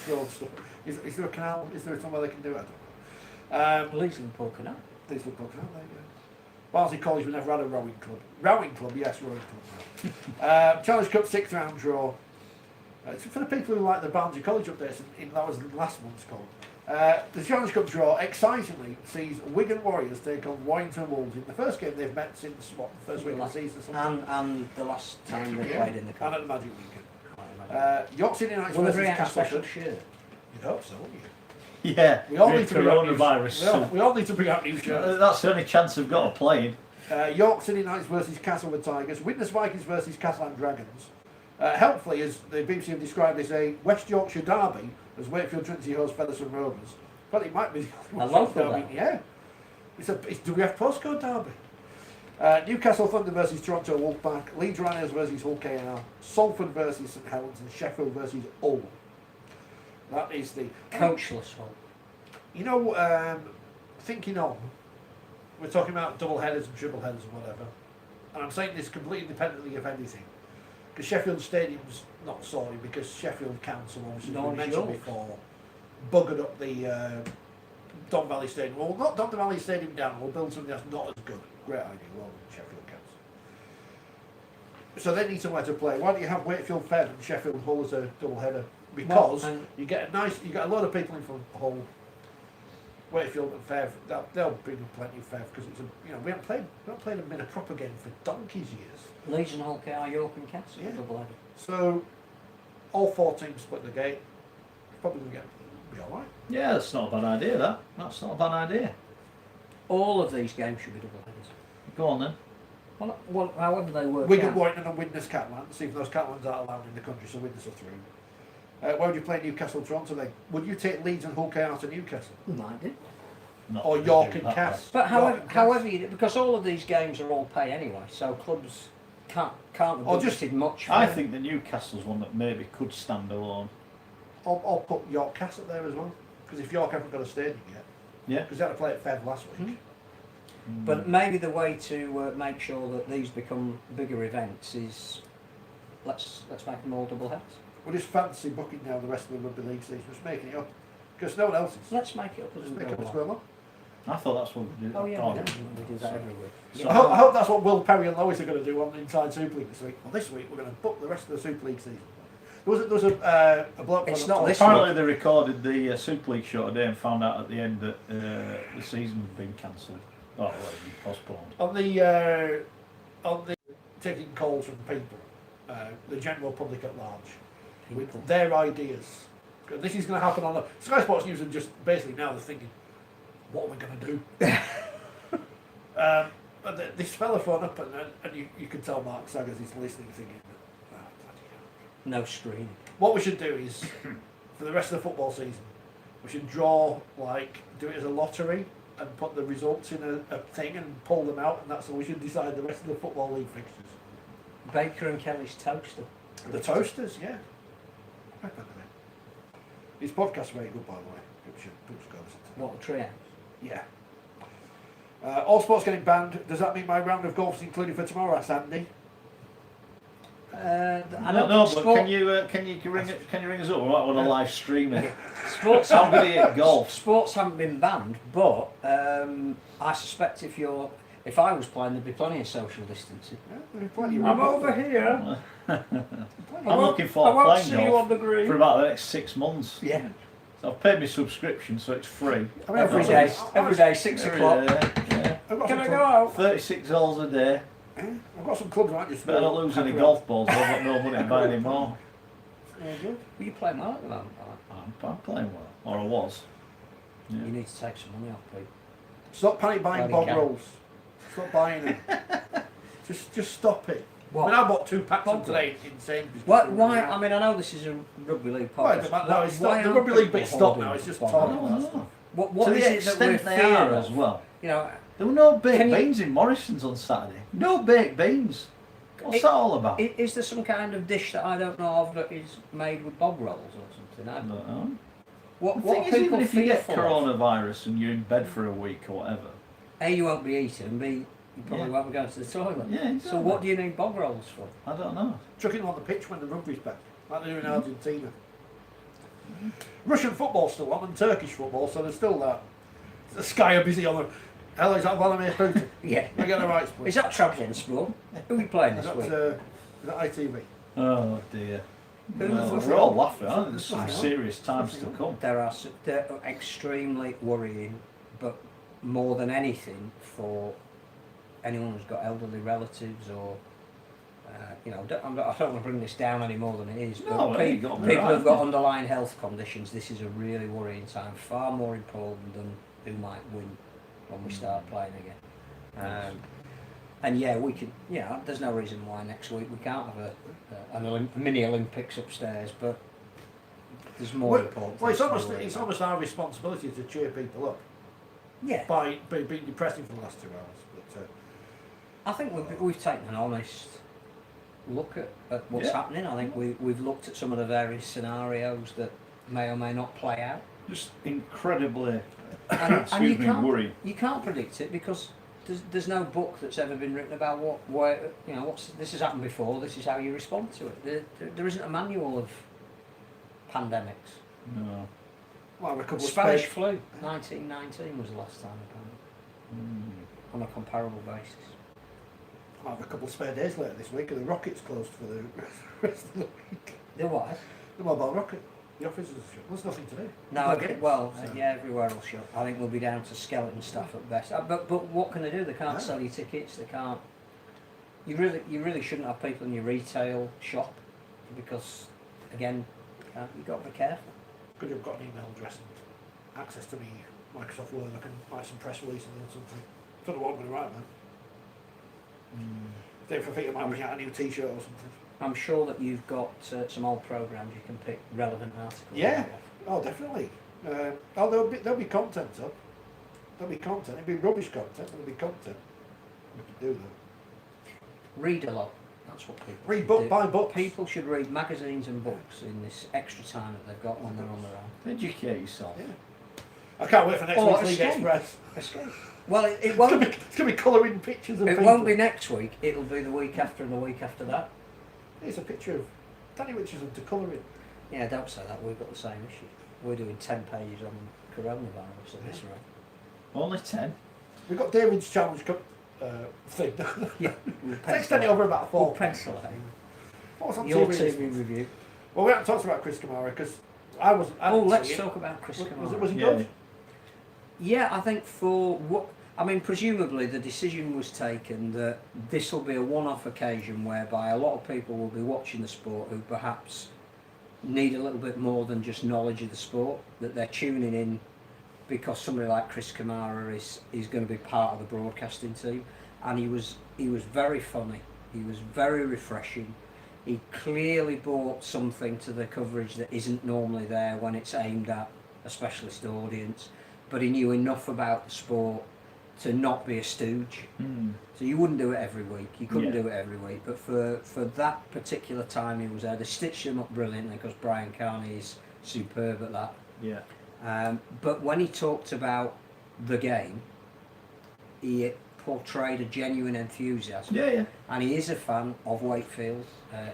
throw stuff. Is there a canal? Is there somewhere they can do it? I don't know. Leeds and Paul Canal. These look good, aren't they? Yeah. Barnsley College, we never had a rowing club. Rowing club, yes, rowing club. Challenge Cup 6th round draw. It's for the people who like the Barnsley College updates, that was last month's call. The Challenge Cup draw excitingly sees Wigan Warriors take on Warrington Wolves in the first game they've met since what, the first week of the season or something. And the last time they Yeah. played in the And cup. at the Magic Weekend. York City United Will they versus bring out a special Castleford. shirt? You'd hope so, wouldn't you? Yeah, We all with need to bring out new coronavirus. we all need to bring out new shirts. That's the only chance they've got of playing. York City Knights versus Castleford Tigers, Widnes Vikings versus Catalan Dragons. Helpfully, as the BBC have described, as a West Yorkshire derby, as Wakefield Trinity hosts Featherstone Rovers. But it might be A local derby. derby. Yeah, do we have postcode derby? Newcastle Thunder versus Toronto Wolfpack, Leeds Rhinos versus Hull KR, Salford versus St Helens, and Sheffield versus Hull. That is the Coachless one. You know, thinking on, we're talking about double headers and triple headers and whatever, and I'm saying this completely independently of anything, because Sheffield Stadium's not sorry, because Sheffield Council, obviously, No, we mentioned yours. before, buggered up the Don Valley Stadium. Well, not Don Valley Stadium down, we'll build something that's not as good. Great idea, well, Sheffield Council. So they need somewhere to play. Why don't you have Wakefield Fev and Sheffield Hull as a double header? Because Well, and- you get a lot of people in from Hull. Wakefield and Fev, they'll bring plenty of Fev because it's we haven't played them in a proper game for donkey's years. Leeds and Hull KR, York and Castle. Yeah. Double header. So all 4 teams split the gate. Probably gonna be all right. Yeah, that's not a bad idea, That's not a bad idea. All of these games should be double headers. Go on then. Well, however they work Wigan, out. Warrington and Widnes Catalan. See if those Catalans are allowed in the country, so Widnes are through. Where would you play Newcastle Toronto then? Would you take Leeds and Hull KR to Newcastle? We might do. Not Or gonna York do and that, Cass? But York and Cass. because all of these games are all pay anyway, so clubs can't have Or just- budgeted much for I it. think the Newcastle's one that maybe could stand alone. I'll put York Castle there as well. Because if York haven't got a stadium yet, Yeah. because they had to play at Fev last week. But maybe the way to make sure that these become bigger events is let's make them all double heads. We'll just fancy booking down the rest of the Rugby League season, just making it up. Because no one else is. Let's make it up as Just we make up go as along. we go along. I thought that's what we did. Oh yeah, we do that every week. So- I hope that's what Will Perry and Lois are going to do on the Inside Super League this week. Well, this week we're going to book the rest of the Super League season. There was a bloke. It's from not the this top- Apparently they recorded the Super League show today and found out at the end that the season had been cancelled. Oh, well, it'd been postponed. on the taking calls from people, the general public at large, People. with their ideas. This is going to happen on the Sky Sports News, and just basically now they're thinking, what are we going to do? And this fella phoned up, and you could tell Mark Saggers is listening, thinking, oh, bloody hell. No screening. What we should do is, for the rest of the football season, we should do it as a lottery and put the results in a thing and pull them out, and that's how we should decide the rest of the Football League fixtures. Baker and Kelly's toaster. The Toasters, yeah. Right back there. His podcast's very good, by the way. People should go listen to What a trio. it. Yeah. All sports getting banned. Does that mean my round of golf is included for tomorrow? Asked Andy. I I don't don't know, think but sport, can you ring us up? We might want to live stream it. sports, I'm going to hit golf. sports haven't been banned, but I suspect if I was playing, there'd be plenty of social distancing. Yeah, there's plenty of I'm room. over here. I'm looking I forward won't to see playing you golf on the green. for about the next 6 months. Yeah. So I've paid my subscription, so it's free. I mean, Every day, 6 o'clock. Yeah. I've got Can some I clubs- go out? $36 a day. I've got some clubs around just Better not lose any golf balls. I've got no money to buy any more. Yeah, good. Well, you play well at the moment, I'm playing well, or I was. Yeah. You need to take some money off people. Stop panic buying Bloody bog can. rolls. Stop buying them. just stop it. What? I mean, I bought 2 packs Bog of today in Sainsbury's. Why? I mean, I know this is a rugby league Why, podcast. no, it's Why not, the aren't rugby league people bit's stopped holding now, it's just bog talking rolls? about that stuff. What To is the it that we're extent they are fearing as well. You know, There were no baked Can you- beans in Morrison's on Saturday. No baked beans. What's that all about? is there some kind of dish that I don't know of that is made with bog rolls or something? I don't know. What The what thing are is, even people if you get fearful of? coronavirus and you're in bed for a week or whatever, A, you won't be eating, and B, you probably Yeah. won't be going to the toilet. Yeah, So exactly. what do you need bog rolls for? I don't know. Chucking them on the pitch when the rugby's back, like they do in Argentina. Russian football's still on, and Turkish football, so there's still that. The Sky are busy on the. Hello, is that Vladimir Putin? Yeah. I get the right split. Is that travelling sport? Who are you playing Is this that, week? is that ITV? Oh dear. Who Well, was we're all laughing. I think there's some Nothing on. serious times to come. They're extremely worrying, but more than anything for anyone who's got elderly relatives or, I don't want to bring this down any more than it is, but No, well, you got me people right. who've got underlying health conditions, this is a really worrying time, far more important than who might win when we start playing again. And yeah, we can. Yeah, there's no reason why next week we can't have a mini Olympics upstairs, but there's more important. Well, things to worry it's about. almost our responsibility to cheer people up Yeah, by being depressing for the last 2 hours. But I think we've taken an honest look at what's Yeah. happening. I think we've looked at some of the various scenarios that may or may not play out. Just incredibly, And excuse me, worried. you can't predict it because there's no book that's ever been written about this has happened before. This is how you respond to it. There isn't a manual of pandemics. No. well, a couple of Spanish spade, flu, 1919 was the last time apparently, on a comparable basis. I'll have a couple of spare days later this week, and the Rocket's closed for the rest of the week. The what? The mobile rocket. The offices are shut. There's nothing to do. No, No okay, kids, well, so. yeah, everywhere will shut. I think we'll be down to skeleton staff at best. But what can they do? They can't No. sell you tickets. They can't. You really shouldn't have people in your retail shop because, again, you've got to be careful. Could have got an email address and access to me Microsoft Word. I can write some press releases or something. Don't know what I'm going to write, man. If I think I might bring out a new T-shirt or something. I'm sure that you've got some old programs you can pick relevant articles. Yeah. out of. Oh, definitely. There'll be content up. There'll be content. It'll be rubbish content. There'll be content. We can do that. Read a lot. That's what people Read should book, do. buy books. People should read magazines and books in this extra time that they've got when they're on their own. Educate yourself. Yeah. I can't wait for next Oh, week's League escape. Express. Escape. Well, it It's won't. going to be colouring pictures of It people. won't be next week. It'll be the week after and the week after that. Here's a picture of Danny Richardson to colour it. Yeah, don't say that. We've got the same issue. We're doing 10 pages on coronavirus at this rate. Only 10. We've got David's challenge thing. Yeah, Let's extend it over about 4 We'll pencil it. What's on Your TV this TV month? review. Well, we haven't talked about Chris Kamara because I Oh, didn't let's see it. talk about Chris Kamara. Was it Yeah. good? Yeah, I think for what I mean, presumably the decision was taken that this will be a one-off occasion whereby a lot of people will be watching the sport who perhaps need a little bit more than just knowledge of the sport, that they're tuning in because somebody like Chris Kamara is going to be part of the broadcasting team, and he was very funny, he was very refreshing. He clearly brought something to the coverage that isn't normally there when it's aimed at a specialist audience, but he knew enough about the sport to not be a stooge. So you wouldn't do it every week, you couldn't do it every week, but for that particular time he was there. They stitched him up brilliantly because Brian Carney is superb at that. Yeah. But when he talked about the game, he portrayed a genuine enthusiasm. Yeah. And he is a fan of Wakefield.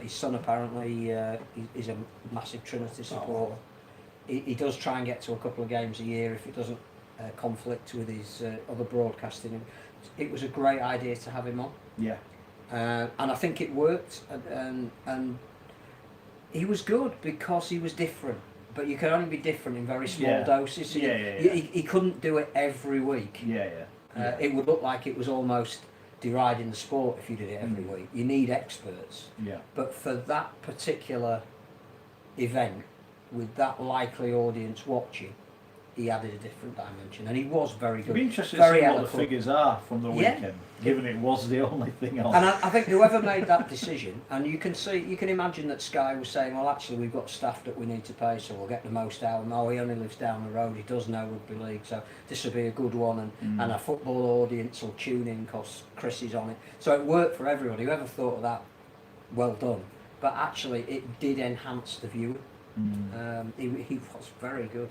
His son apparently is a massive Trinity supporter. He does try and get to a couple of games a year if it doesn't conflict with his other broadcasting. It was a great idea to have him on. Yeah. And I think it worked. And he was good because he was different. But you can only be different in very small doses. So he couldn't do it every week. It would look like it was almost deriding the sport if you did it every week. You need experts. Yeah. But for that particular event, with that likely audience watching, he added a different dimension, and he was very good. It'd be interesting very to see what the eloquent. figures are from the weekend, given it was the only thing on. And I think whoever made that decision, and you can imagine that Sky was saying, well, actually, we've got staff that we need to pay, so we'll get the most out of him. Oh, he only lives down the road, he does know rugby league, so this will be a good one, and a football audience will tune in because Chris is on it. So it worked for everybody. Whoever thought of that, well done. But actually, it did enhance the viewing. He was very good.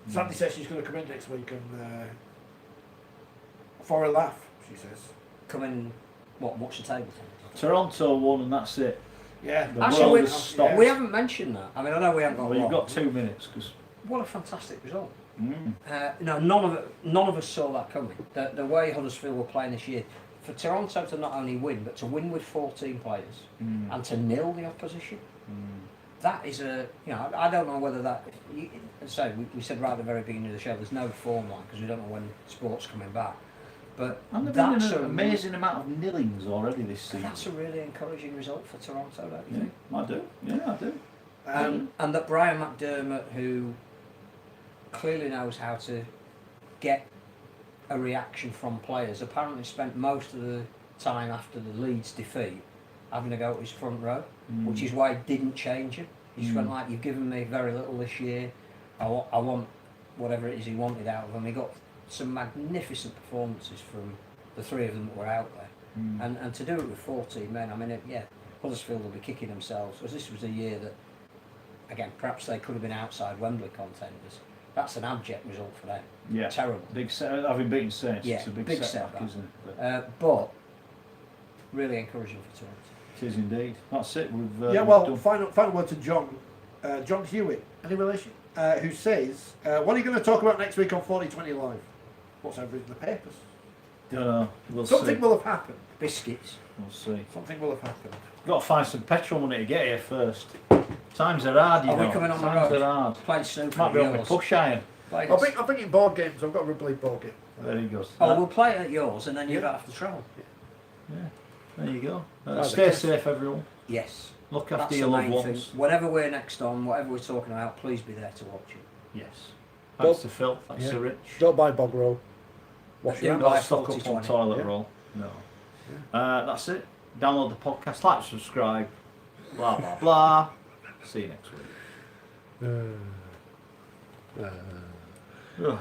Sandy says she's going to come in next week and for a laugh, she says. Come in, watch the table tennis? Toronto won, and that's it. Yeah. The Actually, world has stopped. we haven't mentioned that. I mean, I know we haven't got Well, you've long. got 2 minutes, because What a fantastic result. No, none of us saw that coming. The way Huddersfield were playing this year, for Toronto to not only win, but to win with 14 players and to nil the opposition, that is I don't know whether that. So we said right at the very beginning of the show, there's no form line because we don't know when sport's coming back. But and there've been that's an amazing amount of nillings already this season. That's a really encouraging result for Toronto, don't you think? I do. Yeah, I do. And that Brian McDermott, who clearly knows how to get a reaction from players, apparently spent most of the time after the Leeds defeat having to go to his front row, which is why he didn't change him. He just went like, you've given me very little this year, I want whatever it is he wanted out of him. He got some magnificent performances from the three of them that were out there. And to do it with 14 men, I mean, Huddersfield will be kicking themselves, because this was a year that, again, perhaps they could have been outside Wembley contenders. That's an abject result for them. Yeah. Terrible. Big having beaten Saints, Yeah, it's a big big setback, setback. isn't it? But really encouraging for Toronto. It is indeed. That's it. We've Well, final word to John. John Hewitt, any relation? Who says, what are you going to talk about next week on 4020 Live? What's over in the papers? don't know. We'll Something see. will have happened. Biscuits. We'll see. Something will have happened. Got to find some petrol money to get here first. Times are hard, you Are know. we coming on the Times road? are hard. Playing snooker. Might be on my yours. push iron. Playing I'm bringing board games. I've got a rugby league board game. There he goes. Oh, we'll play it at yours, and then you don't have to travel. Yeah. There you go. Right, Stay okay. safe, everyone. Yes. Look after That's your the loved main ones. thing. Whenever we're next on, whatever we're talking about, please be there to watch it. Yes. Thanks Don't- to Phil. Thanks Yeah. to Rich. Don't buy bog roll. Wash Do your buy hands. Don't stock up on 4020. toilet Yeah. roll. No. That's it. Download the podcast, like, subscribe, blah blah blah. See you next week. Ugh.